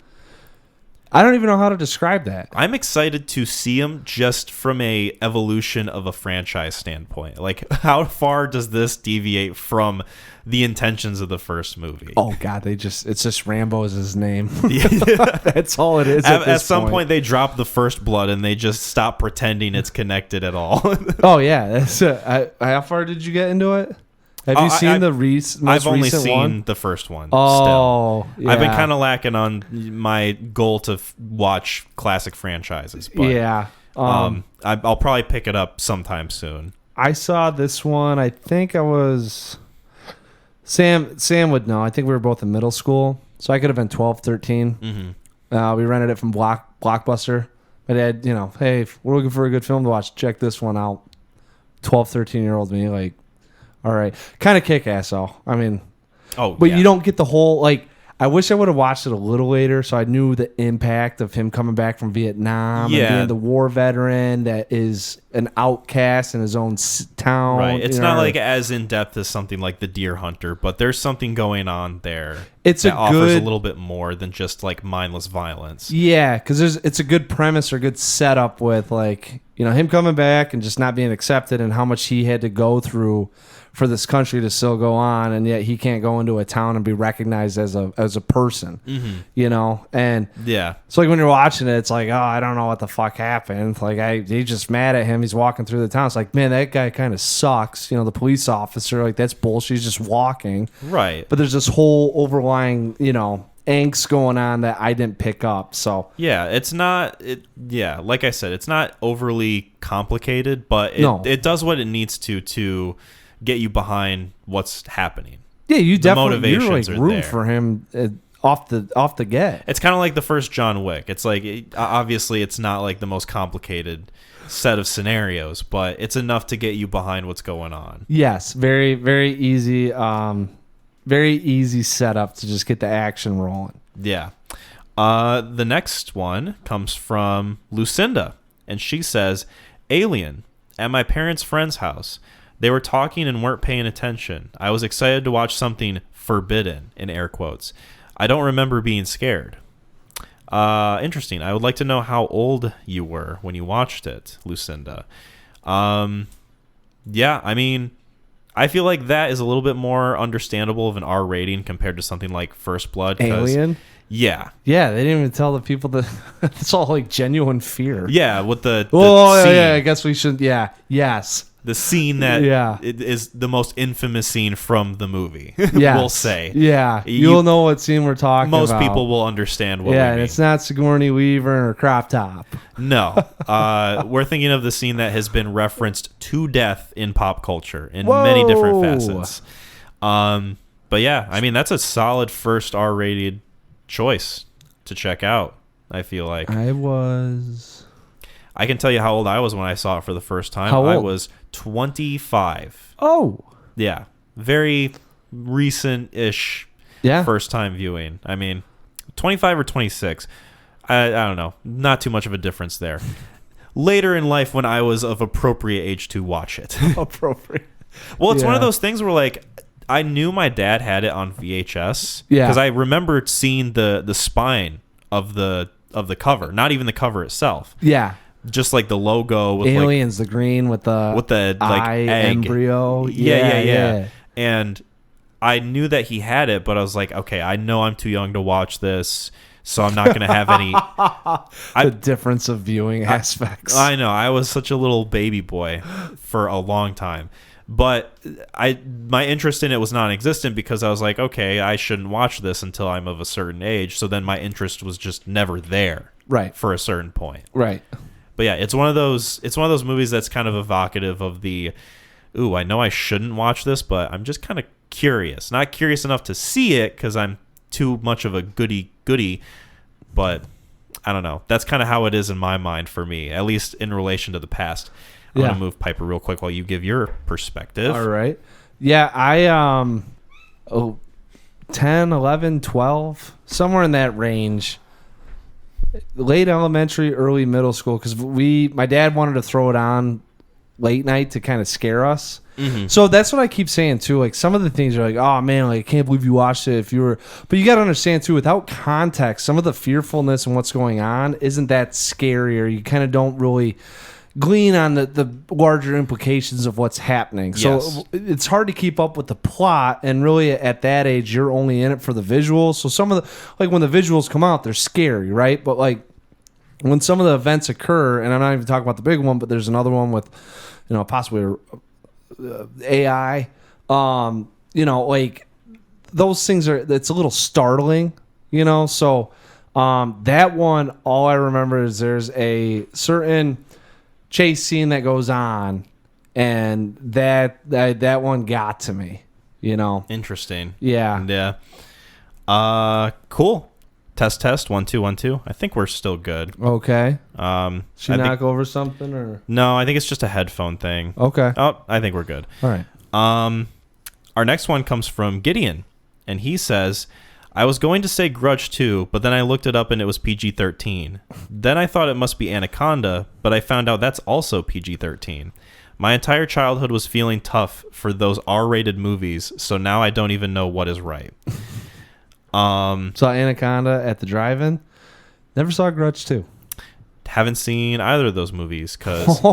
I don't even know how to describe that. I'm excited to see him just from a evolution of a franchise standpoint. Like, how far does this deviate from the intentions of the first movie? Oh God, it's just Rambo is his name. That's all it is. At some point, they drop the First Blood and they just stop pretending it's connected at all. Oh yeah, that's how far did you get into it? Have you seen the most recent one? I've only seen the first one. Oh, still. Yeah. I've been kind of lacking on my goal to watch classic franchises. But, yeah. I'll probably pick it up sometime soon. I saw this one. I think I was... Sam would know. I think we were both in middle school. So I could have been 12, 13. Mm-hmm. We rented it from Blockbuster. My dad, hey, if we're looking for a good film to watch, check this one out. 12, 13-year-old me, like... All right. Kind of kick-ass, though. I mean... But you don't get the whole... Like, I wish I would have watched it a little later so I knew the impact of him coming back from Vietnam and being the war veteran that is an outcast in his own town. Right. It's not like as in-depth as something like The Deer Hunter, but there's something going on there that offers a little bit more than just, like, mindless violence. Yeah, because it's a good premise or good setup with, like, him coming back and just not being accepted and how much he had to go through for this country to still go on, and yet he can't go into a town and be recognized as a person, and it's like when you're watching it, it's like, oh, I don't know what the fuck happened. Like he's just mad at him. He's walking through the town. It's like, man, that guy kind of sucks. The police officer, like that's bullshit. He's just walking, right? But there's this whole overlying, angst going on that I didn't pick up. So yeah, it's not. Like I said, it's not overly complicated, but it does what it needs to get you behind what's happening. Yeah, you definitely motivations you're like are root there. for him off the get. It's kind of like the first John Wick. It's like obviously it's not like the most complicated set of scenarios, but it's enough to get you behind what's going on. Yes, very very easy, very easy setup to just get the action rolling. Yeah. The next one comes from Lucinda, and she says, "Alien at my parents' friend's house. They were talking and weren't paying attention. I was excited to watch something forbidden, in air quotes. I don't remember being scared." Interesting. I would like to know how old you were when you watched it, Lucinda. Yeah, I mean, I feel like that is a little bit more understandable of an R rating compared to something like First Blood. Alien? Yeah. Yeah, they didn't even tell the people that it's all like genuine fear. Yeah, with the scene. Yeah, I guess we should. Yeah, yes. The scene that it is the most infamous scene from the movie, we'll say. Yeah, you'll know what scene we're talking about. Most people will understand what we mean. And it's not Sigourney Weaver or Crop Top. No. We're thinking of the scene that has been referenced to death in pop culture in many different facets. But yeah, I mean, that's a solid first R-rated choice to check out, I feel like. I can tell you how old I was when I saw it for the first time. How old? I was 25. Oh. Yeah. Very recent-ish first time viewing. I mean, 25 or 26. I don't know. Not too much of a difference there. Later in life, when I was of appropriate age to watch it. Appropriate. Well, it's one of those things where, like, I knew my dad had it on VHS. Yeah. Because I remembered seeing the spine of the cover. Not even the cover itself. Yeah. Just like the logo. With Aliens, the green with the like eye egg. embryo. Yeah. And I knew that he had it, but I was like, okay, I know I'm too young to watch this, so I'm not going to have any... The difference of viewing aspects. I know. I was such a little baby boy for a long time. But my interest in it was non-existent because I was like, okay, I shouldn't watch this until I'm of a certain age. So then my interest was just never there, right, for a certain point, right. But yeah, it's one of those movies that's kind of evocative of the, ooh, I know I shouldn't watch this, but I'm just kind of curious. Not curious enough to see it because I'm too much of a goody, but I don't know. That's kind of how it is in my mind for me, at least in relation to the past. I'm going to move Piper real quick while you give your perspective. All right. Yeah, I 10, 11, 12, somewhere in that range. Late elementary, early middle school, because my dad wanted to throw it on late night to kind of scare us. Mm-hmm. So that's what I keep saying too. Like some of the things are like, oh man, like I can't believe you watched it. But you got to understand too, without context, some of the fearfulness and what's going on isn't that scary, or you kind of don't really glean on the larger implications of what's happening. So it's hard to keep up with the plot, and really at that age you're only in it for the visuals. So some of the, like when the visuals come out, they're scary, right? But like when some of the events occur, and I'm not even talking about the big one, but there's another one with, you know, possibly AI, you know, like those things it's a little startling, you know. So that one, all I remember is there's a certain chase scene that goes on, and that one got to me, you know. Interesting. Yeah. Cool. Test 1 2 1 2. I think we're still good. Okay. Should I knock over something, or no? I think it's just a headphone thing. Okay. Oh, I think we're good. All right. Our next one comes from Gideon, and he says, I was going to say Grudge 2, but then I looked it up and it was PG-13. Then I thought it must be Anaconda, but I found out that's also PG-13. My entire childhood was feeling tough for those R-rated movies, so now I don't even know what is right. Saw Anaconda at the drive-in. Never saw Grudge 2. Haven't seen either of those movies because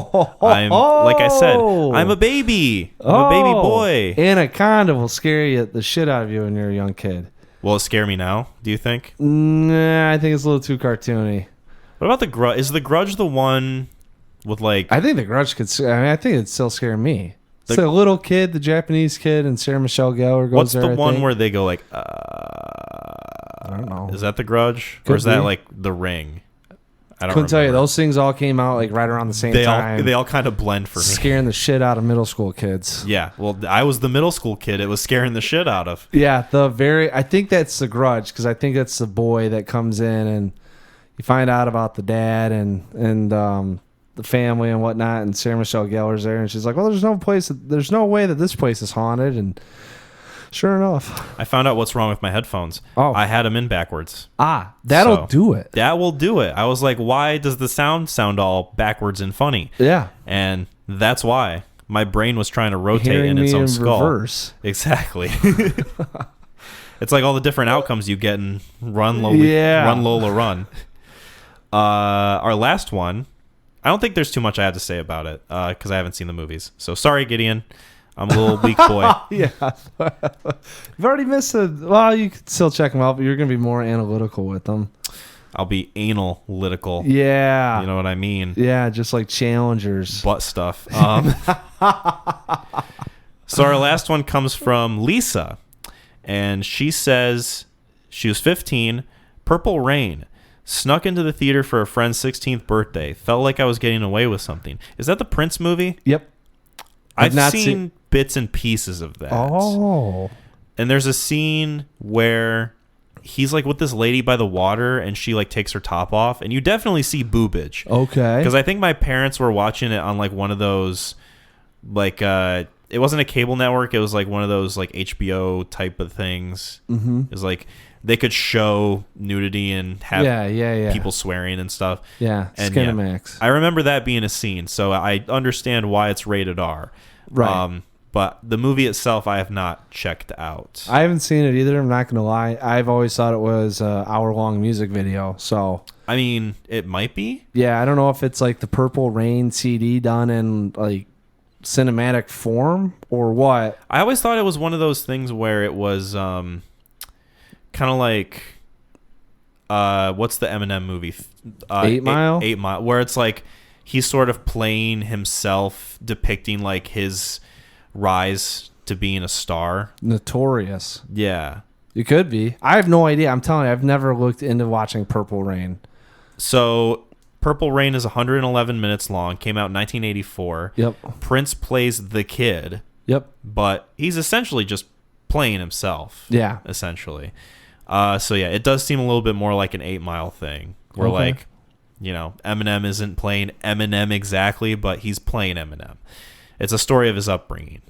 I'm, like I said, I'm a baby. I'm a baby boy. Anaconda will scare the shit out of you when you're a young kid. Will it scare me now, do you think? Nah, I think it's a little too cartoony. What about the Grudge? Is the Grudge the one with like... I think the Grudge could... I think it'd still scare me. It's a little kid, the Japanese kid, and Sarah Michelle Gellar goes what's there, the one think. where they go like... I don't know. Is that the Grudge? Could or is that be. like The Ring? I don't Couldn't tell you. remember. Those things all came out like right around the same time. They all kind of blend for me. Scaring the shit out of middle school kids. Yeah, well, I was the middle school kid. It was scaring the shit out of. Yeah, I think that's the Grudge, because I think that's the boy that comes in and you find out about the dad and the family and whatnot, and Sarah Michelle Gellar's there, and she's like, well, there's no way that this place is haunted, and sure enough. I found out what's wrong with my headphones. Oh. I had them in backwards. That'll do it. That will do it. I was like, why does the sound all backwards and funny? Yeah. And that's why. My brain was trying to rotate Hearing in its me own in skull. reverse. Exactly. It's like all the different outcomes you get in Run Lola Run. Our last one, I don't think there's too much I have to say about it because I haven't seen the movies. So sorry, Gideon. I'm a little weak boy. Yeah. You've already missed well, you could still check them out, but you're going to be more analytical with them. I'll be analytical. Yeah. You know what I mean? Yeah, just like challengers. Butt stuff. So our last one comes from Lisa. And she says she was 15, Purple Rain. Snuck into the theater for a friend's 16th birthday. Felt like I was getting away with something. Is that the Prince movie? Yep. I've seen bits and pieces of that. Oh. And there's a scene where he's like with this lady by the water and she like takes her top off. And you definitely see boobage. Okay. Because I think my parents were watching it on like one of those, like, it wasn't a cable network. It was like one of those like HBO type of things. Mm-hmm. It was like they could show nudity and have yeah. people swearing and stuff. Yeah, And Skinamax. I remember that being a scene, so I understand why it's rated R. Right. But the movie itself, I have not checked out. I haven't seen it either. I'm not going to lie. I've always thought it was an hour-long music video. So, I mean, it might be. yeah, I don't know if it's like the Purple Rain CD done in like cinematic form or what. I always thought it was one of those things where it was kind of like what's the Eminem movie? 8 Mile? 8 Mile, where it's like he's sort of playing himself, depicting like his rise to being a star. Notorious. Yeah. It could be. I have no idea. I'm telling you, I've never looked into watching Purple Rain. So Purple Rain is 111 minutes long, came out in 1984. Yep. Prince plays the kid, Yep. but he's essentially just playing himself. Yeah. Essentially. So yeah, it does seem a little bit more like an 8 Mile thing, where Okay. like, you know, Eminem isn't playing Eminem exactly, but he's playing Eminem. It's a story of his upbringing.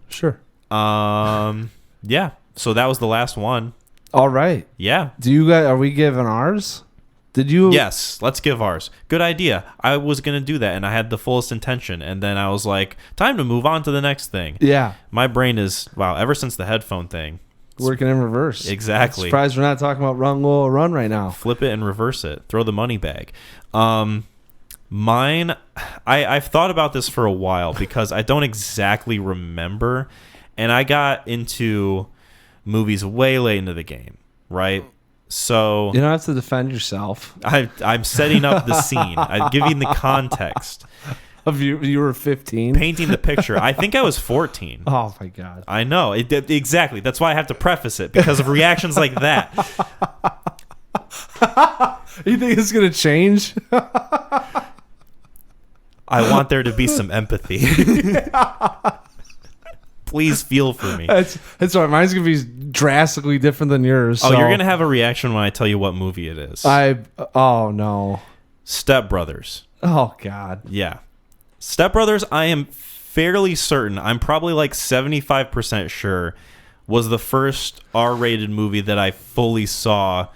Sure. Yeah. So that was the last one. All right. Yeah. Do you guys, are we giving ours? Did you? Yes, let's give ours. Good idea. I was going to do that, and I had the fullest intention, and then I was like, time to move on to the next thing. Yeah. My brain is, wow, ever since the headphone thing. Working in reverse. Exactly. Surprised we're not talking about Run Lola Run right now. Flip it and reverse it. Throw the money bag. Mine, I've thought about this for a while because I don't exactly remember, and I got into movies way late into the game, right? So You don't have to defend yourself. I'm setting up the scene. I'm giving the context, Of you were 15. painting the picture. I think I was 14. Oh my god. I know. Exactly. That's why I have to preface it, because of reactions like that. You think it's gonna change? I want there to be some empathy. Please feel for me. That's right. Mine's gonna be drastically different than yours. Oh, so you're going to have a reaction when I tell you what movie it is. Oh no. Step Brothers. Oh god. Yeah. Step Brothers, I am fairly certain, I'm probably like 75% sure, was the first R-rated movie that I fully saw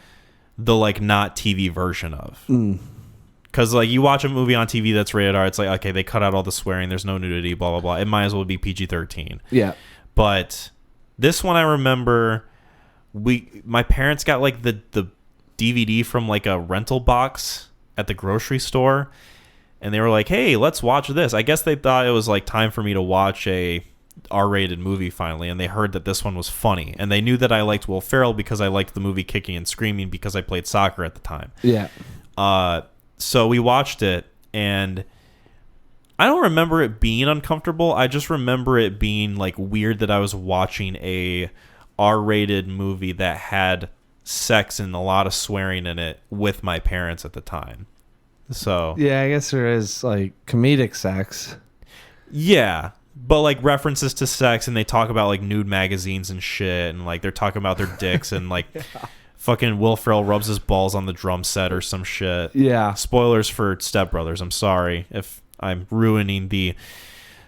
the like not TV version of. Because like you watch a movie on TV that's rated R, it's like, okay, they cut out all the swearing, there's no nudity, blah, blah, blah. It might as well be PG-13. Yeah. But this one I remember, my parents got like the DVD from like a rental box at the grocery store, and they were like, hey, let's watch this. I guess they thought it was like time for me to watch a R-rated movie finally, and they heard that this one was funny, and they knew that I liked Will Ferrell because I liked the movie Kicking and Screaming because I played soccer at the time. Yeah. So we watched it, and I don't remember it being uncomfortable. I just remember it being like weird that I was watching a R-rated movie that had sex and a lot of swearing in it with my parents at the time. So Yeah, I guess there is like comedic sex. yeah, but like references to sex, and they talk about like nude magazines and shit, and like they're talking about their dicks, and like fucking Will Ferrell rubs his balls on the drum set or some shit. Yeah. Spoilers for Step Brothers. I'm sorry if I'm ruining the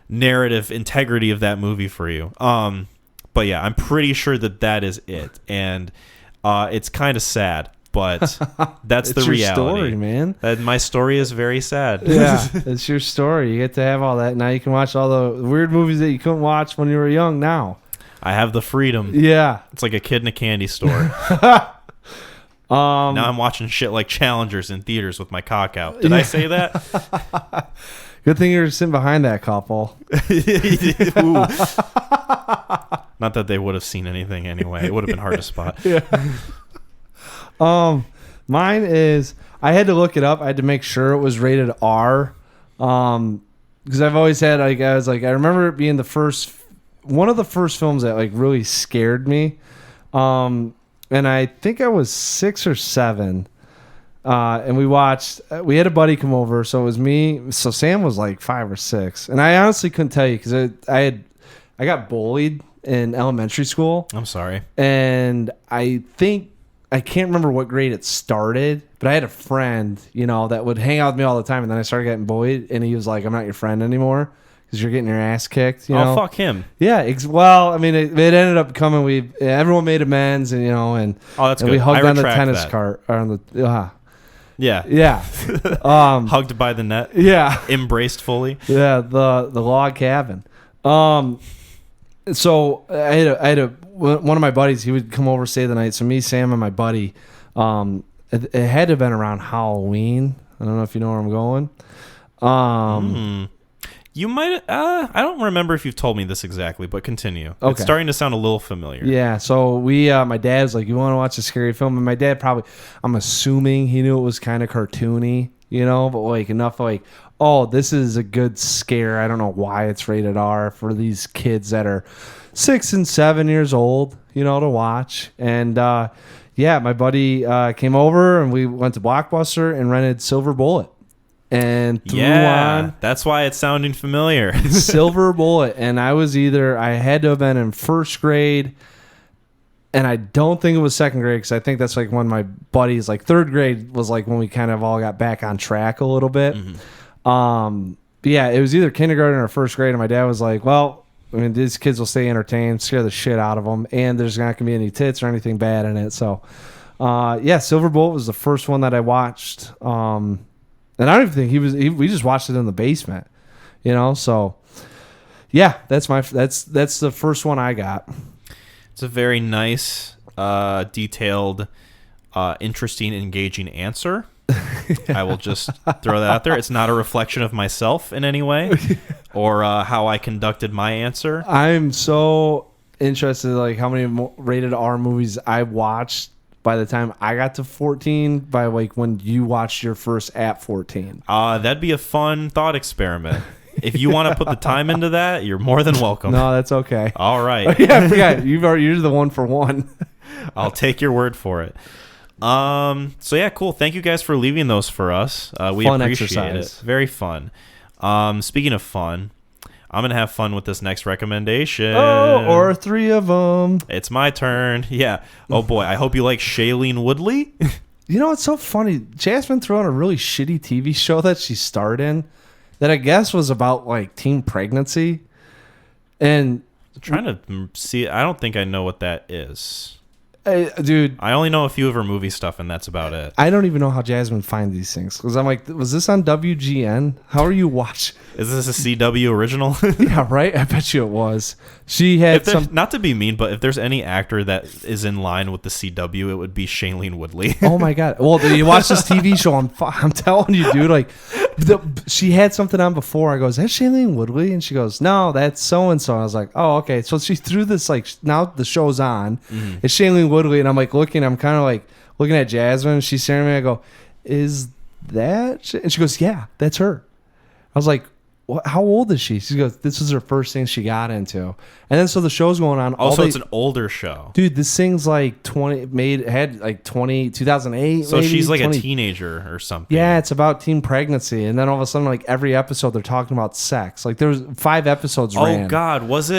narrative integrity of that movie for you. But yeah, I'm pretty sure that is it, and it's kind of sad. But that's It's the your reality, story, man. My story is very sad. Yeah, it's your story. You get to have all that. Now you can watch all the weird movies that you couldn't watch when you were young now. I have the freedom. Yeah. It's like a kid in a candy store. Now I'm watching shit like Challengers in theaters with my cock out. Did I say that? Good thing you're sitting behind that couple. Ooh. Not that they would have seen anything anyway. It would have been hard to spot. Mine is, I had to look it up. I had to make sure it was rated R. Because I've always had, like, I remember it being one of the first films that like really scared me. And I think I was 6 or 7. And we had a buddy come over. So it was me. So Sam was like 5 or 6. And I honestly couldn't tell you because I got bullied in elementary school. I'm sorry. And I can't remember what grade it started, but I had a friend, that would hang out with me all the time. And then I started getting bullied, and he was like, I'm not your friend anymore. because you're getting your ass kicked. You Oh, know? fuck him. Yeah. Well, I mean, it ended up coming. Everyone made amends, and Oh, that's and good. we hugged I on the retract tennis that. cart or on the. Yeah. Yeah. Hugged by the net. Yeah. Embraced fully. Yeah. The log cabin. So I had one of my buddies. He would come over, stay the night. So me, Sam, and my buddy. It had to have been around Halloween. I don't know if you know where I'm going. You might. I don't remember if you've told me this exactly, but continue. Okay. It's starting to sound a little familiar. Yeah. So my dad's like, "You want to watch a scary film?" And my dad probably, I'm assuming he knew it was kind of cartoony, but like enough like, oh, this is a good scare. I don't know why it's rated R for these kids that are 6 and 7 years old, to watch. And my buddy came over and we went to Blockbuster and rented Silver Bullet. And threw on that's why it's sounding familiar. Silver Bullet. And I had to have been in first grade. And I don't think it was second grade because I think that's like when my buddies, like third grade was like when we kind of all got back on track a little bit. But yeah, it was either kindergarten or first grade. And my dad was like, well, I mean, these kids will stay entertained, scare the shit out of them. And there's not going to be any tits or anything bad in it. So, Silver Bullet was the first one that I watched. And I don't even think we just watched it in the basement, so yeah, that's the first one I got. It's a very nice, detailed, interesting, engaging answer. I will just throw that out there. It's not a reflection of myself in any way or how I conducted my answer. I'm so interested like how many rated R movies I watched by the time I got to 14 by like when you watched your first at 14. That'd be a fun thought experiment. If you want to put the time into that, you're more than welcome. No, that's okay. All right. Yeah, I forgot. You're the one for one. I'll take your word for it. So yeah, cool. Thank you guys for leaving those for us. We fun appreciate exercise. it. Very fun. Speaking of fun, I'm going to have fun with this next recommendation. Oh, or 3 of them. It's my turn. Yeah. Oh, boy. I hope you like Shailene Woodley. It's so funny. Jasmine threw on a really shitty TV show that she starred in that I guess was about, like, teen pregnancy. And I'm trying to see. I don't think I know what that is. Dude. I only know a few of her movie stuff, and that's about it. I don't even know how Jasmine finds these things. Because I'm like, was this on WGN? How are you watching? Is this a CW original? Yeah, right? I bet you it was. She had not to be mean, but if there's any actor that is in line with the CW, it would be Shailene Woodley. Oh, my God. Well, you watch this TV show. I'm telling you, dude. Like, she had something on before. I go, is that Shailene Woodley? And she goes, no, that's so-and-so. And I was like, oh, okay. So she threw this, like, now the show's on. Mm-hmm. It's Shailene Woodley. And I'm like I'm kind of like looking at Jasmine. She's staring at me. I go, is that? And she goes, yeah, that's her. I was like, how old is she? She goes, this is her first thing she got into. And then so the show's going on. Also, it's an older show. Dude, this thing's like 2008. So maybe, she's like 20. A teenager or something. Yeah, it's about teen pregnancy. And then all of a sudden, like every episode, they're talking about sex. Like there was 5 episodes ran. Oh, God. Was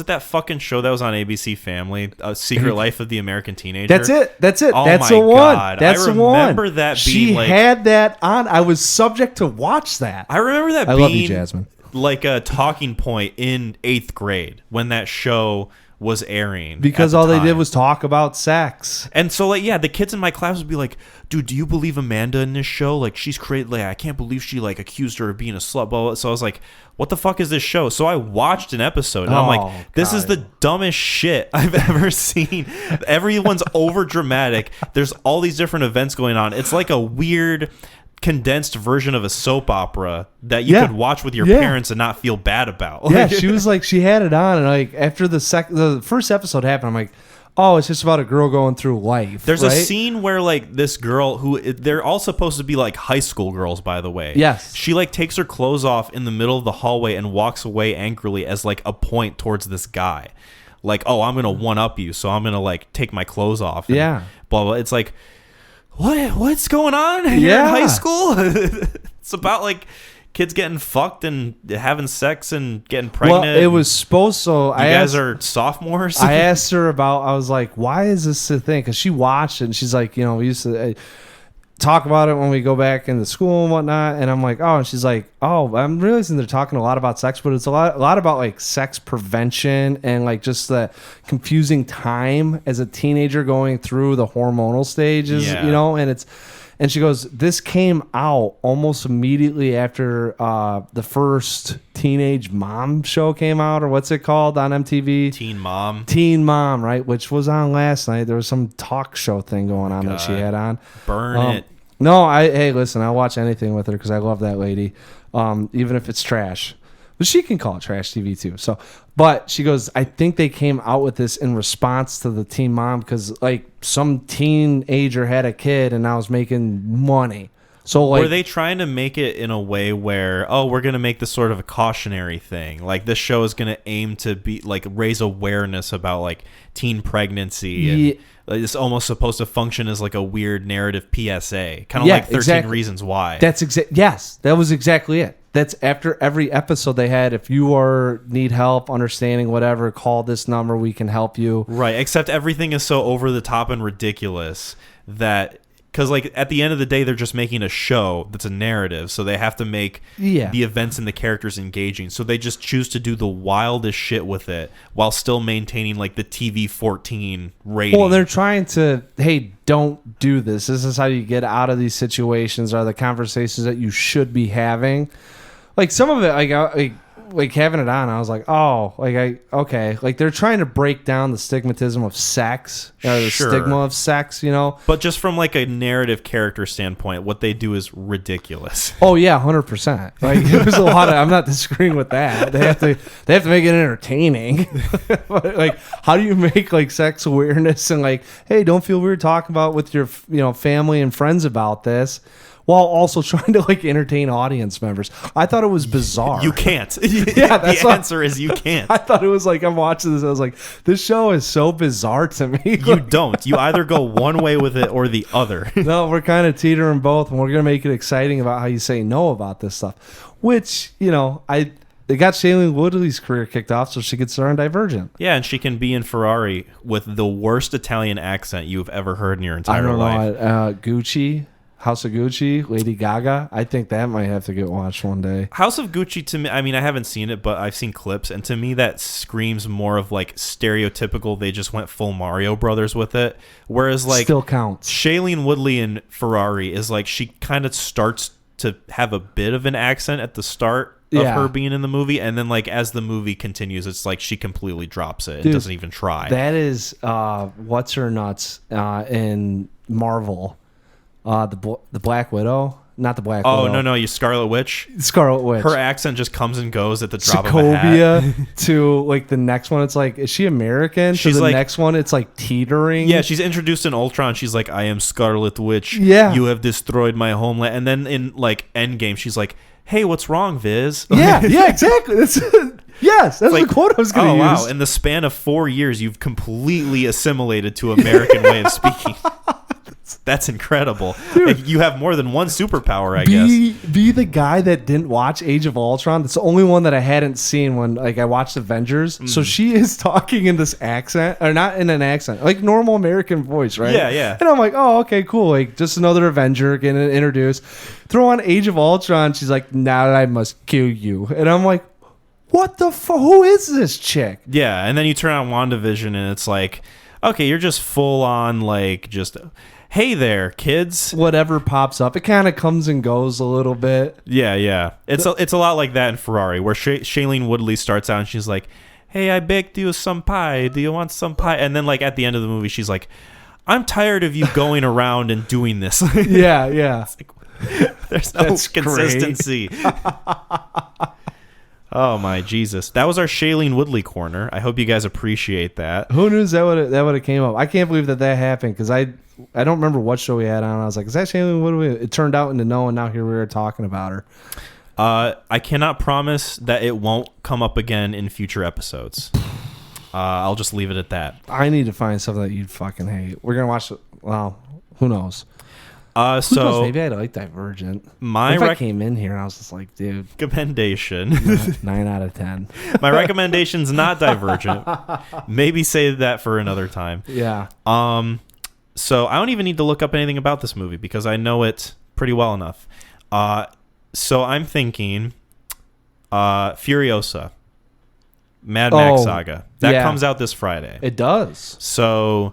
it that fucking show that was on ABC Family, Secret Life of the American Teenager? That's it. Oh, that's my the one. God. That's the one. I remember that being she had that on. I was subject to watch that. I remember that being love you, Jasmine. Like a talking point in 8th grade when that show was airing. Because all they did was talk about sex. And so, like, yeah, the kids in my class would be like, dude, do you believe Amanda in this show? Like, she's crazy. Like, I can't believe she, like, accused her of being a slut. Blah, blah. So I was like, what the fuck is this show? So I watched an episode, and I'm like, this is the dumbest shit I've ever seen. Everyone's over dramatic. There's all these different events going on. It's like a weird condensed version of a soap opera that you could watch with your parents and not feel bad about. Yeah, she was like, she had it on, and like after the first episode happened, I'm like, oh, it's just about a girl going through life. There's a scene where like this girl who they're all supposed to be like high school girls, by the way. Yes. She like takes her clothes off in the middle of the hallway and walks away angrily as like a point towards this guy. Like, oh, I'm gonna one up you, so I'm gonna like take my clothes off. And blah blah. It's like, what's going on? You're in high school? It's about like kids getting fucked and having sex and getting pregnant. Well, it was supposed so. You guys are sophomores? I asked her about, I was like, why is this a thing? Because she watched it and she's like, we used to. talk about it when we go back into school and whatnot. And I'm like, oh, and she's like, oh, I'm realizing they're talking a lot about sex, but it's a lot about like sex prevention and like just the confusing time as a teenager going through the hormonal stages, Yeah. you know, and she goes, this came out almost immediately after the first Teenage Mom show came out, or what's it called on MTV? Teen Mom. Teen Mom, right? Which was on last night. There was some talk show thing going on that she had on. Burn it. No, hey, listen, I'll watch anything with her because I love that lady, even if it's trash. But she can call it trash TV too. So, but she goes, I think they came out with this in response to the Teen Mom because like some teenager had a kid and now is making money. So like, were they trying to make it in a way where, oh, we're going to make this sort of a cautionary thing? Like this show is going to aim to be like raise awareness about like teen pregnancy and like, it's almost supposed to function as like a weird narrative PSA, kind of like 13 Reasons Why. That's yes, that was exactly it. That's after every episode they had. If you need help understanding whatever, call this number. We can help you. Right. Except everything is so over the top and ridiculous that because like at the end of the day, they're just making a show that's a narrative. So they have to make the events and the characters engaging. So they just choose to do the wildest shit with it while still maintaining like the TV 14 rating. Well, they're trying to, hey, don't do this. This is how you get out of these situations, are the conversations that you should be having. Like some of it, like having it on, I was like, oh, okay. Like they're trying to break down the stigmatism of sex, or the stigma of sex, you know. But just from like a narrative character standpoint, what they do is ridiculous. Oh yeah, 100%. Like there's a lot of. I'm not disagreeing with that. They have to make it entertaining. But, like, how do you make like sex awareness and like, hey, don't feel weird talking about with your family and friends about this, while also trying to like entertain audience members? I thought it was bizarre. You can't. Yeah, that's the answer is you can't. I thought it was like, I'm watching this, I was like, this show is so bizarre to me. You don't. You either go one way with it or the other. No, we're kind of teetering both, and we're gonna make it exciting about how you say no about this stuff. Which, they got Shailene Woodley's career kicked off so she could star in Divergent. Yeah, and she can be in Ferrari with the worst Italian accent you've ever heard in your entire life. Gucci. House of Gucci, Lady Gaga. I think that might have to get watched one day. House of Gucci, to me, I mean, I haven't seen it, but I've seen clips, and to me that screams more of like stereotypical, they just went full Mario Brothers with it. Whereas like still counts. Shailene Woodley in Ferrari is like, she kind of starts to have a bit of an accent at the start of her being in the movie, and then like as the movie continues, it's like she completely drops it and doesn't even try. That is what's her nuts in Marvel. The Black Widow, not the Black Widow. Oh no, you Scarlet Witch. Scarlet Witch. Her accent just comes and goes at the drop of a hat. To like the next one, it's like, is she American? She's to the like, next one, it's like teetering. Yeah, she's introduced in Ultron. She's like, I am Scarlet Witch. Yeah, you have destroyed my homeland. And then in like Endgame, she's like, hey, what's wrong, Viz? Yeah, exactly. Yes, that's like, the quote I was going to use. Oh wow! In the span of 4 years, you've completely assimilated to American way of speaking. That's incredible. Dude, you have more than one superpower, I guess. Be the guy that didn't watch Age of Ultron. That's the only one that I hadn't seen when like I watched Avengers. So she is talking in this accent, or not in an accent, like normal American voice, right? Yeah. And I'm like, oh, okay, cool. Like just another Avenger getting introduced. Throw on Age of Ultron. She's like, now I must kill you. And I'm like, what the fuck? Who is this chick? Yeah, and then you turn on WandaVision and it's like, okay, you're just full on like just... Hey there, kids. Whatever pops up, it kind of comes and goes a little bit. Yeah. It's a lot like that in Ferrari, where Shailene Woodley starts out and she's like, hey, I baked you some pie. Do you want some pie? And then like at the end of the movie, she's like, I'm tired of you going around and doing this. Yeah. It's like, there's no consistency. Oh my Jesus. That was our Shailene Woodley corner. I hope you guys appreciate that. Who knew that would have came up? I can't believe that happened, because I don't remember what show we had on. I was like, is that Shailene Woodley? It turned out into no, and now here we are talking about her. I cannot promise that it won't come up again in future episodes. I'll just leave it at that. I need to find something that you'd fucking hate. We're going to watch it. Well, who knows? So knows? Maybe I'd like Divergent. If I came in here and I was just like, dude, recommendation 9 out of 10. My recommendation's not Divergent. Maybe save that for another time. Yeah. So I don't even need to look up anything about this movie because I know it pretty well enough. So I'm thinking Furiosa, Mad Max Saga. That comes out this Friday. It does. So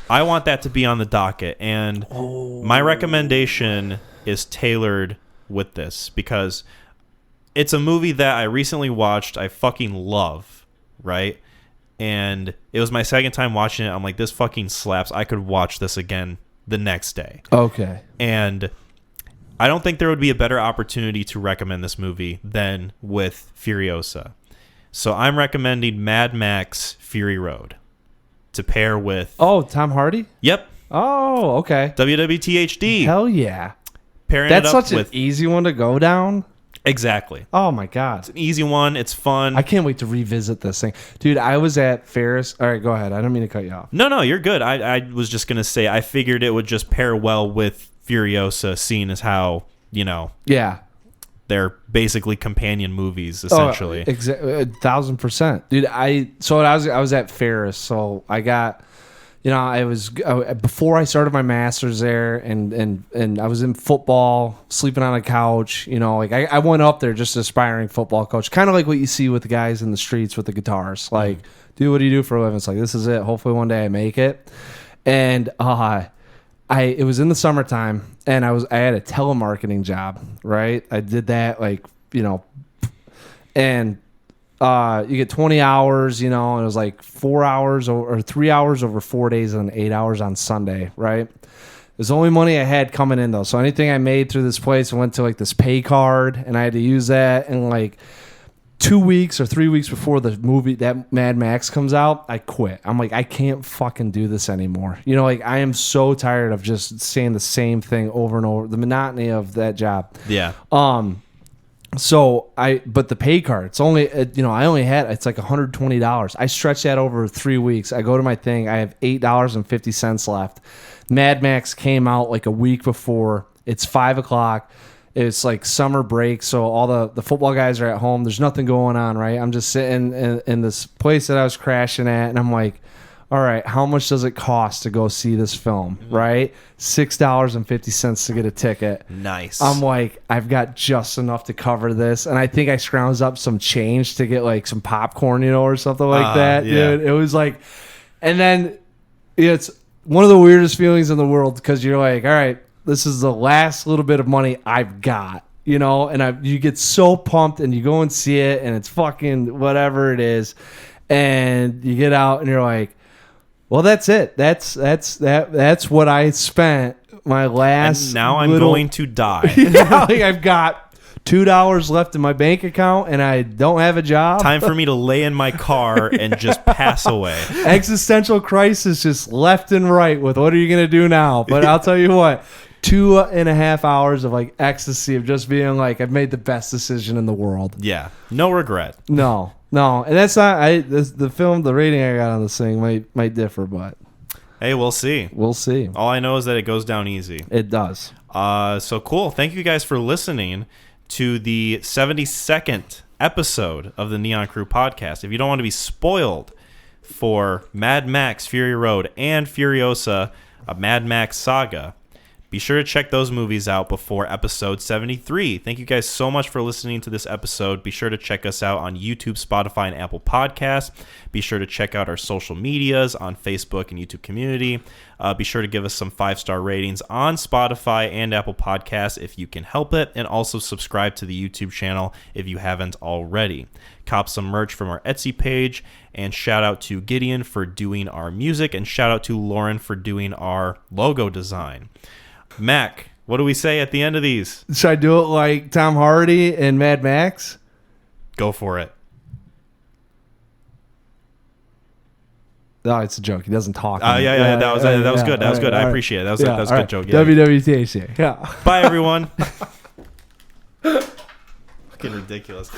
I want that to be on the docket. And my recommendation is tailored with this because it's a movie that I recently watched. I fucking love, right? And it was my second time watching it. I'm like, this fucking slaps. I could watch this again the next day. Okay. And I don't think there would be a better opportunity to recommend this movie than with Furiosa. So I'm recommending Mad Max Fury Road to pair with... Oh, Tom Hardy? Yep. Oh, okay. WWTHD. Hell yeah. Pairing That's it up such with... an easy one to go down. Exactly. Oh my God. It's an easy one. It's fun. I can't wait to revisit this thing. Dude, I was at Ferris. All right, go ahead. I don't mean to cut you off. No, you're good. I was just going to say, I figured it would just pair well with Furiosa, seeing as how, Yeah. they're basically companion movies, essentially. 1,000%. Dude, I was at Ferris, so I got... before I started my master's there, and I was in football, sleeping on a couch. I went up there just aspiring football coach, kind of like what you see with the guys in the streets with the guitars. Like, dude, what do you do for a living? It's like, this is it. Hopefully one day I make it. And it was in the summertime, and I had a telemarketing job. Right, I did that and. You get 20 hours, and it was like 4 hours or 3 hours over 4 days and 8 hours on Sunday, right? It was the only money I had coming in, though. So anything I made through this place, I went to like this pay card, and I had to use that. And like 2 weeks or 3 weeks before the movie, that Mad Max comes out, I quit. I'm like, I can't fucking do this anymore. I am so tired of just saying the same thing over and over, the monotony of that job. Yeah. But the pay card, it's only, it's like $120. I stretch that over 3 weeks. I go to my thing. I have $8.50 left. Mad Max came out like a week before. It's 5:00. It's like summer break. So all the football guys are at home. There's nothing going on, right? I'm just sitting in this place that I was crashing at. And I'm like, all right, how much does it cost to go see this film, right? $6.50 to get a ticket. Nice. I'm like, I've got just enough to cover this. And I think I scrounged up some change to get like some popcorn, or something like that. Yeah. Dude, it was like, and then it's one of the weirdest feelings in the world because you're like, all right, this is the last little bit of money I've got, and you get so pumped and you go and see it and it's fucking whatever it is. And you get out and you're like, well, that's it. That's what I spent my last. And now I'm going to die. Like I've got $2 left in my bank account, and I don't have a job. Time for me to lay in my car and just pass away. Existential crisis, just left and right. With what are you gonna do now? But I'll tell you what. 2.5 hours of like ecstasy of just being like, I've made the best decision in the world. Yeah, no regret. No, and that's not. The film, the rating I got on this thing might differ, but hey, we'll see. We'll see. All I know is that it goes down easy. It does. So cool. Thank you guys for listening to the 72nd episode of the Neon Crew podcast. If you don't want to be spoiled for Mad Max Fury Road and Furiosa, a Mad Max saga, be sure to check those movies out before episode 73. Thank you guys so much for listening to this episode. Be sure to check us out on YouTube, Spotify, and Apple Podcasts. Be sure to check out our social medias on Facebook and YouTube community. Be sure to give us some 5-star ratings on Spotify and Apple Podcasts if you can help it. And also subscribe to the YouTube channel if you haven't already. Cop some merch from our Etsy page. And shout out to Gideon for doing our music. And shout out to Lauren for doing our logo design. Mac, what do we say at the end of these? Should I do it like Tom Hardy and Mad Max? Go for it. No, it's a joke. He doesn't talk. Yeah. That was good. That was good. I appreciate it. That was a good joke. Yeah. WWTHC. Yeah. Bye, everyone. Fucking ridiculous.